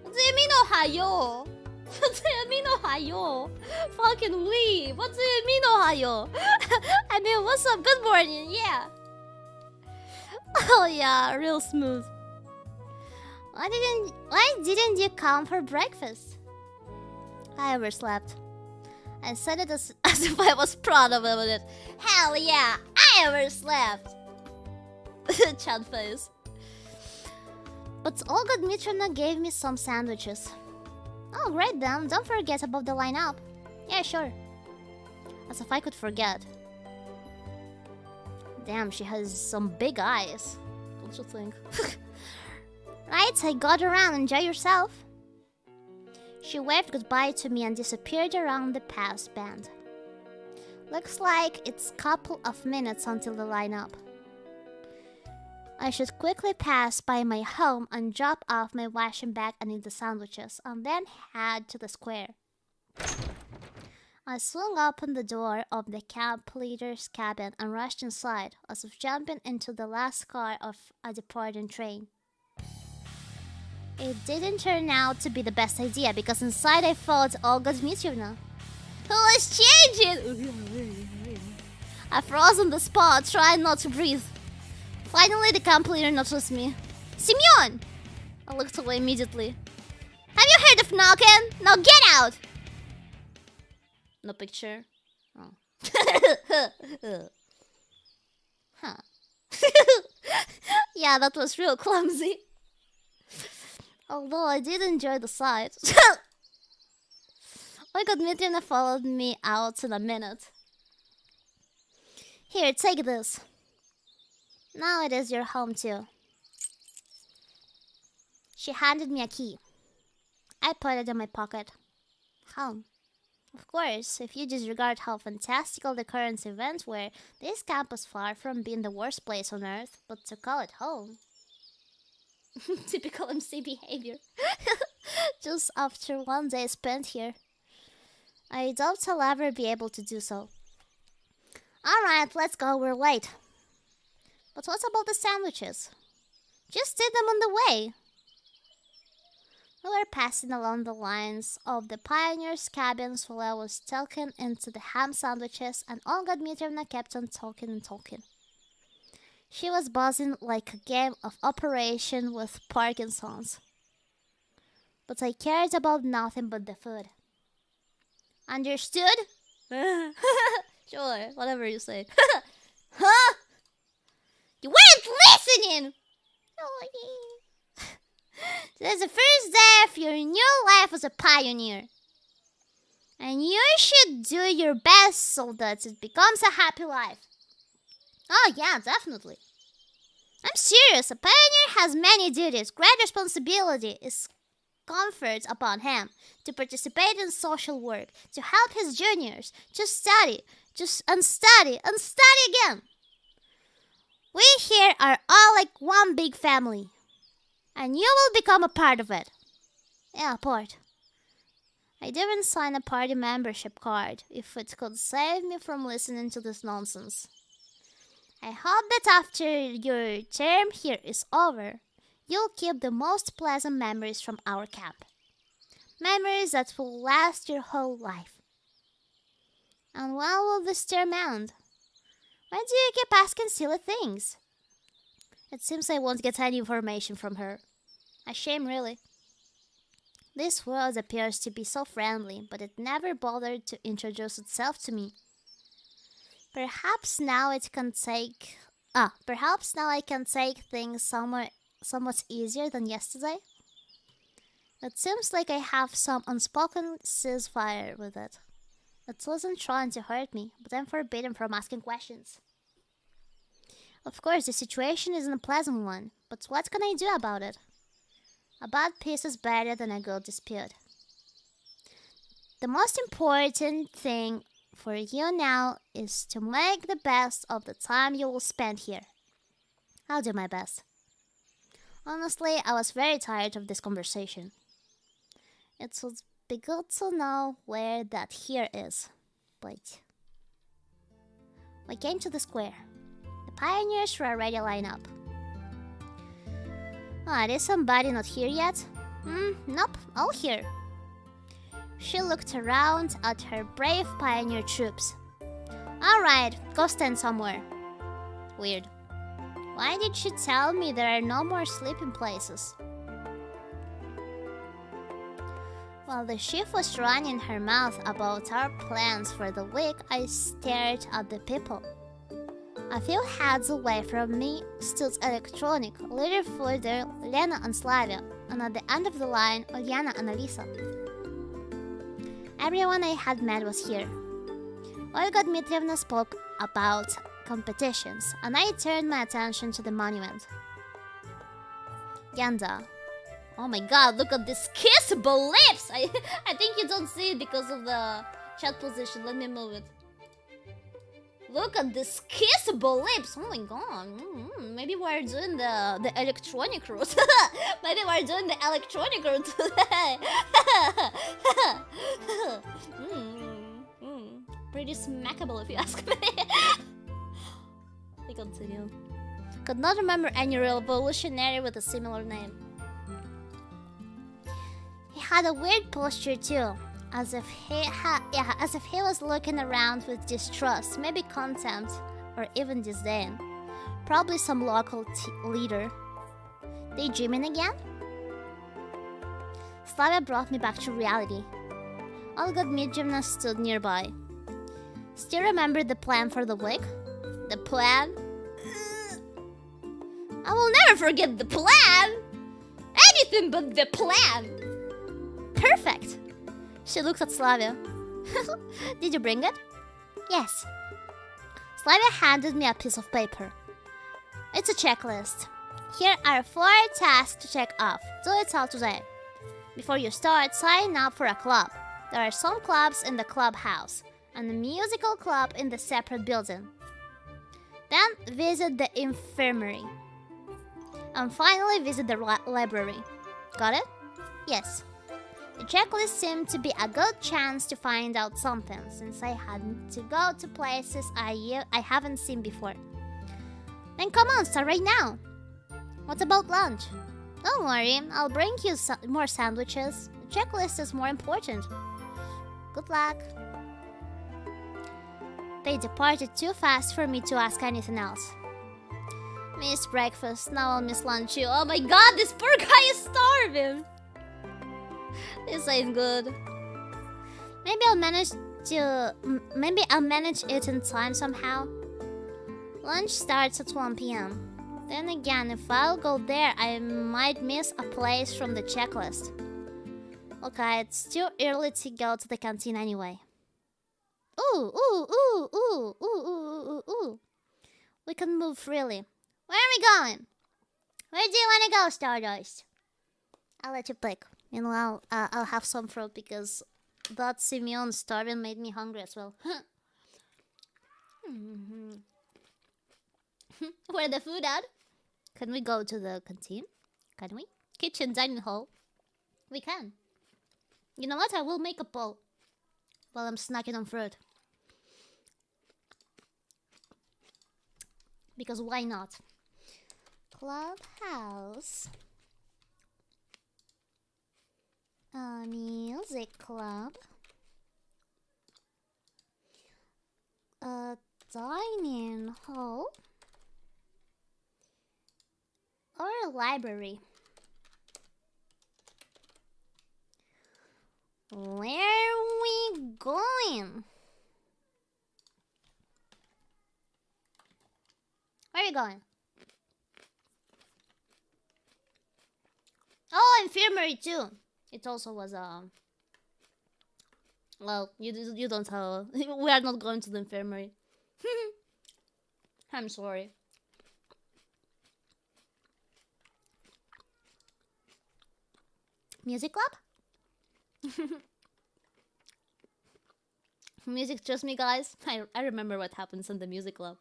What do you mean, Ohio? What do you mean, Ohio? Fucking weeb. What do you mean, Ohio? I mean, what's up? Good morning, yeah. Oh yeah, real smooth. Why didn't you come for breakfast? I overslept. I said it as if I was proud of it. Hell yeah, I overslept. Chat face. But Olga Dmitrievna gave me some sandwiches. Oh, great then. Don't forget about the lineup. Yeah, sure. As if I could forget. Damn, she has some big eyes. Don't you think? Right, I got around. Enjoy yourself. She waved goodbye to me and disappeared around the pass band. Looks like it's a couple of minutes until the lineup. I should quickly pass by my home and drop off my washing bag and eat the sandwiches, and then head to the square. I swung open the door of the camp leader's cabin and rushed inside, as if jumping into the last car of a departing train. It didn't turn out to be the best idea because inside I felt Olga Dmitrievna, who was changing. I froze on the spot, trying not to breathe. Finally, the camp leader noticed me. Semyon! I looked away immediately. Have you heard of knocking? Now get out! No picture. Oh. Huh. Yeah, that was real clumsy. Although I did enjoy the sight. Olga Dmitrievna followed me out in a minute. Here, take this. Now it is your home too. She handed me a key. I put it in my pocket. Home. Of course, if you disregard how fantastical the current events were, this camp was far from being the worst place on earth, but to call it home. Typical MC behavior. Just after one day spent here. I doubt I'll ever be able to do so. Alright, let's go, we're late. But what about the sandwiches? Just eat them on the way. We were passing along the lines of the pioneers' cabins while I was talking into the ham sandwiches, and Olga Dmitrievna kept on talking and talking. She was buzzing like a game of Operation with Parkinson's. But I cared about nothing but the food. Understood? Sure, whatever you say. Huh? You weren't listening! This is the first day of your new life as a pioneer. And you should do your best so that it becomes a happy life. Oh yeah, definitely. I'm serious, a pioneer has many duties. Great responsibility is conferred upon him to participate in social work, to help his juniors, to study, and study again. We here are all like one big family. And you will become a part of it. Yeah, part. I didn't sign a party membership card if it could save me from listening to this nonsense. I hope that after your term here is over, you'll keep the most pleasant memories from our camp. Memories that will last your whole life. And when will this term end? Why do you keep asking silly things? It seems I won't get any information from her. A shame, really. This world appears to be so friendly, but it never bothered to introduce itself to me. Perhaps now I can take things somewhat easier than yesterday. It seems like I have some unspoken ceasefire with it. It wasn't trying to hurt me, but I'm forbidden from asking questions. Of course, the situation isn't a pleasant one, but what can I do about it? A bad peace is better than a good dispute. The most important thing for you now is to make the best of the time you will spend here. I'll do my best. Honestly, I was very tired of this conversation. It would be good to know where that here is. But we came to the square. The pioneers were already lined up. Is somebody not here yet? Nope, all here. She looked around at her brave pioneer troops. Alright, go stand somewhere. Weird. Why did she tell me there are no more sleeping places? While the chief was running her mouth about our plans for the week, I stared at the people. A few heads away from me stood Electronic, a little further Lena and Slavia, and at the end of the line, Olyana and Alisa. Everyone I had met was here. Olga Dmitrievna spoke about competitions, and I turned my attention to the monument. Yanda. Oh my god, look at these kissable lips! I think you don't see it because of the chat position. Let me move it. Look at these kissable lips. Oh my god. Maybe we're doing the electronic route. Maybe we're doing the electronic route today. Pretty smackable if you ask me. We continue. Could not remember any revolutionary with a similar name. He had a weird posture too, as if he was looking around with distrust, maybe contempt, or even disdain. Probably some local leader. Daydreaming again? Slavia brought me back to reality. All good meat gymnasts stood nearby. Still remember the plan for the week? The plan? I will never forget the plan! Anything but the plan! Perfect! She looked at Slavia. Did you bring it? Yes. Slavia handed me a piece of paper. It's a checklist. Here are 4 tasks to check off. Do it all today. Before you start, sign up for a club. There are some clubs in the clubhouse, and a musical club in the separate building. Then visit the infirmary. And finally visit the library. Got it? Yes. The checklist seemed to be a good chance to find out something, since I had to go to places I haven't seen before. Then come on, start right now. What about lunch? Don't worry, I'll bring you more sandwiches. The checklist is more important. Good luck. They departed too fast for me to ask anything else. Missed breakfast, now I'll miss lunch too. Oh my god, this poor guy is starving! This ain't good. Maybe I'll manage it in time somehow. Lunch starts at 1 p.m. Then again, if I'll go there, I might miss a place from the checklist. Okay, it's too early to go to the canteen anyway. Ooh. We can move freely. Where are we going? Where do you want to go, Stardust? I'll let you pick. You know, I'll have some fruit because that Simeon starving made me hungry as well. Where the food at? Can we go to the canteen? Can we? Kitchen, dining hall. We can. You know what? I will make a bowl while I'm snacking on fruit. Because why not? Clubhouse. A music club. A dining hall. Or a library. Where are we going? Where are you going? Oh, infirmary too. It also was well, you don't have. We are not going to the infirmary. I'm sorry. Music club? Music, trust me, guys. I remember what happens in the music club.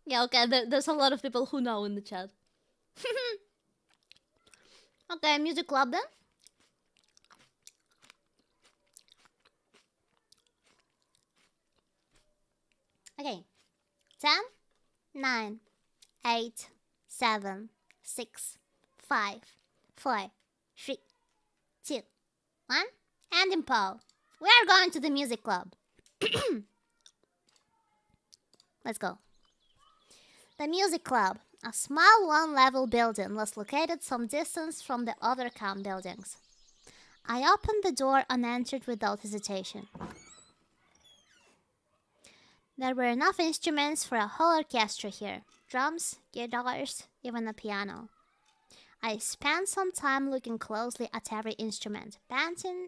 Yeah, okay, there's a lot of people who know in the chat. Okay, music club then. Okay. 10, 9, 8, 7, 6, 5, 4, 3, 2, 1, and impulse. We are going to the music club. Let's go. The music club, a small one-level building, was located some distance from the other camp buildings. I opened the door and entered without hesitation. There were enough instruments for a whole orchestra here. Drums, guitars, even a piano. I spent some time looking closely at every instrument,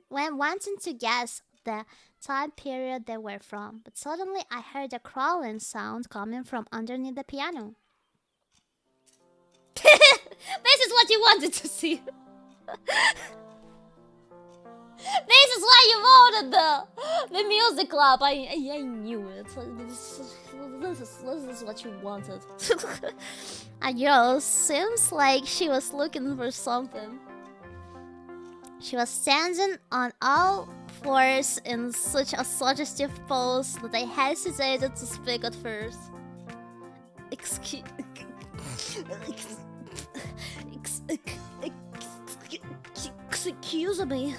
wanting to guess the time period they were from, but suddenly I heard a crawling sound coming from underneath the piano. This is what you wanted to see. This is why you voted the music club. I knew it. This is what you wanted. A girl seems like she was looking for something. She was standing on all fours in such a suggestive pose that I hesitated to speak at first. Excuse me.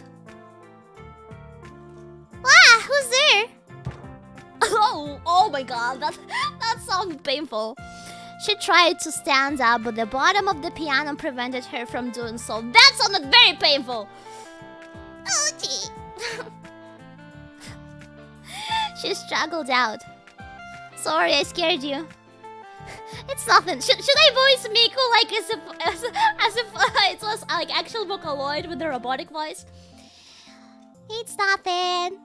Ah, who's there? Oh my god, that sounded painful. She tried to stand up, but the bottom of the piano prevented her from doing so. That sounded very painful. Ouchie. She struggled out. Sorry, I scared you. It's nothing. Should I voice Miku like as if it was like actual Vocaloid with the robotic voice? It's nothing.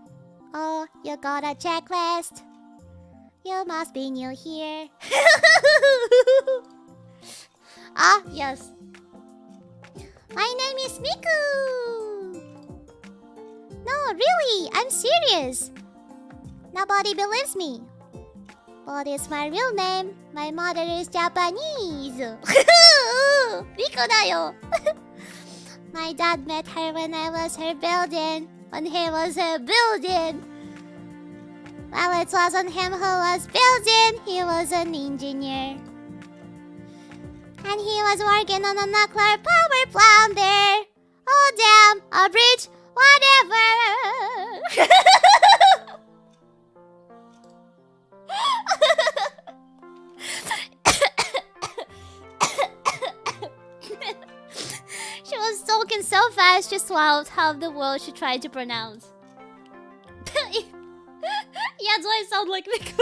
Oh, you got a checklist. You must be new here. Ah, yes. My name is Miku. No, really, I'm serious. Nobody believes me. But it's my real name. My mother is Japanese. Miku da yo. My dad met her when I was her building. When he was her building. Well, it wasn't him who was building. He was an engineer. And he was working on a nuclear power plant there. Oh, damn, a bridge, whatever. She was talking so fast she swallowed half the word she tried to pronounce. Yeah, do I sound like Miku?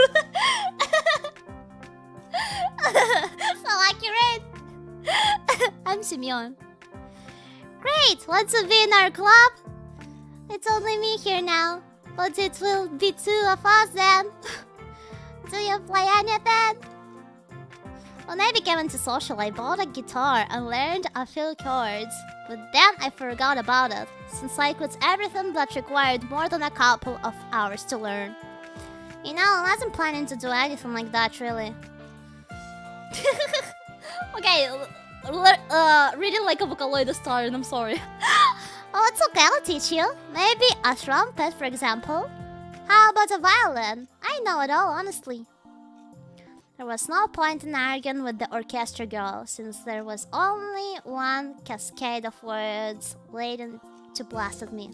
So accurate. I'm Simeon. Great, want to be in our club? It's only me here now, but it will be two of us then. Do you play anything? When I became antisocial, I bought a guitar and learned a few chords. But then I forgot about it, since I quit everything that required more than a couple of hours to learn. You know, I wasn't planning to do anything like that, really. Okay, reading like a Vocaloid is starting, I'm sorry. Oh, it's okay, I'll teach you. Maybe a trumpet, for example. How about a violin? I know it all, honestly. There was no point in arguing with the orchestra girl, since there was only one cascade of words waiting to blast at me.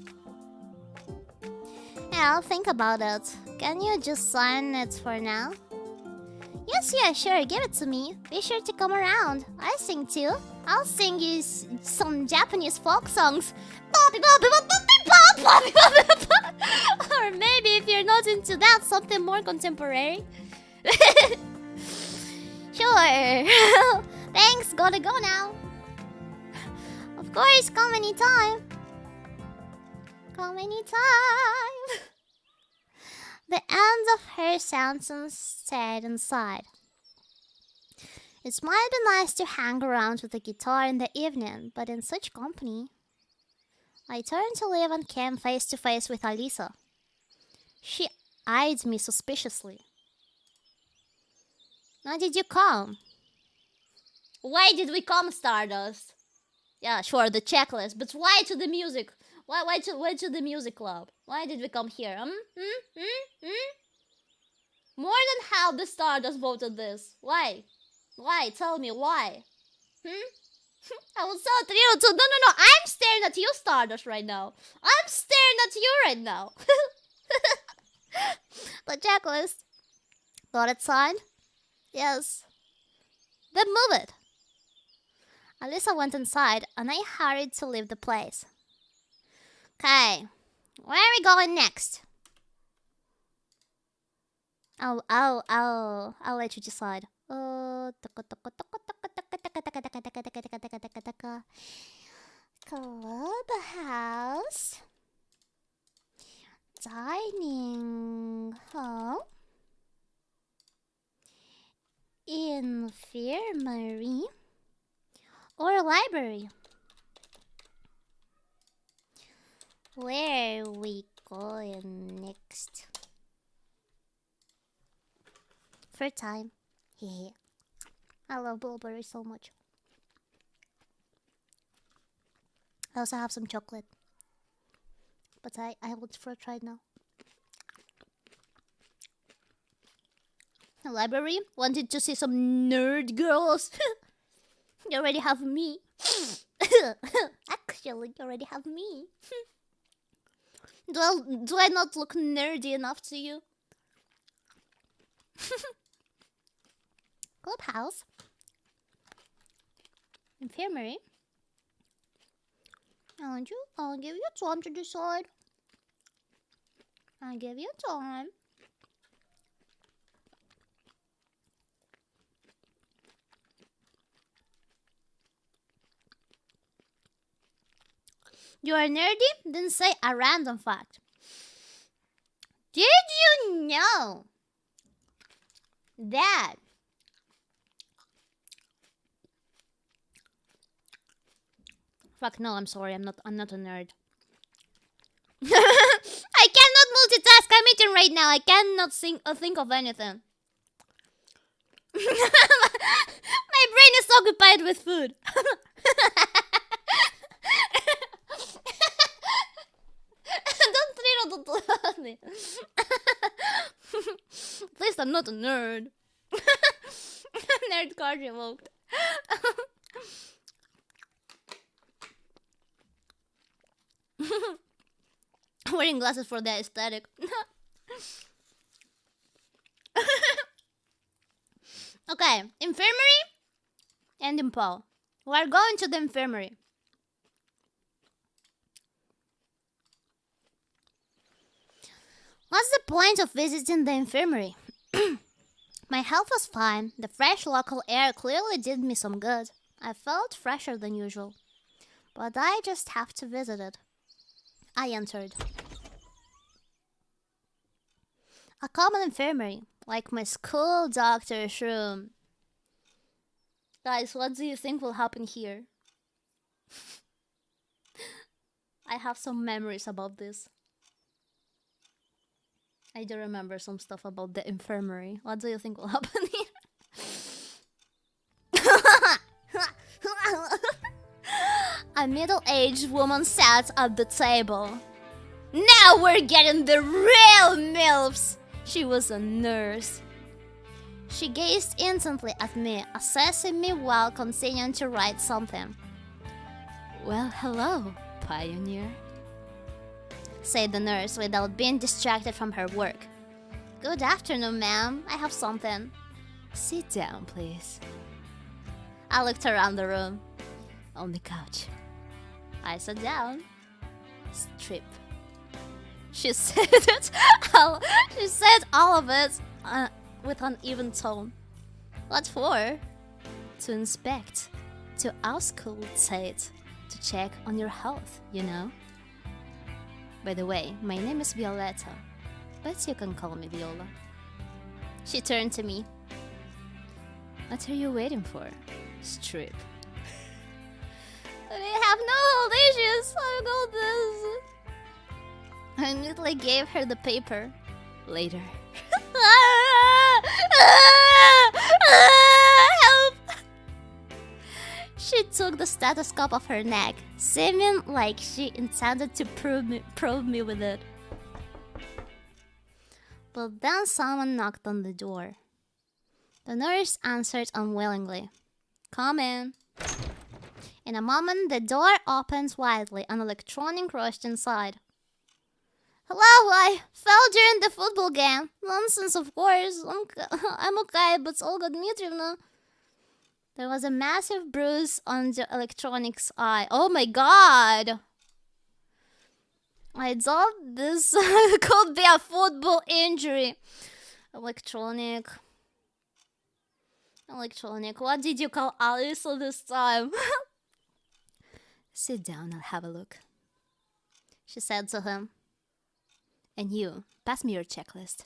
Yeah, I'll think about it. Can you just sign it for now? Yes, yeah, sure, give it to me. Be sure to come around. I sing too. I'll sing you some Japanese folk songs. Or maybe if you're not into that, something more contemporary. Sure. Thanks, gotta go now. Of course, come anytime. Come anytime. The end of her sentence stayed inside. It might be nice to hang around with a guitar in the evening, but in such company. I turned to leave and came face to face with Alisa. She eyed me suspiciously. Why did you come? Why did we come, Stardust? Yeah, sure, the checklist, but Why to the music? Why to the music club? Why did we come here? More than half the Stardust voted this. Why? Why? Tell me why. I was so thrilled too. No. I'm staring at you, Stardust, right now. I'm staring at you right now. the checklist. Got it signed? Yes. Then move it. Alyssa went inside, and I hurried to leave the place. Okay, where are we going next? I'll let you decide. Clubhouse, dining hall, infirmary, or library. Where are we going next? For time. Yeah. I love blueberries so much. I also have some chocolate. But I want fruit right now. The library wanted to see some nerd girls. You already have me. Actually, you already have me. Do I not look nerdy enough to you? Clubhouse. Infirmary. I'll give you time to decide. I'll give you time. You are nerdy? Then say a random fact. Did you know that fuck no, I'm sorry, I'm not a nerd. I cannot multitask, I'm eating right now. I cannot think of anything. My brain is occupied with food. Don't me. At least I'm not a nerd. Nerd card revoked. Wearing glasses for the aesthetic. Okay, infirmary and Impal. We're going to the infirmary. What's the point of visiting the infirmary? My health was fine. The fresh local air clearly did me some good. I felt fresher than usual. But I just have to visit it. I entered. A common infirmary, like my school doctor's room. Guys, what do you think will happen here? I have some memories about this. I do remember some stuff about the infirmary. What do you think will happen here? A middle-aged woman sat at the table. Now we're getting the real MILFs! She was a nurse. She gazed intently at me, assessing me while continuing to write something. Well, hello, pioneer, said the nurse without being distracted from her work. Good afternoon, ma'am. I have something. Sit down, please. I looked around the room. On the couch. I sat down. Strip. She said it. She said all of it with an even tone. What for? To inspect, to auscultate, to check on your health, you know. By the way, my name is Violetta, but you can call me Viola. She turned to me. What are you waiting for? Strip. I have no health issues. I got this. I neatly gave her the paper. Later. Help! She took the stethoscope off her neck, seeming like she intended to probe me with it. But then someone knocked on the door. The nurse answered unwillingly. Come in. In a moment, the door opened widely. An electronic rushed inside. Hello, I fell during the football game. Nonsense, of course. I'm okay, but Olga Dmitrievna... There was a massive bruise on the electronic's eye. Oh my god! I thought this could be a football injury. Electronic. What did you call Alice this time? Sit down, I'll have a look. She said to him. And you, pass me your checklist.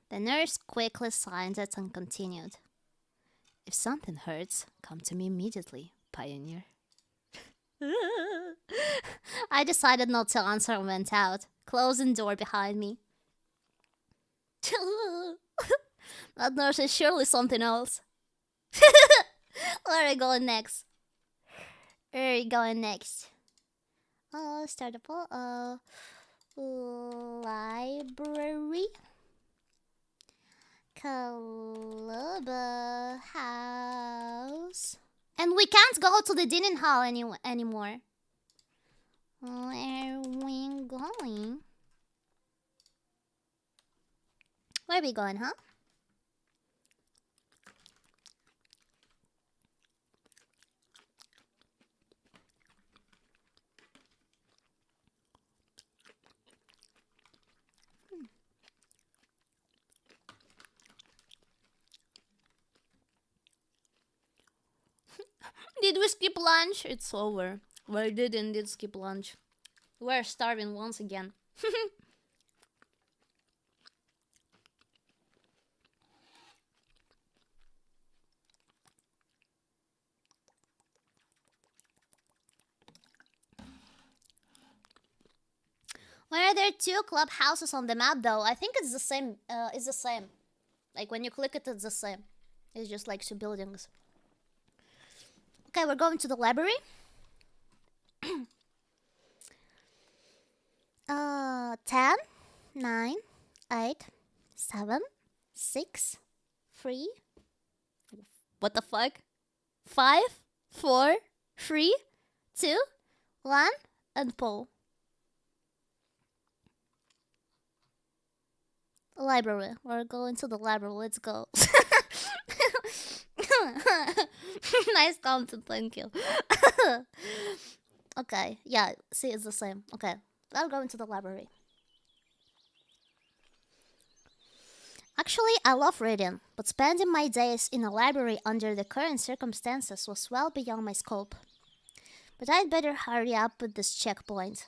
The nurse quickly signed it and continued. If something hurts, come to me immediately, pioneer. I I decided not to answer and went out, closing the door behind me. That nurse is surely something else. Where are we going next? Where are we going next? Oh, start the poll. Library. Clubhouse. And we can't go to the dining hall anymore. Where are we going? Where are we going, huh? Did we skip lunch? It's over. We did indeed skip lunch. We're starving once again. Why are there two clubhouses on the map though? I think it's the same. It's the same. Like when you click it, it's the same. It's just like two buildings. Okay, we're going to the library. 10, 9, 8, 7, 6, 3. What the fuck? 5, 4, 3, 2, 1, and pull. Library. We're going to the library. Let's go. Nice content, thank you. Okay, yeah, see, it's the same. Okay, I'll go into the library. Actually, I love reading, but spending my days in a library under the current circumstances was well beyond my scope. But I'd better hurry up with this checkpoint.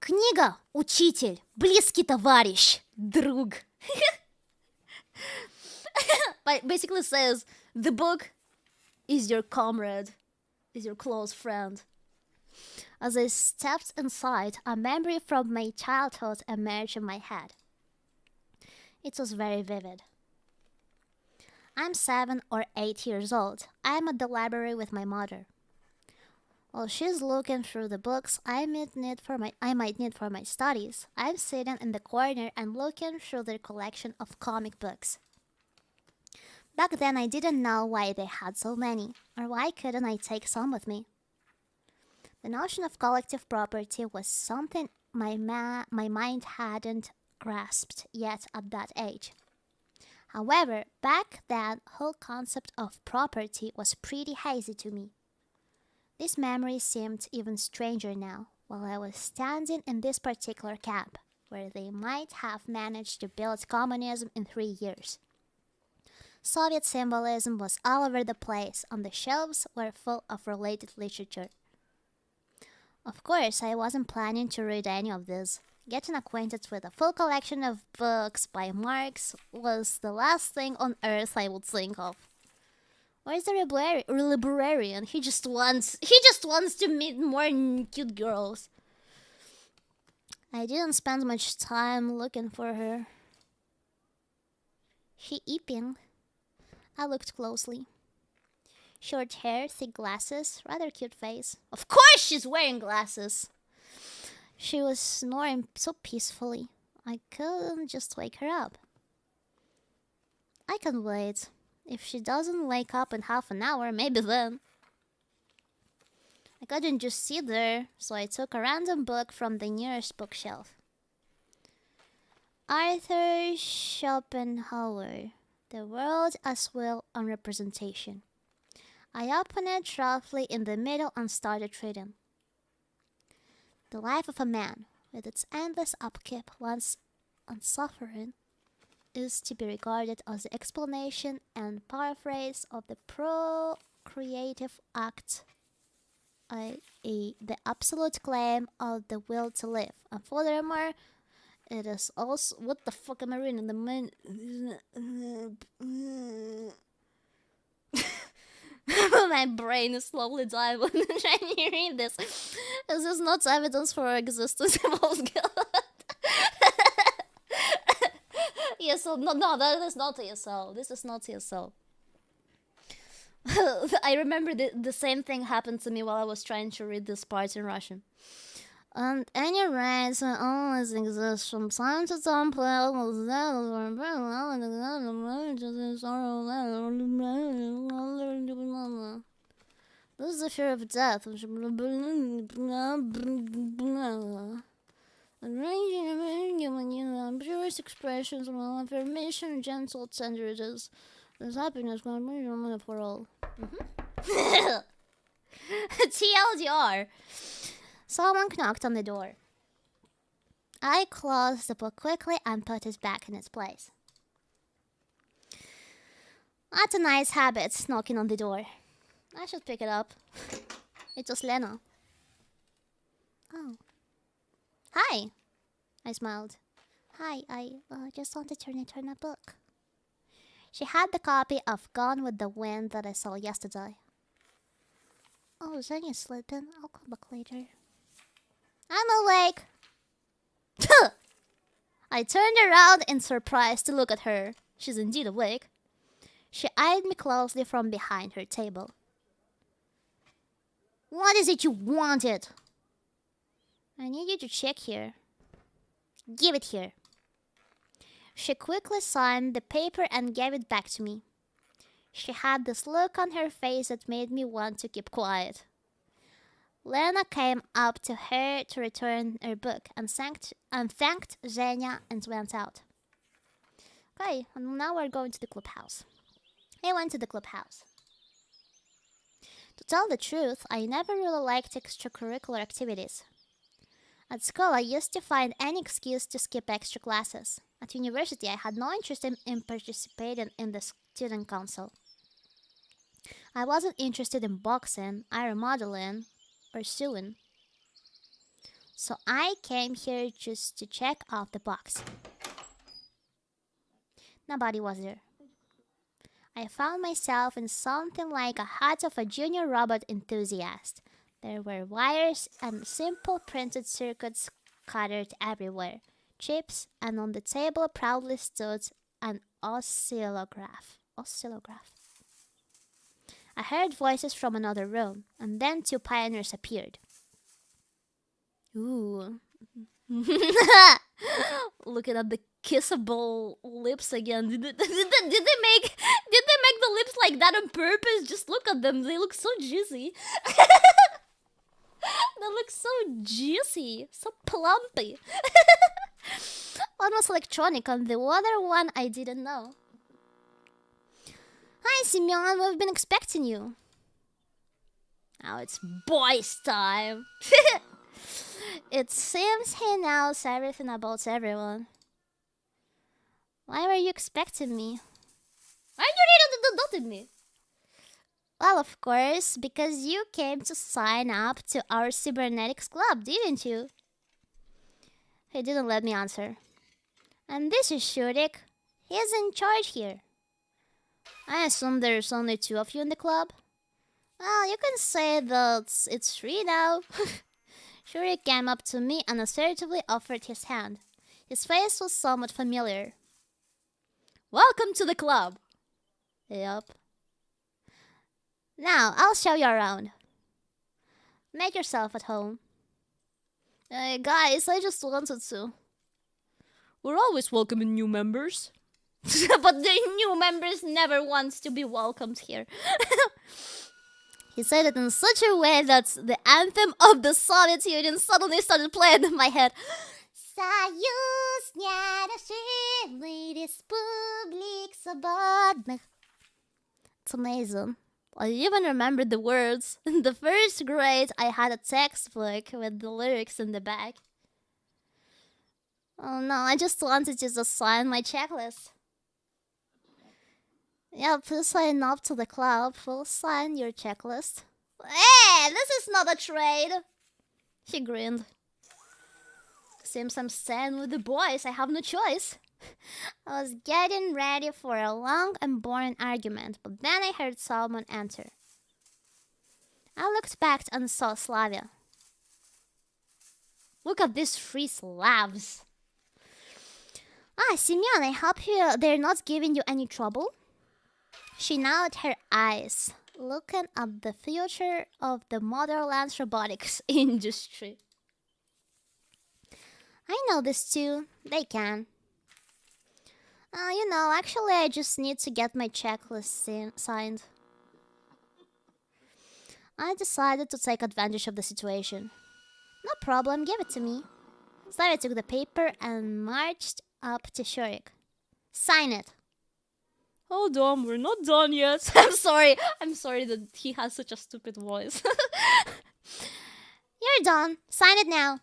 Книга, учитель, близкий товарищ, друг. But basically says the book is your comrade, is your close friend. As I stepped inside, a memory from my childhood emerged in my head. It was very vivid. I'm 7 or 8 years old. I'm at the library with my mother. While she's looking through the books I might need for my studies, I'm sitting in the corner and looking through their collection of comic books. Back then I didn't know why they had so many, or why couldn't I take some with me. The notion of collective property was something my mind hadn't grasped yet at that age. However, back then, the whole concept of property was pretty hazy to me. This memory seemed even stranger now, while I was standing in this particular camp, where they might have managed to build communism in 3 years. Soviet symbolism was all over the place, and the shelves were full of related literature. Of course, I wasn't planning to read any of this. Getting acquainted with a full collection of books by Marx was the last thing on earth I would think of. Where's the librarian? He just wants to meet more cute girls. I didn't spend much time looking for her. She eeping. I looked closely. Short hair, thick glasses, rather cute face. Of course she's wearing glasses! She was snoring so peacefully. I couldn't just wake her up. I can wait. If she doesn't wake up in half an hour, maybe then. I couldn't just sit there, so I took a random book from the nearest bookshelf. Arthur Schopenhauer, The World as Will and Representation. I opened it roughly in the middle and started reading. The life of a man, with its endless upkeep once and suffering, is to be regarded as the explanation and paraphrase of the procreative act, i.e., the absolute claim of the will to live. And furthermore, it is also... What the fuck am I reading? My brain is slowly dying when I'm trying to read this. This is not evidence for existence of Osgard. ESL, no, that is not ESL. This is not ESL. I remember the same thing happened to me while I was trying to read this part in Russian. And any rights always exist from time to time. This is the fear of death. Purest expressions of affirmation, gentle tender it is. There's happiness for all. TLDR. Someone knocked on the door. I closed the book quickly and put it back in its place. Not a nice habit, knocking on the door. I should pick it up. It was Lena. Oh. Hi. I smiled. Hi, I just wanted to return a book. She had the copy of Gone with the Wind that I saw yesterday. Oh, Zenya's sleeping. I'll come back later. I'm awake! I turned around in surprise to look at her. She's indeed awake. She eyed me closely from behind her table. What is it you wanted? I need you to check here. Give it here. She quickly signed the paper and gave it back to me. She had this look on her face that made me want to keep quiet. Lena came up to her to return her book and thanked Zhenya and went out. Okay, and now we're going to the clubhouse. I went to the clubhouse. To tell the truth, I never really liked extracurricular activities. At school, I used to find any excuse to skip extra classes. At university, I had no interest in participating in the student council. I wasn't interested in boxing, iron modeling, or sewing. So I came here just to check off the box. Nobody was there. I found myself in something like a hut of a junior robot enthusiast. There were wires and simple printed circuits scattered everywhere, chips, and on the table proudly stood an oscillograph. I heard voices from another room, and then two pioneers appeared. Ooh. Looking at the kissable lips again. Did they make the lips like that on purpose? Just look at them. They look so juicy. They look so juicy, so plumpy. One was electronic, and the other one I didn't know. Hi, Simeon. We've been expecting you. Now it's boys' time. It seems he knows everything about everyone. Why were you expecting me? Why you didn't me? Well, of course, because you came to sign up to our cybernetics club, didn't you? He didn't let me answer. And this is Shurik. He's in charge here. I assume there's only two of you in the club? Well, you can say that it's 3 now. Shurik came up to me and assertively offered his hand. His face was somewhat familiar. Welcome to the club. Yup. Now, I'll show you around. Make yourself at home. Guys, I just wanted to. We're always welcoming new members. But the new members never wants to be welcomed here. He said it in such a way that the anthem of the Soviet Union suddenly started playing in my head. Союз неразделенных республик свободных. It's amazing. I even remembered the words. In the first grade, I had a textbook with the lyrics in the back. Oh no, I just wanted to just sign my checklist. Yeah, please sign up to the club. We'll sign your checklist. Hey, this is not a trade. He grinned. Seems I'm staying with the boys. I have no choice. I was getting ready for a long and boring argument, but then I heard someone enter. I looked back and saw Slavia. Look at these three Slavs. Simeon, I hope they're not giving you any trouble. She nodded her eyes, looking at the future of the motherland's robotics industry. I know this too. They can. Actually, I just need to get my checklist signed. I decided to take advantage of the situation. No problem, give it to me. Slavia took the paper and marched up to Shurik. Sign it. Hold on, we're not done yet. I'm sorry that he has such a stupid voice. You're done. Sign it now.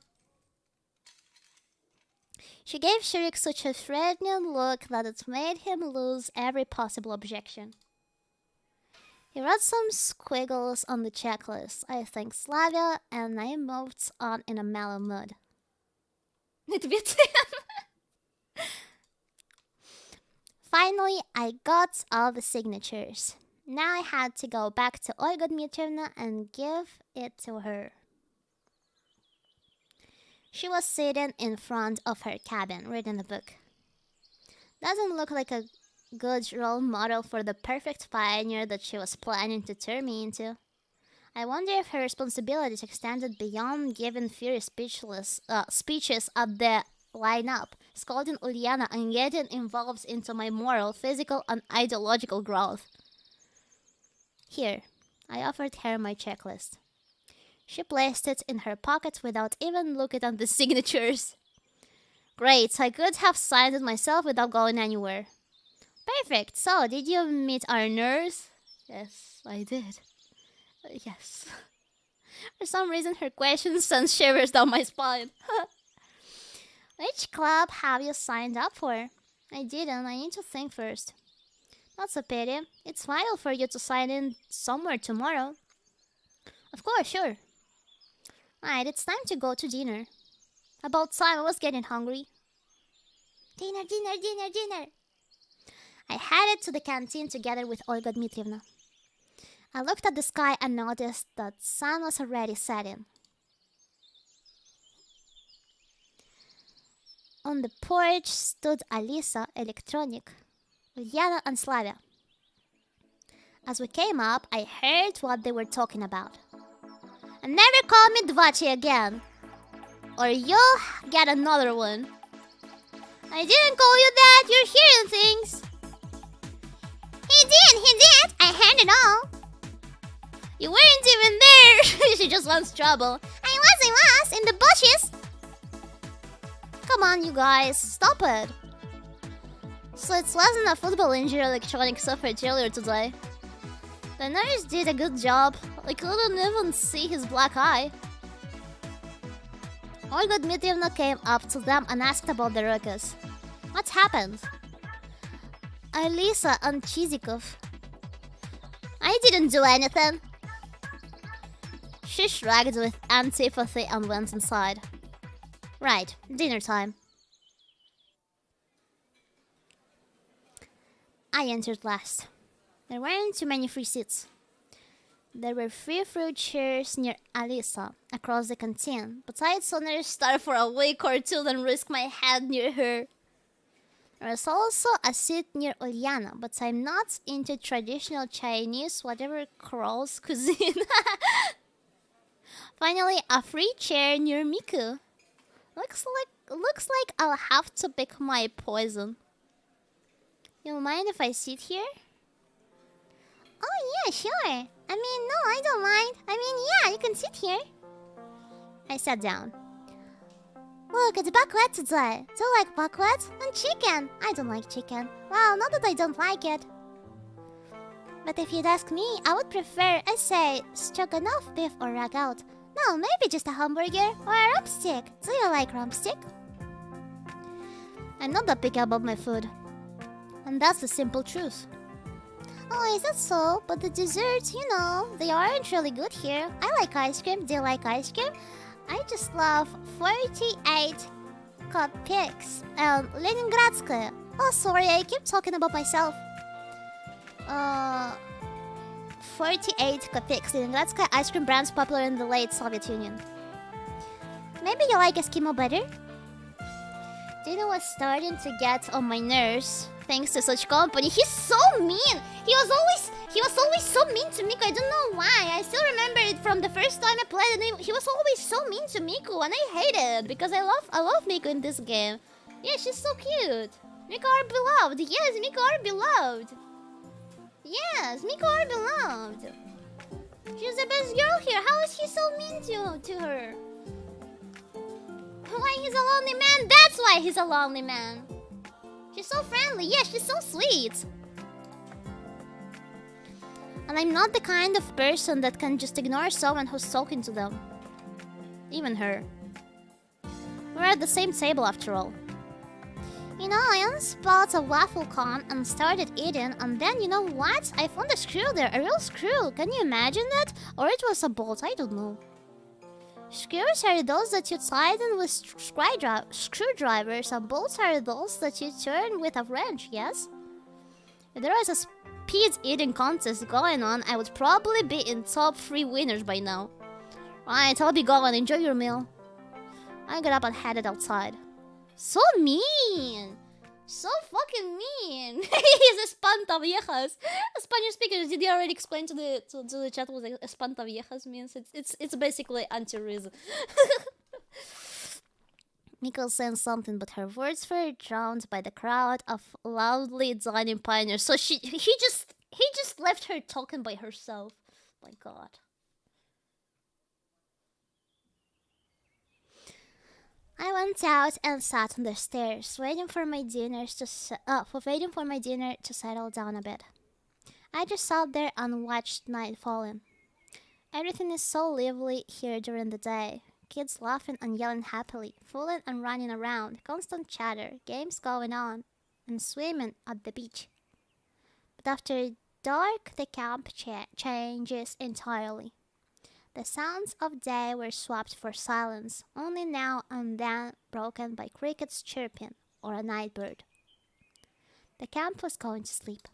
She gave Shurik such a threatening look that it made him lose every possible objection. He wrote some squiggles on the checklist. I thanked Slavia and I moved on in a mellow mood. Finally, I got all the signatures. Now I had to go back to Olga Dmitrievna and give it to her. She was sitting in front of her cabin, reading a book. Doesn't look like a good role model for the perfect pioneer that she was planning to turn me into. I wonder if her responsibilities extended beyond giving furious speeches at the line-up, scolding Uliana and getting involved into my moral, physical, and ideological growth. Here, I offered her my checklist. She placed it in her pocket without even looking at the signatures. Great, I could have signed it myself without going anywhere. Perfect, so did you meet our nurse? Yes, I did. Yes. For some reason, her question sent shivers down my spine. Which club have you signed up for? I didn't, I need to think first. That's a pity. It's vital for you to sign in somewhere tomorrow. Of course, sure. Right, it's time to go to dinner. About time, I was getting hungry. Dinner. I headed to the canteen together with Olga Dmitrievna. I looked at the sky and noticed that sun was already setting. On the porch stood Alisa, Electronic, Uliana, and Slavia. As we came up, I heard what they were talking about. And never call me Dvachi again, or you'll get another one. I didn't call you that, you're hearing things. He did, I heard it all. You weren't even there. She just wants trouble. I was, in the bushes. Come on, you guys, stop it. So it wasn't a football injury Electronic suffered earlier today. The nurse did a good job. I couldn't even see his black eye. Olga Dmitrievna came up to them and asked about the ruckus. What happened? Alisa and Chizikov. I didn't do anything. She shrugged with antipathy and went inside. Right, dinner time. I entered last. There weren't too many free seats. There were 3 fruit chairs near Alisa, across the canteen, but I'd sooner starve for a week or two than risk my head near her. There was also a seat near Uliana, but I'm not into traditional Chinese, whatever Kroll's cuisine. Finally, a free chair near Miku. Looks like I'll have to pick my poison. You mind if I sit here? Oh yeah, sure. No, I don't mind. Yeah, you can sit here. I sat down. Look, it's buckwheat today. Do you like buckwheat? And chicken. I don't like chicken. Well, not that I don't like it. But if you'd ask me, I would prefer, I say, stroganoff beef or ragout. No, maybe just a hamburger or a rump stick. Do you like rump stick? I'm not that picky about my food. And that's the simple truth. Oh, is that so? But the desserts, they aren't really good here. I like ice cream. Do you like ice cream? I just love 48 cupcakes and Leningradskaya. Oh, sorry, I keep talking about myself. 48 Kopecks. Leningradsky ice cream brands popular in the late Soviet Union. Maybe you like Eskimo better? Dino was starting to get on my nerves thanks to such company. He's so mean. He was always so mean to Miku. I don't know why. I still remember it from the first time I played it. He was always so mean to Miku, and I hate it because I love Miku in this game. Yeah, she's so cute. Miku are beloved. Yes, Miku are beloved. Yes, Miku are beloved. She's the best girl here. How is he so mean to her? Why he's a lonely man? That's why he's a lonely man. She's so friendly. Yeah, she's so sweet. And I'm not the kind of person that can just ignore someone who's talking to them. Even her. We're at the same table after all. You know, I unspot a waffle cone and started eating, and then you know what? I found a screw there, a real screw. Can you imagine that? Or it was a bolt, I don't know. Screws are those that you tighten with screwdrivers, and bolts are those that you turn with a wrench, yes? If there was a speed eating contest going on, I would probably be in top 3 winners by now. Right, I'll be going. Enjoy your meal. I got up and headed outside. So mean! So fucking mean! He's espantaviejas. Spanish speakers, did you already explain to the chat what espantaviejas means? It's basically anti-Riz. Miko said something, but her words were drowned by the crowd of loudly dining pioneers. So he just left her talking by herself. My God. I went out and sat on the stairs, waiting for my dinner to settle down a bit. I just sat there and watched night falling. Everything is so lively here during the day. Kids laughing and yelling happily, fooling and running around, constant chatter, games going on, and swimming at the beach. But after dark, the camp changes entirely. The sounds of day were swapped for silence, only now and then broken by crickets chirping or a night bird. The camp was going to sleep.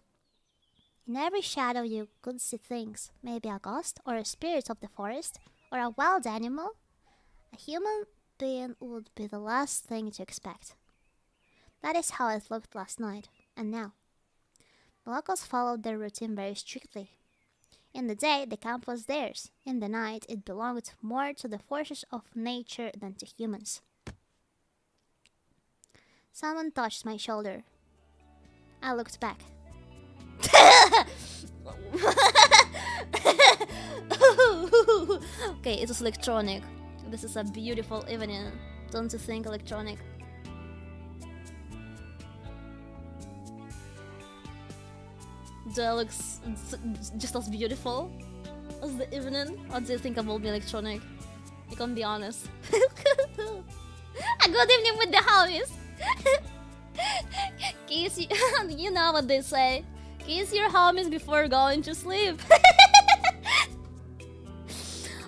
In every shadow you could see things, maybe a ghost or a spirit of the forest or a wild animal. A human being would be the last thing to expect. That is how it looked last night, and now. The locals followed their routine very strictly. In the day, the camp was theirs. In the night, it belonged more to the forces of nature than to humans. Someone touched my shoulder. I looked back. Okay, it was electronic. This is a beautiful evening. Don't you think, electronic? That looks just as beautiful as the evening. What do you think about me, electronic? You can be honest. A good evening with the homies. Kiss you know what they say. Kiss your homies before going to sleep.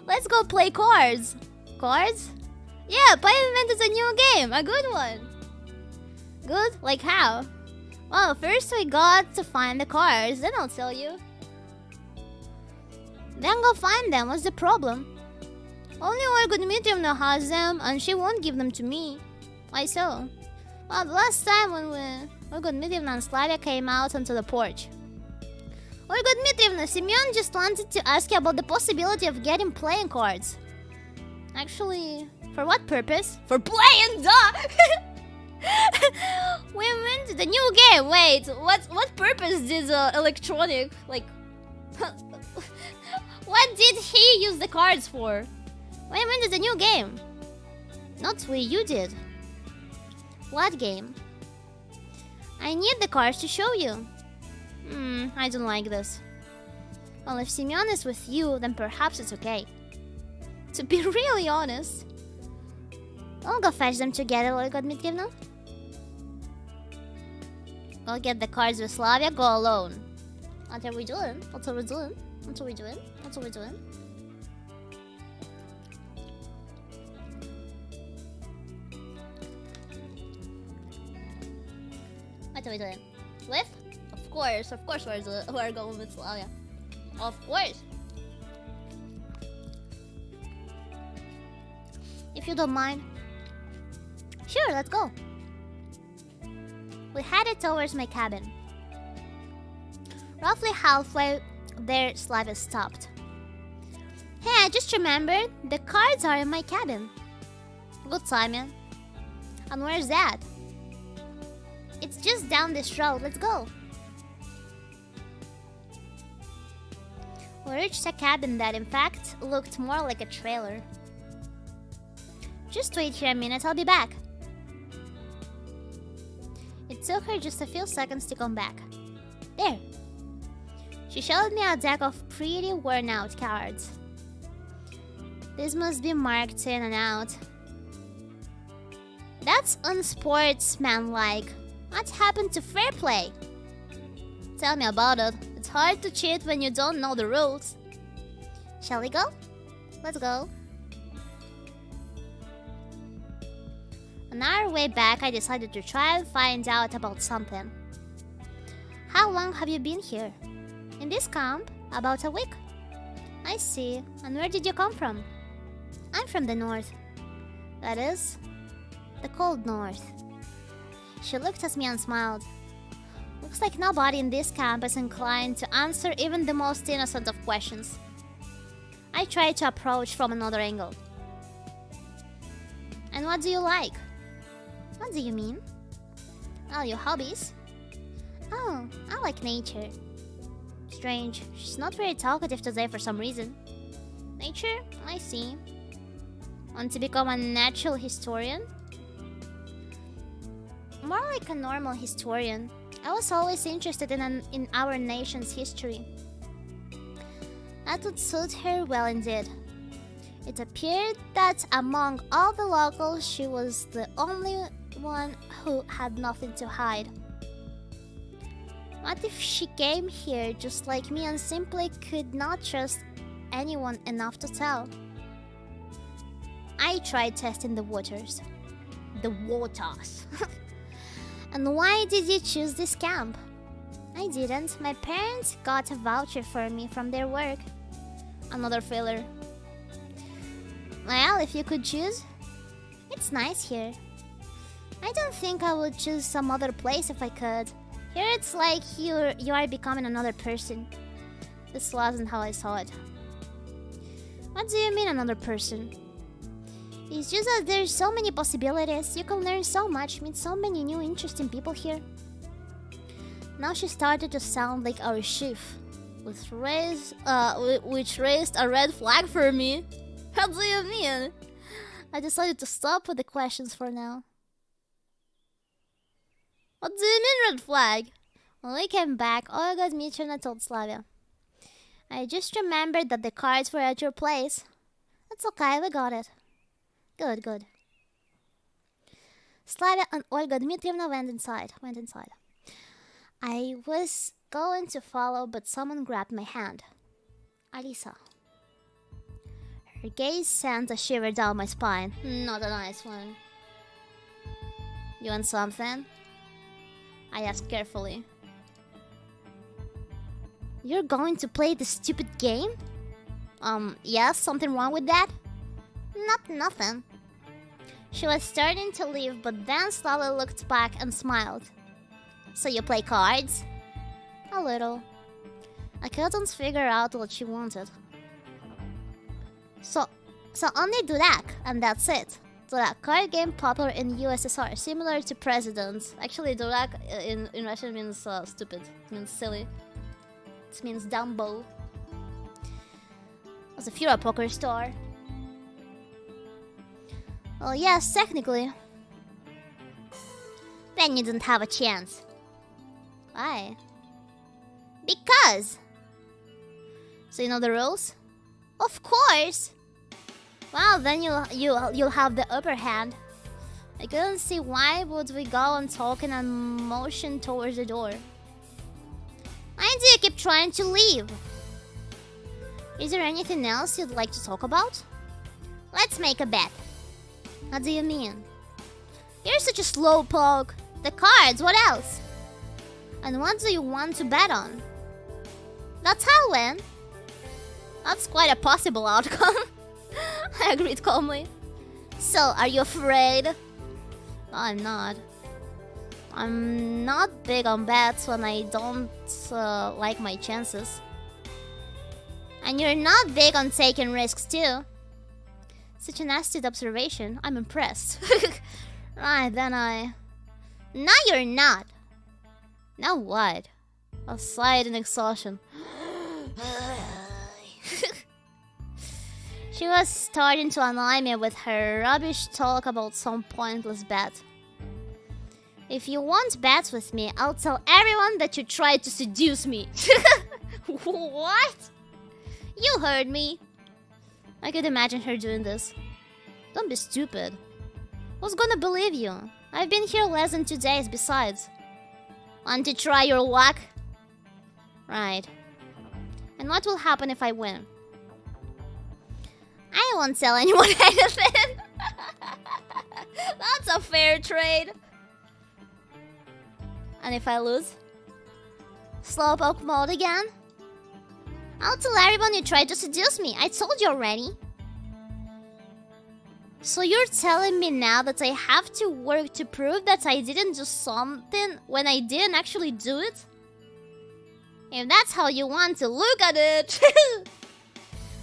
Let's go play cards. Cards? Yeah, Pavement is a new game. A good one. Good? Like how? Well, first we got to find the cards, then I'll tell you. Then go find them, what's the problem? Only Olga Dmitrievna has them, and she won't give them to me. Why so? Well, the last time when Olga Dmitrievna and Slavia came out onto the porch. Olga Dmitrievna, Semyon just wanted to ask you about the possibility of getting playing cards. Actually, for what purpose? For playing, duh! We went to the new game. Wait, what purpose did electronic like? What did he use the cards for? We went to the new game. Not we, you did. What game? I need the cards to show you. I don't like this. Well, if Semyon is with you, then perhaps it's okay. To be really honest, I'll go fetch them together, Olga Dmitrievna. Go get the cards with Slavia, go alone. What are we doing? What are we doing? What are we doing? What are we doing? What are we doing? With? Of course we're going with Slavia. Of course. If you don't mind. Sure, let's go. We headed towards my cabin. Roughly halfway there, Slavia stopped. Hey, I just remembered, the cards are in my cabin. Good timing. And where's that? It's just down this road, let's go. We reached a cabin that in fact looked more like a trailer. Just wait here a minute, I'll be back. It took her just a few seconds to come back. There. She showed me a deck of pretty worn out cards. This must be marked in and out. That's unsportsmanlike. What happened to fair play? Tell me about it. It's hard to cheat when you don't know the rules. Shall we go? Let's go. On our way back, I decided to try and find out about something. How long have you been here? In this camp? About a week. I see. And where did you come from? I'm from the north. That is, the cold north. She looked at me and smiled. Looks like nobody in this camp is inclined to answer even the most innocent of questions. I tried to approach from another angle. And what do you like? What do you mean? Oh, your hobbies? Oh, I like nature. Strange, she's not very talkative today for some reason. Nature? I see. Want to become a natural historian? More like a normal historian. I was always interested in our nation's history. That would suit her well indeed. It appeared that among all the locals, she was the only one who had nothing to hide. What if she came here just like me and simply could not trust anyone enough to tell? I tried testing the waters. The waters. And why did you choose this camp? I didn't. My parents got a voucher for me from their work. Another filler. Well, if you could choose, it's nice here. I don't think I would choose some other place if I could. Here it's like you are becoming another person. This wasn't how I saw it. What do you mean another person? It's just that there's so many possibilities. You can learn so much, meet so many new interesting people here. Now she started to sound like our chief, which raised a red flag for me. How do you mean? I decided to stop with the questions for now. What do you mean, red flag? When we came back, Olga Dmitrievna told Slavia. I just remembered that the cards were at your place. It's okay, we got it. Good, good. Slavia and Olga Dmitrievna went inside. I was going to follow, but someone grabbed my hand. Alisa. Her gaze sent a shiver down my spine. Not a nice one. You want something? I asked carefully. You're going to play this stupid game? Yes, something wrong with that? Nothing. She was starting to leave, but then slowly looked back and smiled. So you play cards? A little. I couldn't figure out what she wanted. So only Durak, and that's it. Durak, card game popular in USSR, similar to Presidents. Actually, Durak in Russian means stupid. It means silly. It means Dumbo. As if you're a poker star. Well, yes, technically. Then you didn't have a chance. Why? Because. So you know the rules? Of course. Well, then you'll have the upper hand. I couldn't see why would we go on talking and motion towards the door. Why do you keep trying to leave? Is there anything else you'd like to talk about? Let's make a bet. What do you mean? You're such a slowpoke. The cards, what else? And what do you want to bet on? That's how, Len. That's quite a possible outcome. I agreed calmly. So, are you afraid? No, I'm not. I'm not big on bets when I don't like my chances. And you're not big on taking risks too. Such an astute observation. I'm impressed. Right, then I... No, you're not. Now what? A sigh in exhaustion. She was starting to annoy me with her rubbish talk about some pointless bet. If you want bets with me, I'll tell everyone that you tried to seduce me. What? You heard me. I could imagine her doing this. Don't be stupid. Who's gonna believe you? I've been here less than 2 days besides. Want to try your luck? Right. And what will happen if I win? I won't tell anyone anything. That's a fair trade. And if I lose? Slowpoke mode again? I'll tell everyone you tried to seduce me. I told you already. So you're telling me now that I have to work to prove that I didn't do something when I didn't actually do it? If that's how you want to look at it.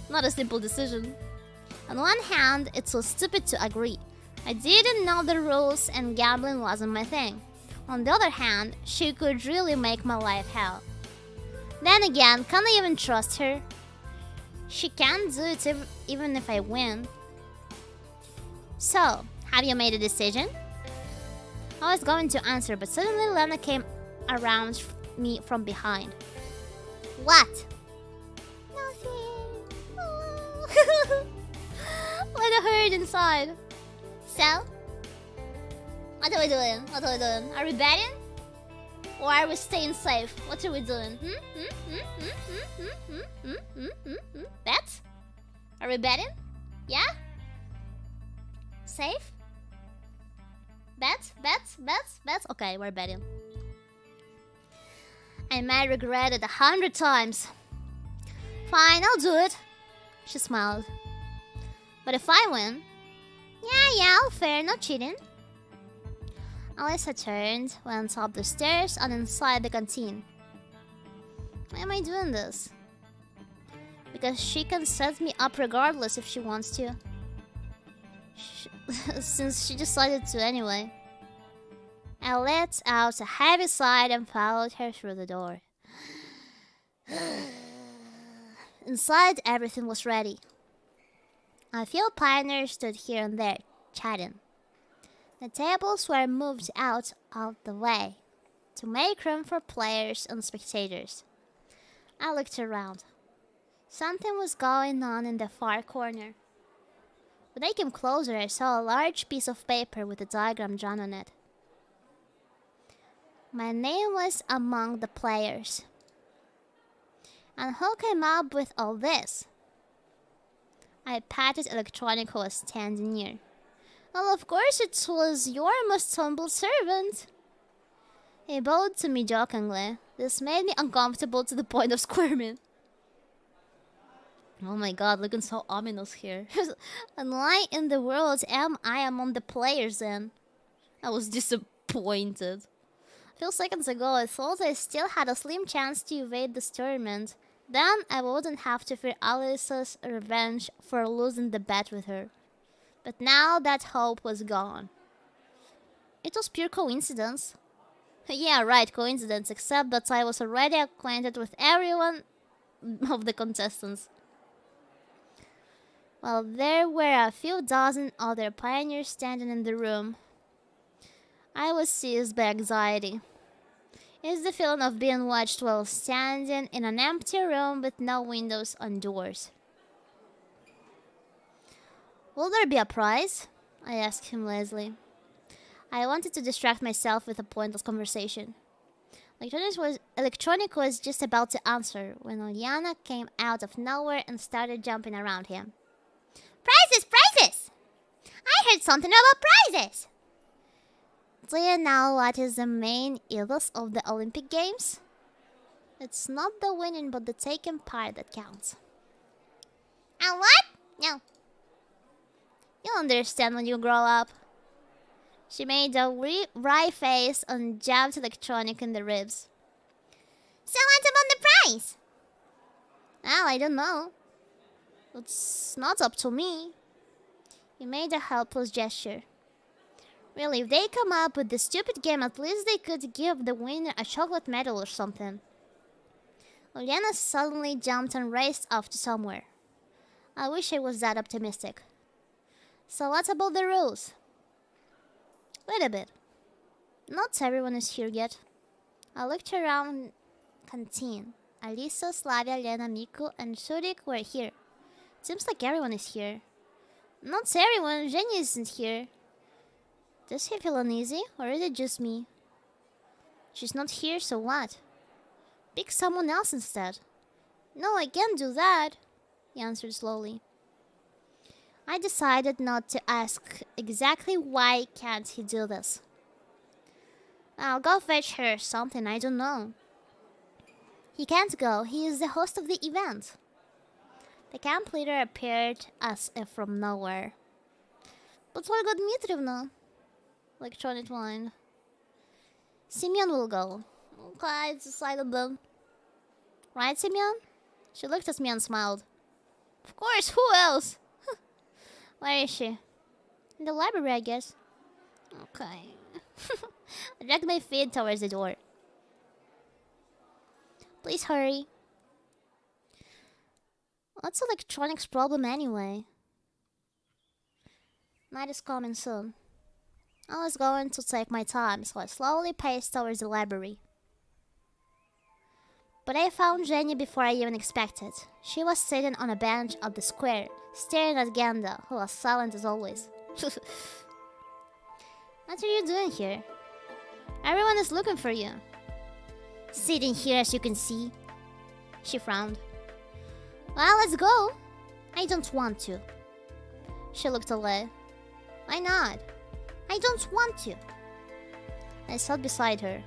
Not a simple decision. On one hand, it's so stupid to agree. I didn't know the rules and gambling wasn't my thing. On the other hand, she could really make my life hell. Then again, can I even trust her? She can't do it even if I win. So, have you made a decision? I was going to answer, but suddenly Lena came around me from behind. What? Nothing. Oh. Lena heard inside. So? What are we doing? What are we doing? Are we betting? Or are we staying safe? What are we doing? Bet? Are we betting? Yeah? Safe? Bet? Okay, we're betting. I might regret it 100 times. Fine, I'll do it. She smiled. But if I win... Yeah, all fair, no cheating. Alyssa turned, went up the stairs and inside the canteen. Why am I doing this? Because she can set me up regardless if she wants to. Since she decided to anyway. I let out a heavy sigh and followed her through the door. Inside, everything was ready. A few pioneers stood here and there, chatting. The tables were moved out of the way to make room for players and spectators. I looked around. Something was going on in the far corner. When I came closer, I saw a large piece of paper with a diagram drawn on it. My name was among the players. And who came up with all this? I patted Electronic, who was standing near. Well, of course it was your most humble servant. He bowed to me jokingly. This made me uncomfortable to the point of squirming. Oh my god, looking so ominous here. And why in the world am I among the players then? I was disappointed. A few seconds ago, I thought I still had a slim chance to evade this tournament. Then I wouldn't have to fear Alice's revenge for losing the bet with her. But now that hope was gone. It was pure coincidence. Yeah, right, coincidence, except that I was already acquainted with everyone of the contestants. Well, there were a few dozen other pioneers standing in the room. I was seized by anxiety. It's the feeling of being watched while standing in an empty room with no windows and doors. Will there be a prize? I asked him lazily. I wanted to distract myself with a pointless conversation. Electronic was just about to answer when Oliana came out of nowhere and started jumping around him. Prizes! I heard something about prizes! Do you know what is the main ethos of the Olympic Games? It's not the winning but the taking part that counts. And what? No. You'll understand when you grow up. She made a wry face and jabbed Electronic in the ribs. So what about the price? Well, I don't know. It's not up to me. He made a helpless gesture. Really, if they come up with this stupid game, at least they could give the winner a chocolate medal or something. Uliana suddenly jumped and raced off to somewhere. I wish I was that optimistic. So what about the rules? Wait a bit. Not everyone is here yet. I looked around canteen. Alisa, Slavia, Lena, Miku, and Surik were here. Seems like everyone is here. Not everyone, Jenny isn't here. Does he feel uneasy, or is it just me? She's not here, so what? Pick someone else instead. No, I can't do that, he answered slowly. I decided not to ask exactly why can't he do this. I'll go fetch her something, I don't know. He can't go, he is the host of the event. The camp leader appeared as if from nowhere. But Olga Dmitrievna, Electronic whined. Simeon will go. Okay, it's decided then. Right, Simeon? She looked at me and smiled. Of course, who else? Where is she? In the library, I guess. Okay. I dragged my feet towards the door. Please hurry. What's Electronic's problem anyway? Night is coming soon. I was going to take my time, so I slowly paced towards the library. But I found Jenny before I even expected. She was sitting on a bench at the square, staring at Genda, who was silent as always. What are you doing here? Everyone is looking for you. Sitting here, as you can see. She frowned. Well, let's go. I don't want to. She looked away. Why not? I don't want to. I sat beside her.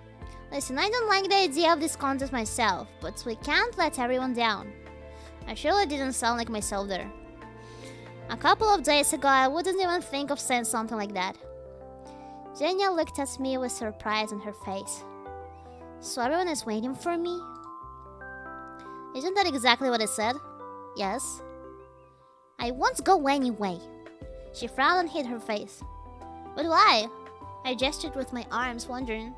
Listen, I don't like the idea of this contest myself, but we can't let everyone down. I surely didn't sound like myself there. A couple of days ago, I wouldn't even think of saying something like that. Zenya looked at me with surprise on her face. So everyone is waiting for me? Isn't that exactly what I said? Yes. I won't go anyway. She frowned and hid her face. But why? I gestured with my arms, wondering.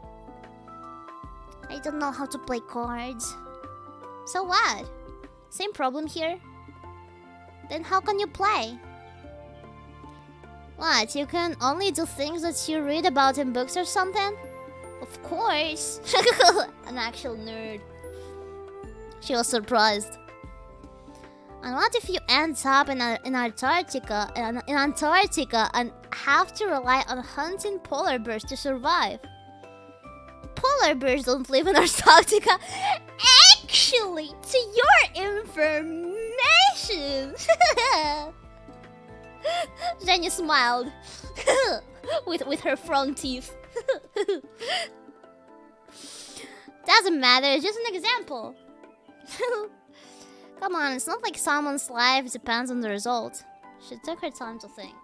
I don't know how to play cards. So what? Same problem here? Then how can you play? What, you can only do things that you read about in books or something? Of course. An actual nerd. She was surprised. And what if you end up in Antarctica and have to rely on hunting polar bears to survive? Polar bears don't live in Antarctica. Actually, to your information. Jenny smiled with her front teeth. Doesn't matter, it's just an example. Come on, it's not like someone's life depends on the result. She took her time to think.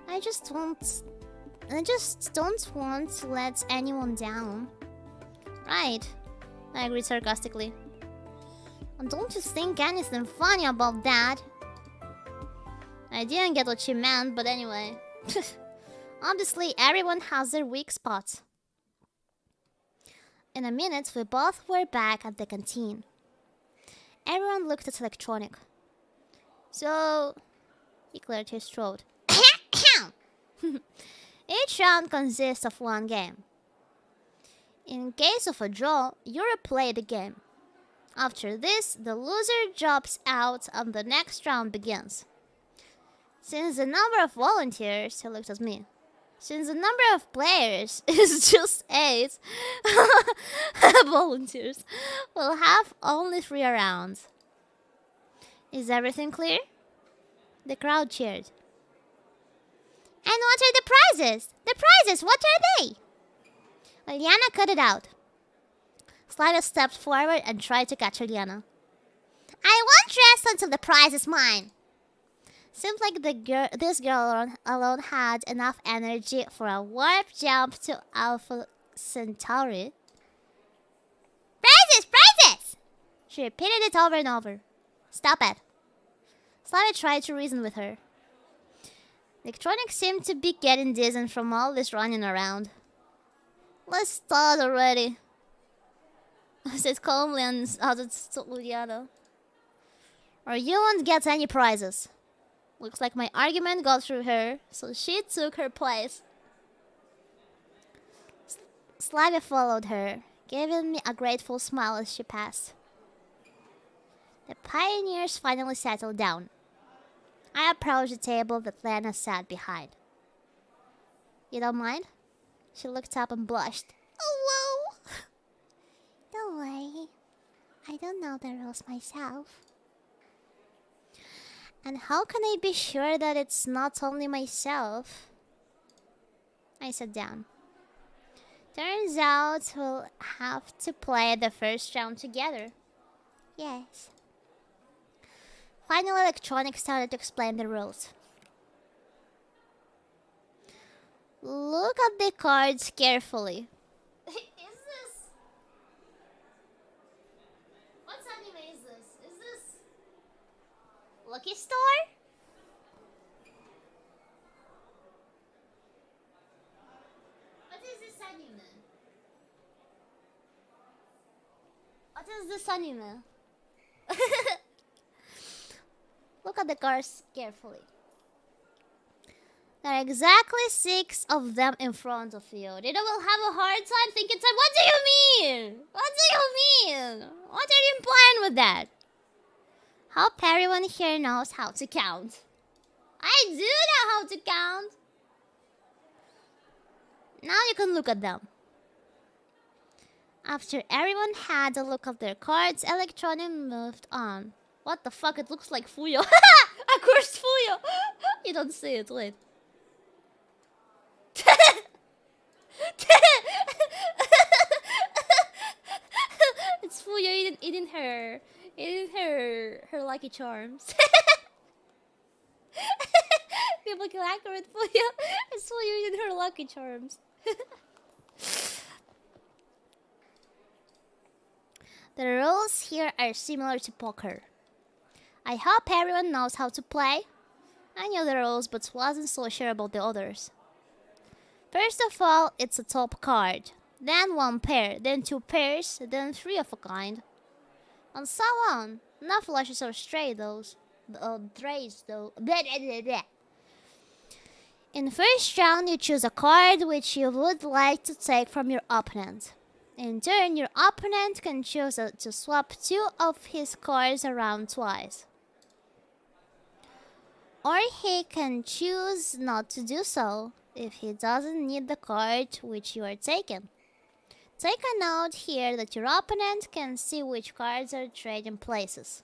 I just don't want to let anyone down. Right, I agreed sarcastically. And don't you think anything funny about that? I didn't get what she meant, but anyway. Obviously, everyone has their weak spots. In a minute, we both were back at the canteen. Everyone looked at Electronic. So, he cleared his throat. Each round consists of one game. In case of a draw, you replay the game. After this, the loser drops out and the next round begins. Since the number of volunteers, he looked at me. Since the number of players is just 8 volunteers, we'll have only 3 rounds. Is everything clear? The crowd cheered. And what are the prizes? The prizes, what are they? Liana cut it out. Slider stepped forward and tried to catch Liana. I won't rest until the prize is mine. Seems like this girl alone had enough energy for a warp jump to Alpha Centauri. Prizes! Prizes! She repeated it over and over. Stop it. Slavy tried to reason with her. Electronics seemed to be getting dizzy from all this running around. Let's start already. Said calmly and added to Uliana. Or you won't get any prizes. Looks like my argument got through her, so she took her place. Slavia followed her, giving me a grateful smile as she passed. The pioneers finally settled down. I approached the table that Lena sat behind. You don't mind? She looked up and blushed. Oh, whoa! Don't worry. I don't know the rules myself. And how can I be sure that it's not only myself? I sat down. Turns out we'll have to play the first round together. Yes. Finally, Electronic started to explain the rules. Look at the cards carefully. Is this? What anime is this? Is this Lucky Star? What is this anime? What is this anime? Look at the cards carefully. There are exactly 6 of them in front of you. They will have a hard time thinking, what do you mean? What do you mean? What are you implying with that? Hope everyone here knows how to count. I do know how to count. Now you can look at them. After everyone had a look at their cards, Electronic moved on. What the fuck? It looks like Fuyo. A cursed Fuyo. You don't see it, wait. It's Fuyo eating her lucky charms. Biblical accurate Fuyo. It's Fuyo eating her lucky charms. The rules here are similar to poker. I hope everyone knows how to play. I knew the rules but wasn't so sure about the others. First of all, it's a top card. Then 1 pair, then 2 pairs, then 3 of a kind. And so on. No flushes or strays though. In the first round, you choose a card which you would like to take from your opponent. In turn, your opponent can choose to swap 2 of his cards around twice. Or he can choose not to do so if he doesn't need the card which you are taking. Take a note here that your opponent can see which cards are trading places.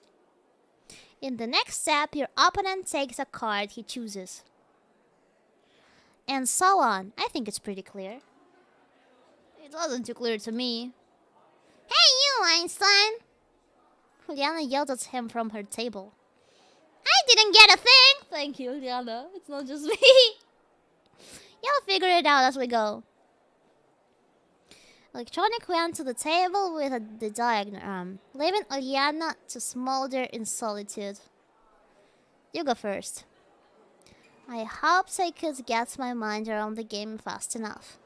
In the next step, your opponent takes a card he chooses. And so on. I think it's pretty clear. It wasn't too clear to me. Hey you, Einstein! Juliana yelled at him from her table. I didn't get a thing! Thank you, Juliana. It's not just me. You'll figure it out as we go. Electronic went to the table with the diagram, leaving Juliana to smolder in solitude. You go first. I hoped I could get my mind around the game fast enough.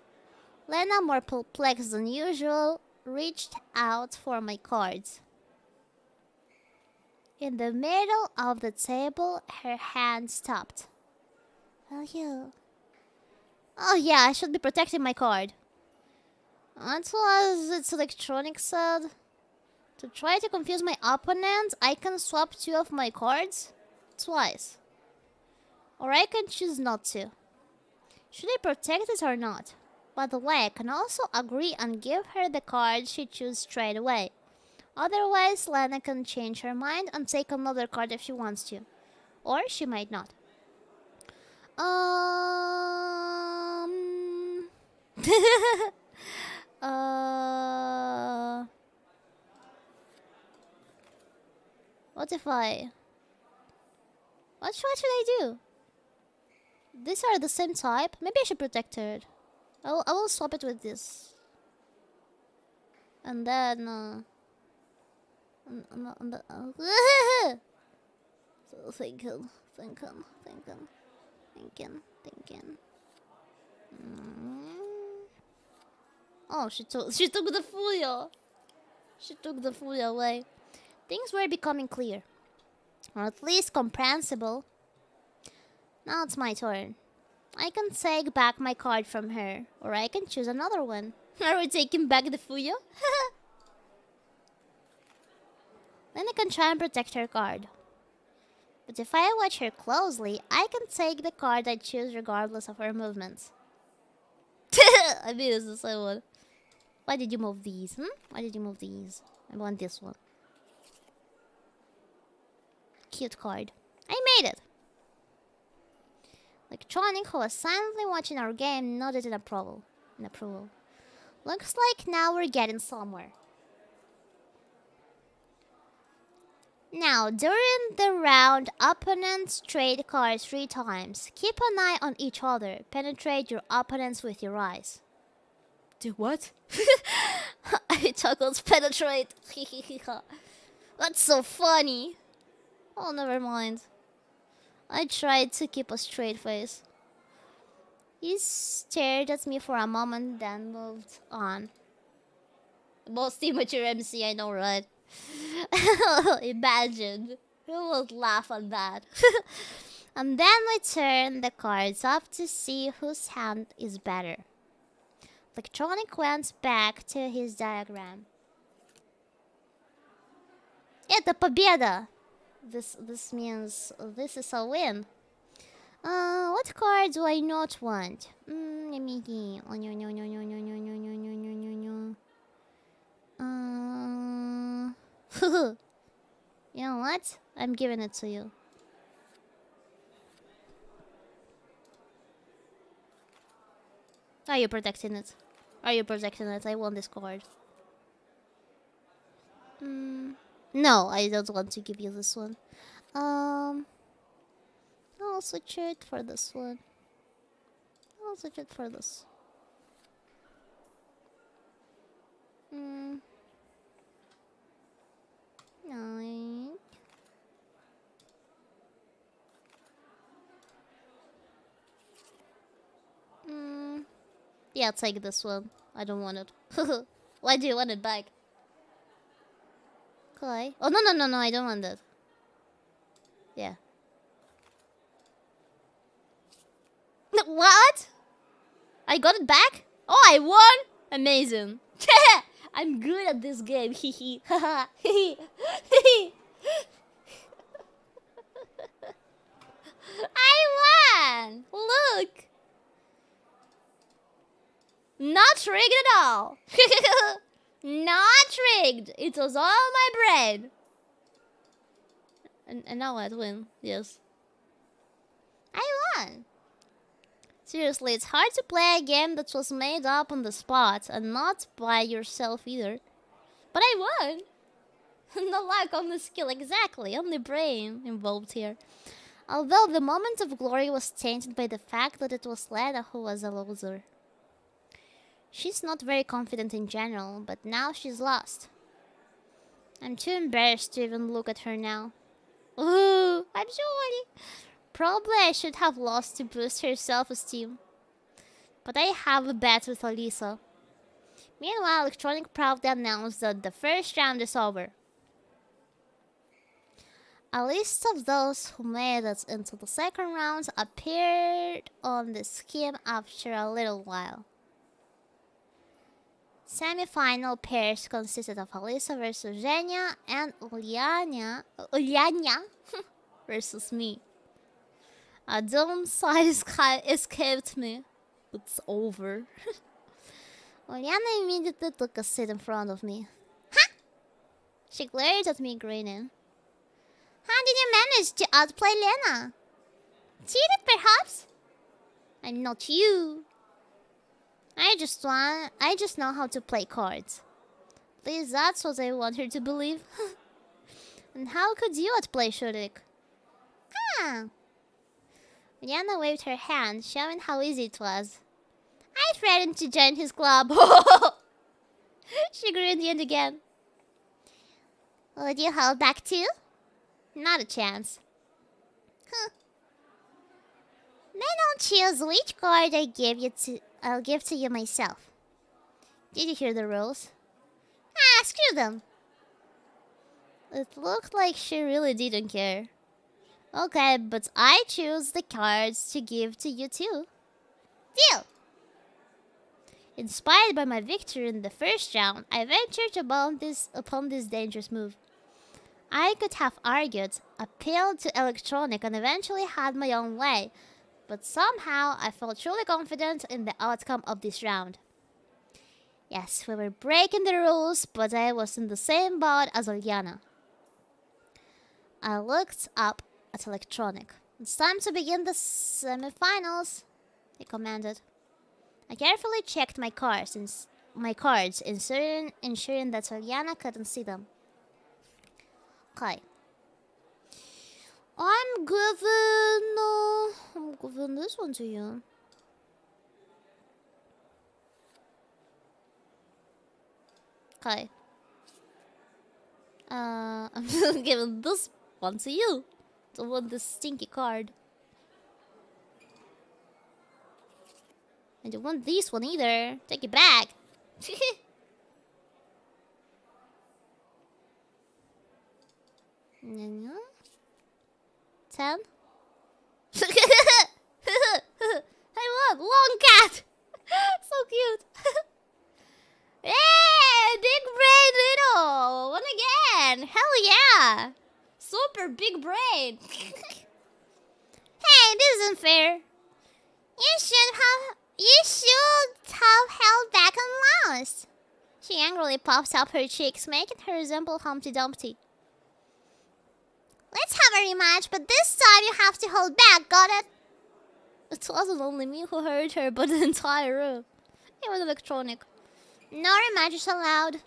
Lena, more perplexed than usual, reached out for my cards. In the middle of the table, her hand stopped. Well, you... Oh yeah, I should be protecting my card. That was its Electronic said. To try to confuse my opponent, I can swap 2 of my cards twice. Or I can choose not to. Should I protect it or not? By the way, I can also agree and give her the card she chooses straight away. Otherwise, Lena can change her mind and take another card if she wants to. Or she might not. What if I... What should I do? These are the same type. Maybe I should protect her. I will swap it with this. And then... So thinking. Oh, she took the Fuya. She took the Fuya away. Things were becoming clear. Or at least comprehensible. Now it's my turn. I can take back my card from her. Or I can choose another one. Are we taking back the Fuya? Then I can try and protect her card. But if I watch her closely, I can take the card I choose regardless of her movements. I mean, it's the same one. Why did you move these? Why did you move these? I want this one. Cute card. I made it! Electronic, who was silently watching our game, nodded in approval. Looks like now we're getting somewhere. Now, during the round, opponents trade cards 3 times. Keep an eye on each other. Penetrate your opponents with your eyes. Do what? I chuckled, penetrate. That's so funny. Oh, never mind. I tried to keep a straight face. He stared at me for a moment, then moved on. Most immature MC, I know, right? Imagine. Who would laugh on that? And then we turn the cards up to see whose hand is better. Electronic went back to his diagram. Это победа! This means this is a win. What card do I not want? Let me see. You know what? I'm giving it to you. Are you protecting it? Are you protecting it? I want this card. No, I don't want to give you this one. I'll switch it for this one. I'll switch it for this. Nine. Yeah, take this one. I don't want it. Why do you want it back? Okay. Oh, no, I don't want that. Yeah. What? I got it back? Oh, I won? Amazing. I'm good at this game. Hehe. I won! Look! Not rigged at all. Not rigged. It was all my brain. And now I'd win. Yes. I won. Seriously, it's hard to play a game that was made up on the spot and not by yourself either. But I won. No luck, only skill, exactly. Only brain involved here. Although the moment of glory was tainted by the fact that it was Lena who was a loser. She's not very confident in general, but now she's lost. I'm too embarrassed to even look at her now. Ooh, I'm sorry. Probably I should have lost to boost her self-esteem. But I have a bet with Alisa. Meanwhile, Electronic proudly announced that the first round is over. A list of those who made it into the second round appeared on the scheme after a little while. Semi-final pairs consisted of Alisa versus Zhenya and Ulianya versus me. A dumb sigh escaped me. It's over. Uliana immediately took a seat in front of me. Huh? She glared at me, grinning. How did you manage to outplay Lena? Cheated, perhaps? I'm not you. I just know how to play cards. At least that's what I want her to believe. And how could you outplay Shurik? Ah, Rihanna waved her hand, showing how easy it was. I threatened to join his club. She grinned yet again. would you hold back too? Not a chance. Then I'll choose which card I'll give to you myself. Did you hear the rules? Ah, screw them. It looked like she really didn't care. Okay, but I choose the cards to give to you too. Deal. Inspired by my victory in the first round, I ventured upon this dangerous move. I could have argued, appealed to electronic, and eventually had my own way, but somehow I felt truly confident in the outcome of this round. Yes, we were breaking the rules, but I was in the same boat as Oliana. I looked up at electronic. It's time to begin the semifinals, he commanded. I carefully checked my cards, ensuring that Oliana couldn't see them. Okay. I'm giving this one to you. Okay. I'm giving this one to you. Don't want this stinky card. I don't want this one either. Take it back. No. 10. Hey, look, long cat. So cute. Hey, big brain Riro. One again. Hell yeah. Super big brain. Hey, this isn't fair. You should have held back and lost. She angrily puffed up her cheeks, making her resemble Humpty Dumpty. Let's have a rematch, but this time you have to hold back, got it? It wasn't only me who heard her, but the entire room. It was electronic. No rematches allowed.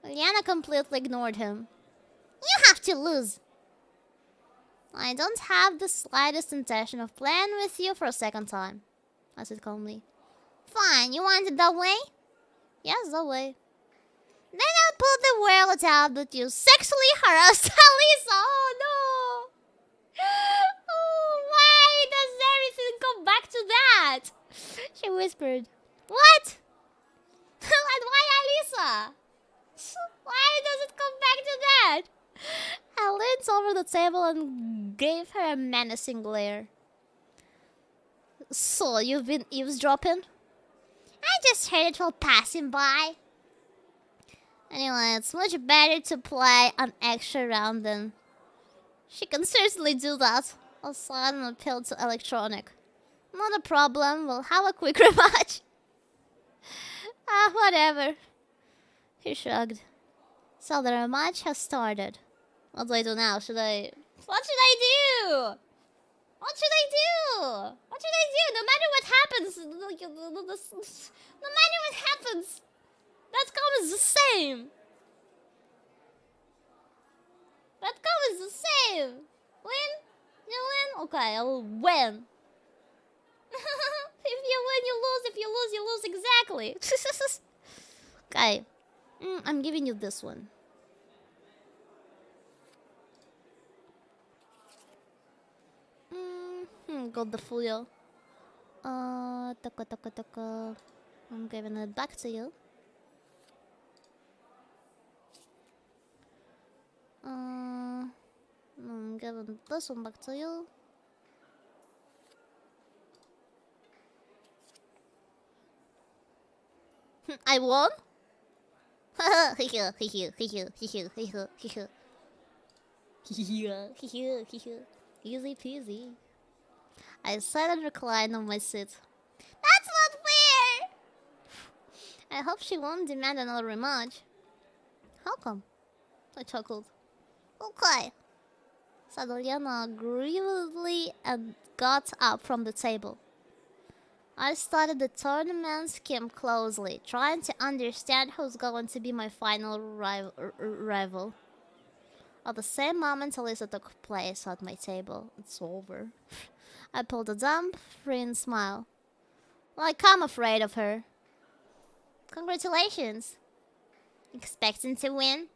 Liana completely ignored him. You have to lose. I don't have the slightest intention of playing with you for a second time, I said calmly. Fine, you want it that way? Yes, that way. Then I'll put the world out that you sexually harassed Alisa. Oh no! Oh, why does everything come back to that? She whispered. What? And why Alisa? Why does it come back to that? I leaned over the table and gave her a menacing glare. So, you've been eavesdropping? I just heard it while passing by. Anyway, it's much better to play an extra round than... She can certainly do that. I'll sign an appeal to electronic. Not a problem, we'll have a quick rematch. Whatever. He shrugged. So the rematch has started. What do I do now? What should I do? What should I do? What should I do? No matter what happens, that outcome is the same. That outcome is the same. Win? You win? Okay, I will win. If you win, you lose. If you lose, you lose exactly. Okay. I'm giving you this one. Got the Fuyo. Taka. I'm giving it back to you. I'm giving this one back to you. I won? Easy peasy. I sat and reclined on my seat. That's not fair! I hope she won't demand another rematch. How come? I chuckled. Okay. Said Liana aggrievedly and got up from the table. I studied the tournament scheme closely, trying to understand who's going to be my final rival. At the same moment, Alyssa took place at my table. It's over. I pulled a dumb, free smile. Like I'm afraid of her. Congratulations. Expecting to win?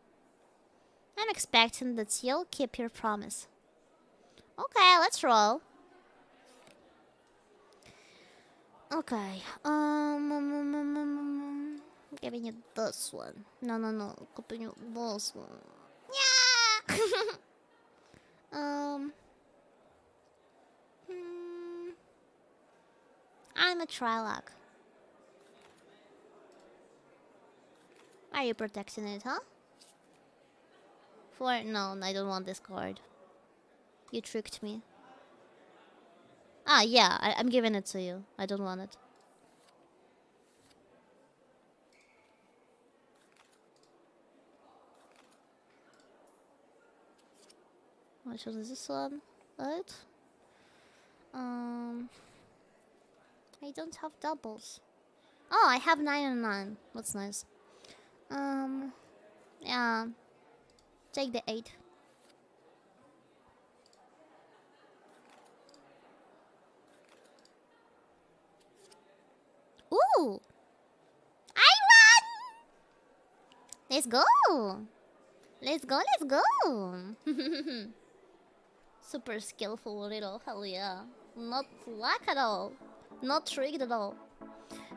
I'm expecting that you'll keep your promise. Okay, let's roll. Okay. Giving you this one. No. Giving you this one. Yeah. I'm a Trilog. Are you protecting it, huh? No, I don't want this card. You tricked me. Ah, yeah, I'm giving it to you. I don't want it. Which one is this one? What? I don't have doubles. Oh, I have 9 and 9. That's nice. Yeah. Take the 8. Ooh! I won! Let's go! Let's go! Super skillful little, hell yeah. Not luck at all. Not tricked at all.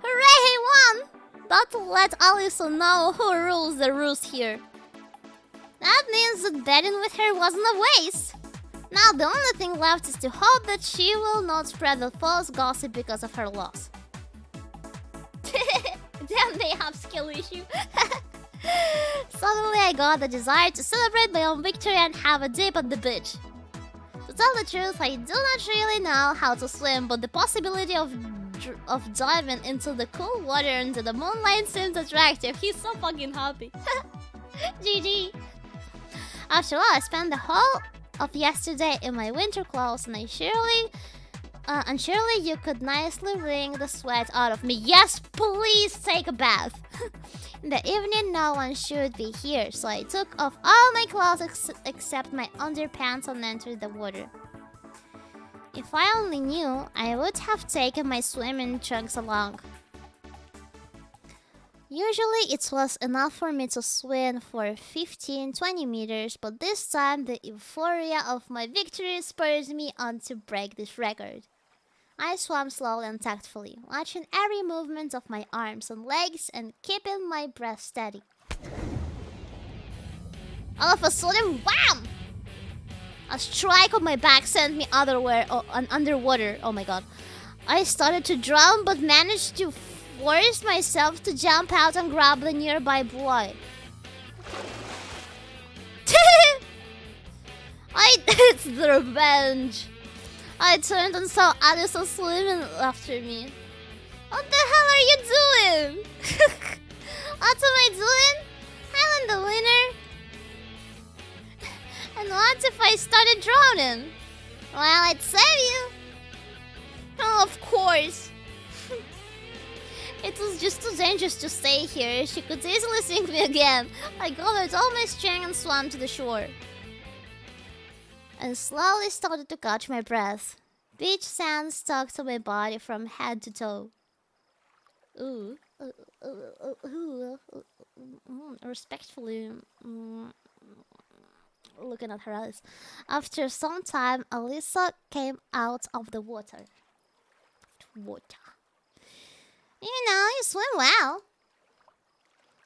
Hooray, he won! That let Alyssa know who rules the roost here. That means that betting with her wasn't a waste. Now the only thing left is to hope that she will not spread the false gossip because of her loss. Damn, they have skill issue. Suddenly I got the desire to celebrate my own victory and have a dip at the beach. To tell the truth, I do not really know how to swim, but the possibility of diving into the cool water under the moonlight seems attractive. He's so fucking happy. GG. After all, I spent the whole of yesterday in my winter clothes, and surely you could nicely wring the sweat out of me. Yes, please take a bath. In the evening, no one should be here, so I took off all my clothes except my underpants and entered the water. If I only knew, I would have taken my swimming trunks along. Usually it was enough for me to swim for 15-20 meters, but this time the euphoria of my victory spurs me on to break this record. I swam slowly and tactfully, watching every movement of my arms and legs and keeping my breath steady. All of a sudden, wham! A strike on my back sent me underwater. Oh my god. I started to drown but managed to force myself to jump out and grab the nearby buoy. It's the revenge. I turned and saw Alyssa swimming after me. What the hell are you doing? What am I doing? I'm the winner. And what if I started drowning? Well, I'd save you. Oh, of course. It was just too dangerous to stay here. She could easily sink me again. I gathered all my strength and swam to the shore. And slowly started to catch my breath. Beach sand stuck to my body from head to toe. Respectfully, looking at her eyes. After some time, Alyssa came out of the water. You know, you swim well.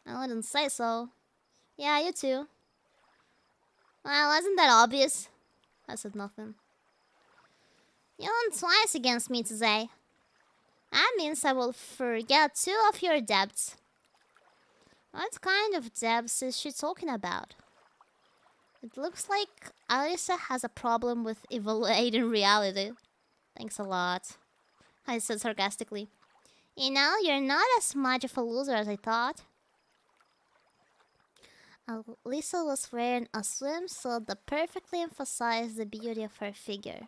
I wouldn't say so. Yeah, you too. Well, wasn't that obvious? I said nothing. You won twice against me today. That means I will forget 2 of your debts. What kind of debts is she talking about? It looks like Alyssa has a problem with evaluating reality. Thanks a lot, I said sarcastically. You know, you're not as much of a loser as I thought. Alyssa was wearing a swimsuit that perfectly emphasized the beauty of her figure.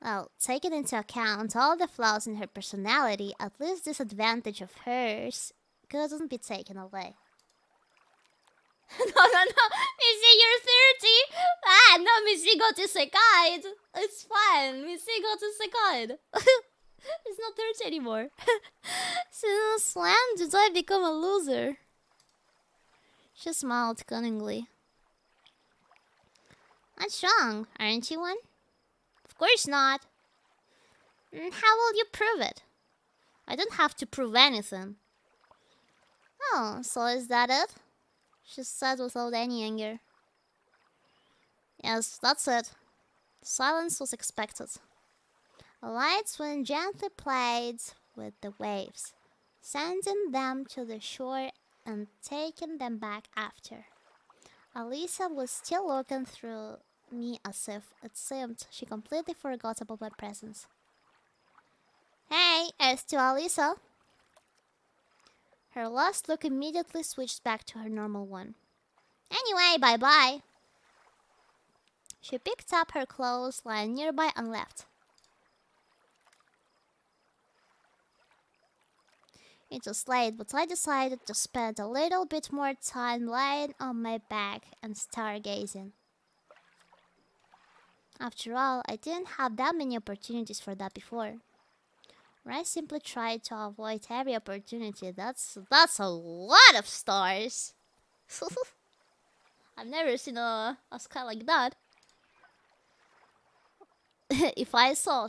Well, taking into account all the flaws in her personality, at least this advantage of hers couldn't be taken away. No. Missy, you're 30. Ah, no, Missy, go to second. It's fine. Missy, go to second. It's not 30 anymore. Since when did I become a loser? She smiled cunningly. What's wrong? Aren't you one? Of course not. How will you prove it? I don't have to prove anything. Oh, so is that it? She said without any anger. Yes, that's it. Silence was expected. The lights wind gently played with the waves, sending them to the shore and taking them back after. Alisa was still looking through me as if it seemed she completely forgot about my presence. Hey, it's to Alisa. Her lost look immediately switched back to her normal one. Anyway, bye-bye. She picked up her clothes lying nearby and left. It was late, but I decided to spend a little bit more time lying on my back and stargazing. After all, I didn't have that many opportunities for that before. Or I simply tried to avoid every opportunity. That's a lot of stars. I've never seen a sky like that. If I saw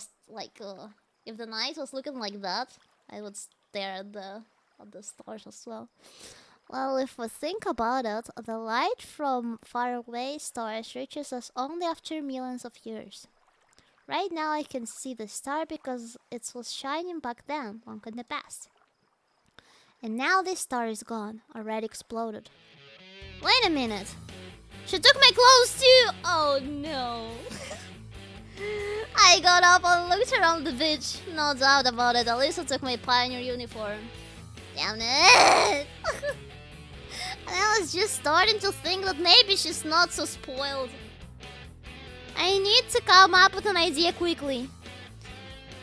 if the night was looking like that, I would stare at the stars as well. Well, if we think about it, the light from faraway stars reaches us only after millions of years. Right now I can see the star because it was shining back then, long in the past. And now this star is gone, already exploded. Wait a minute! She took my clothes too! Oh no! I got up and looked around the beach. No doubt about it, Alisa took my pioneer uniform. Damn it! And I was just starting to think that maybe she's not so spoiled. I need to come up with an idea quickly.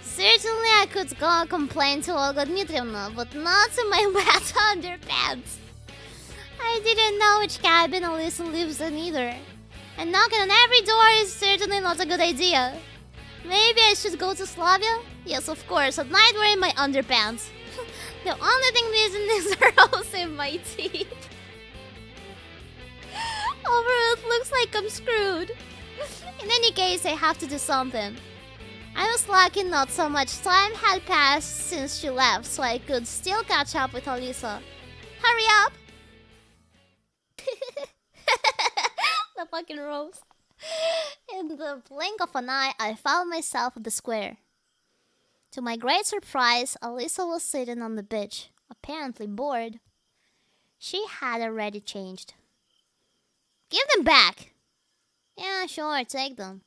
Certainly I could go and complain to Olga Dmitrievna, but not to my wet underpants. I didn't know which cabin Alisa lives in either. And knocking on every door is certainly not a good idea. Maybe I should go to Slavia? Yes, of course, at night wearing my underpants. The only thing missing is a rose in my teeth. Overall, it looks like I'm screwed. In any case, I have to do something. I was lucky not so much time had passed since she left, so I could still catch up with Alisa. Hurry up! The fucking rose. In the blink of an eye, I found myself at the square. To my great surprise, Alisa was sitting on the beach, apparently bored. She had already changed. Give them back! Yeah, sure, take them.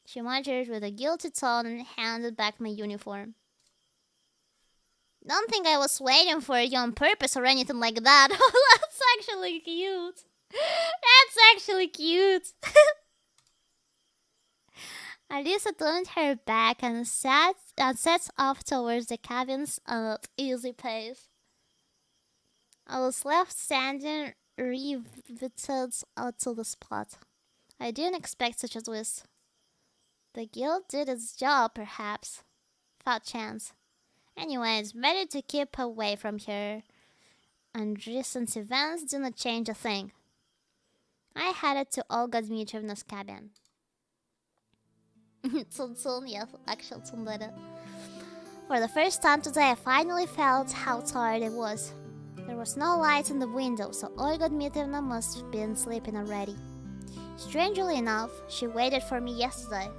She muttered with a guilty tone and handed back my uniform. Don't think I was waiting for you on purpose or anything like that. Oh, that's actually cute. That's actually cute. Alisa turned her back and set off towards the cabins at easy pace. I was left standing riveted to the spot. I didn't expect such a twist. The guild did its job, perhaps. Thought chance. Anyways, better to keep away from here. And recent events do not change a thing. I headed to Olga Dmitrievna's cabin. Tsun, yes, actual tsundere. For the first time today, I finally felt how tired I was. There was no light in the window, so Olga Dmitrievna must have been sleeping already. Strangely enough, she waited for me yesterday.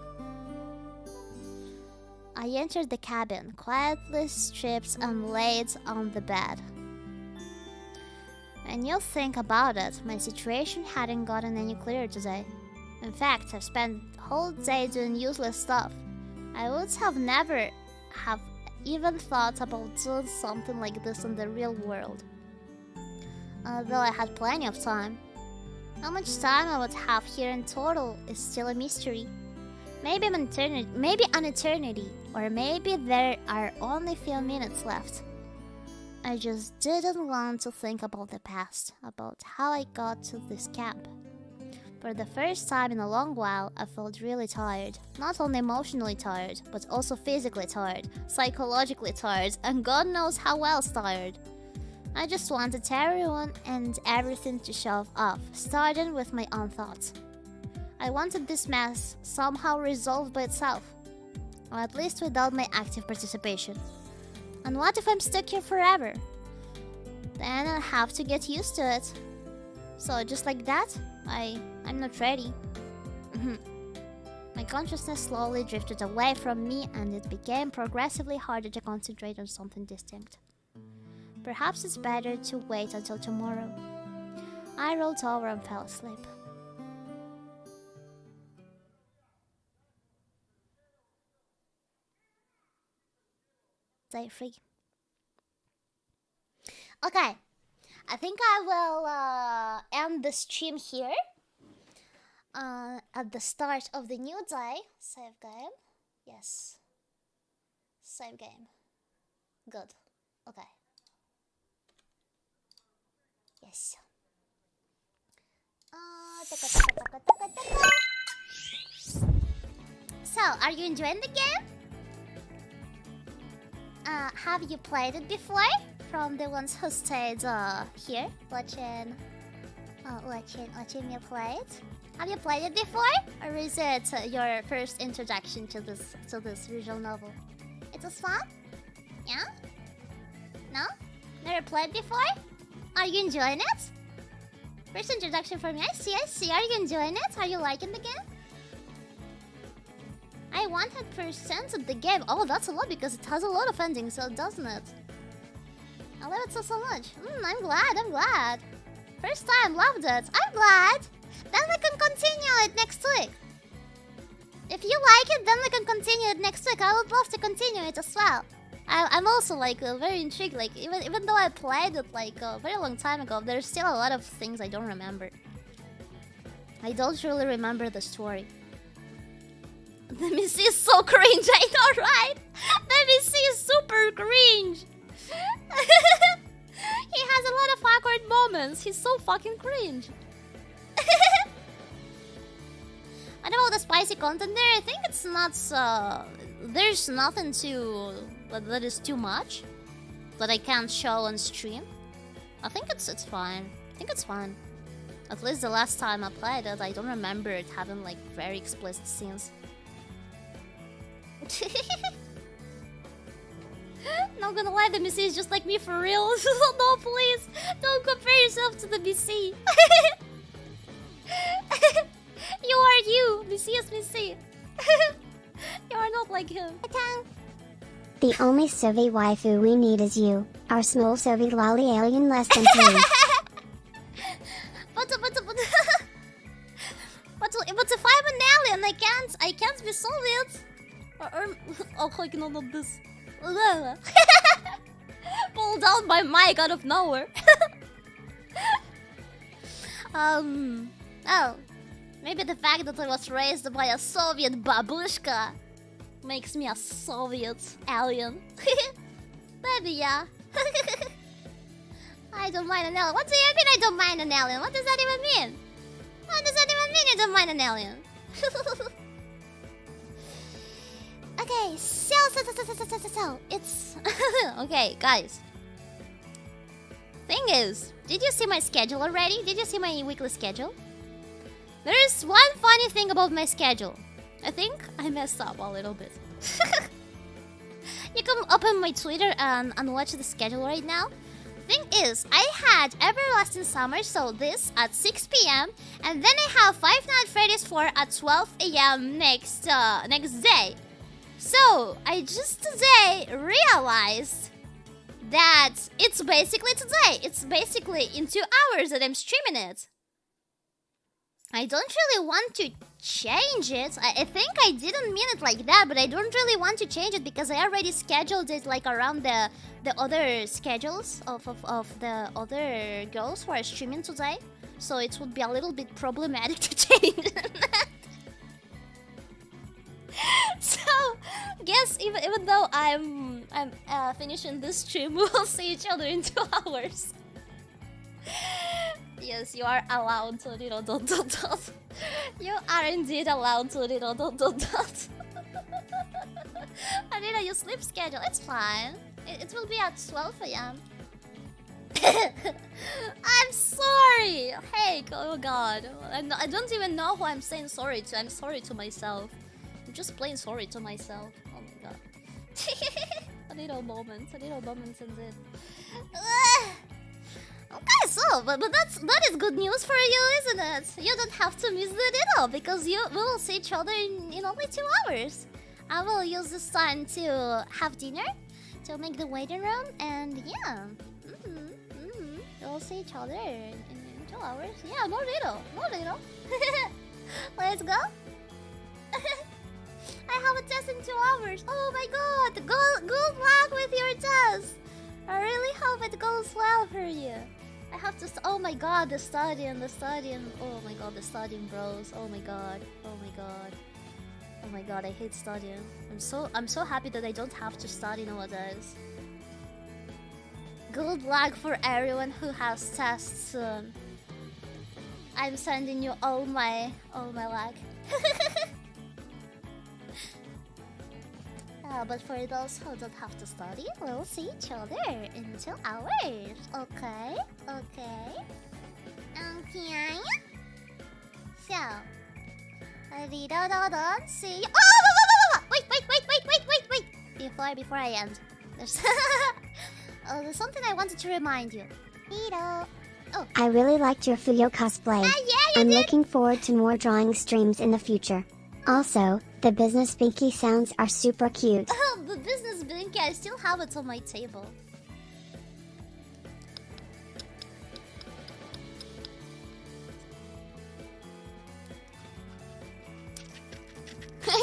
I entered the cabin, quietly stripped and laid on the bed. When you think about it, my situation hadn't gotten any clearer today. In fact, I've spent the whole day doing useless stuff. I would have never have even thought about doing something like this in the real world. Although I had plenty of time. How much time I would have here in total is still a mystery. Maybe an eternity, or maybe there are only few minutes left. I just didn't want to think about the past, about how I got to this camp. For the first time in a long while, I felt really tired. Not only emotionally tired, but also physically tired, psychologically tired, and God knows how else tired. I just wanted everyone and everything to shove off, starting with my own thoughts. I wanted this mess somehow resolved by itself, or at least without my active participation. And what if I'm stuck here forever? Then I'll have to get used to it. So just like that, I'm not ready. My consciousness slowly drifted away from me and it became progressively harder to concentrate on something distinct. Perhaps it's better to wait until tomorrow. I rolled over and fell asleep. Day 3. Okay, I think I will end the stream here. At the start of the new day. Save game. Yes. Save game. Good. Okay. Yes. So, are you enjoying the game? Have you played it before? From the ones who stayed here watching me play it. Have you played it before, or is it your first introduction to this visual novel? It was fun. Yeah. No? Never played before? Are you enjoying it? First introduction for me. I see. Are you enjoying it? Are you liking the game? I 100% of the game. Oh, that's a lot because it has a lot of endings, so doesn't it? I love it so much. I'm glad. First time, loved it. I'm glad. Then we can continue it next week. If you like it, then we can continue it next week. I would love to continue it as well. I'm also like very intrigued. Like even though I played it like a very long time ago, there's still a lot of things I don't remember. I don't really remember the story. The MC is so cringe. I know, right? The MC is super cringe. He has a lot of awkward moments. He's so fucking cringe. What about the spicy content there? I think it's not there's nothing that is too much that I can't show on stream. I think it's fine. I think it's fine. At least the last time I played it, I don't remember it having like very explicit scenes. Not gonna lie, the BC is just like me for real. No, please, don't compare yourself to the BC. You are you. BC is BC. You are not like him. The only Sovi waifu we need is you, our small Sovi lolly alien less than 3. But if I'm an alien, I can't be Soviet. Oh, I cannot this. Pulled down by mic out of nowhere. Oh, maybe the fact that I was raised by a Soviet babushka makes me a Soviet alien. Maybe, yeah. I don't mind an alien. What do you mean I don't mind an alien? What does that even mean? What does that even mean I don't mind an alien? Okay, so, it's... Okay, guys. Thing is, did you see my schedule already? Did you see my weekly schedule? There is one funny thing about my schedule. I think I messed up a little bit. You can open my Twitter and watch the schedule right now. Thing is, I had Everlasting Summer, so this at 6 p.m. and then I have Five Nights at Freddy's 4 at 12 a.m. next day. So, I just today realized that it's basically today. It's basically in 2 hours that I'm streaming it. I don't really want to change it. I think I didn't mean it like that, but I don't really want to change it because I already scheduled it like around the other schedules of the other girls who are streaming today. So it would be a little bit problematic to change. So Guess even though I'm finishing this stream, we will see each other in 2 hours. Yes, you are allowed to little dot dot dot. You are indeed allowed to little dot dot dot. Arena, your sleep schedule, it's fine. It will be at 12 a.m. I'm sorry! Hey, oh god. I don't even know who I'm saying sorry to. I'm sorry to myself. I'm just plain sorry to myself. Oh my god. a little moment indeed. Okay, so, but that is good news for you, isn't it? You don't have to miss the ditto, because we will see each other in only 2 hours. I will use this time to have dinner, to make the waiting room, and yeah. We'll see each other in 2 hours. Yeah, more little. Let's go. I have a test in 2 hours. Oh my god, good luck with your test. I really hope it goes well for you. I have to. Oh my god, the studying. Oh my god, the studying, bros. Oh my god. Oh my god, I hate studying. I'm so happy that I don't have to study nowadays. Good luck for everyone who has tests soon. I'm sending you all my luck. But for those who don't have to study, we'll see each other in 2 hours. Okay. So, see you. Oh, wait. Before I end, there's something I wanted to remind you. Riro. Oh. I really liked your Fuyo cosplay. Yeah, I'm looking forward to more drawing streams in the future. Also, the business binky sounds are super cute. Oh, the business binky, I still have it on my table.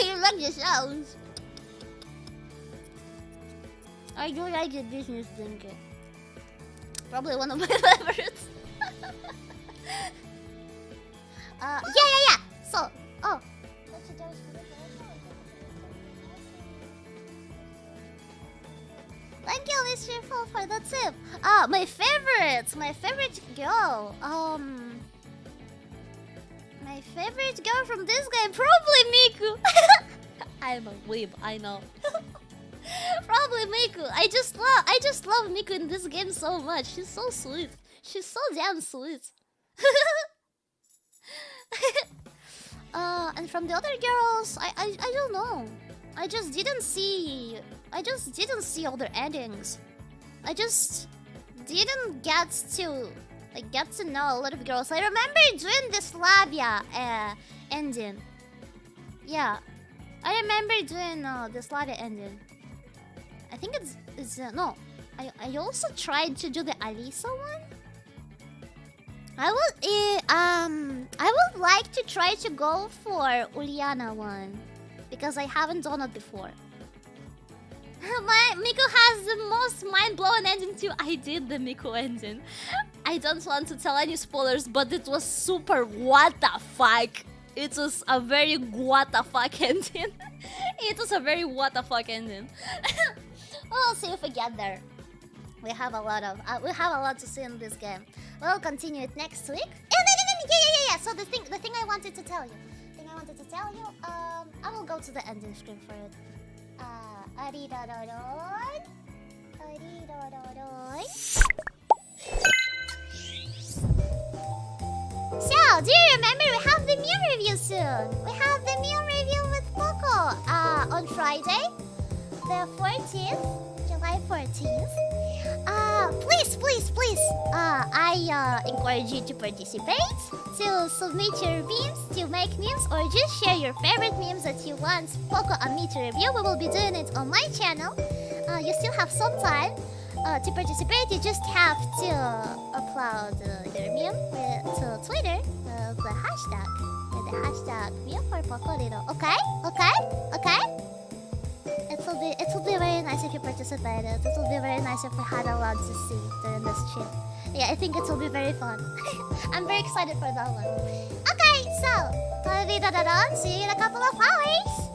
You like the sounds. I do like the business binky. Probably one of my favorites. Yeah. So, oh. Thank you, Miss Cheerful, for the tip. My favorite girl. My favorite girl from this game, probably Miku. I'm a weeb, I know. Probably Miku. I just love Miku in this game so much. She's so sweet. She's so damn sweet. And from the other girls, I don't know. I just didn't see all their endings. I just didn't get to know a lot of girls. I remember doing the Slavia ending. Yeah, I remember doing the Slavia ending. I think it's no. I also tried to do the Alisa one. I would like to try to go for Uliana one, because I haven't done it before. Miku has the most mind-blowing ending too. I did the Miku ending. I don't want to tell any spoilers, but it was super what the fuck. It was a very what the fuck ending. It was a very what the fuck ending. We'll see if we get there. We have a lot to see in this game. We'll continue it next week. Yeah. So the thing I wanted to tell you. I will go to the ending screen for it. So, do you remember we have the meal review soon? We have the meal review with Poco on Friday, the 14th, July 14th. Please, I encourage you to participate, to submit your memes, to make memes, or just share your favorite memes that you want Poco and me to review. We will be doing it on my channel. You still have some time to participate. You just have to upload your meme to Twitter, the hashtag meme for Poco Riro. Okay? It will be very nice if you participated. It will be very nice if we had a lot to see during this trip. Yeah, I think it will be very fun. I'm very excited for that one. Okay, so, see you in a couple of hours.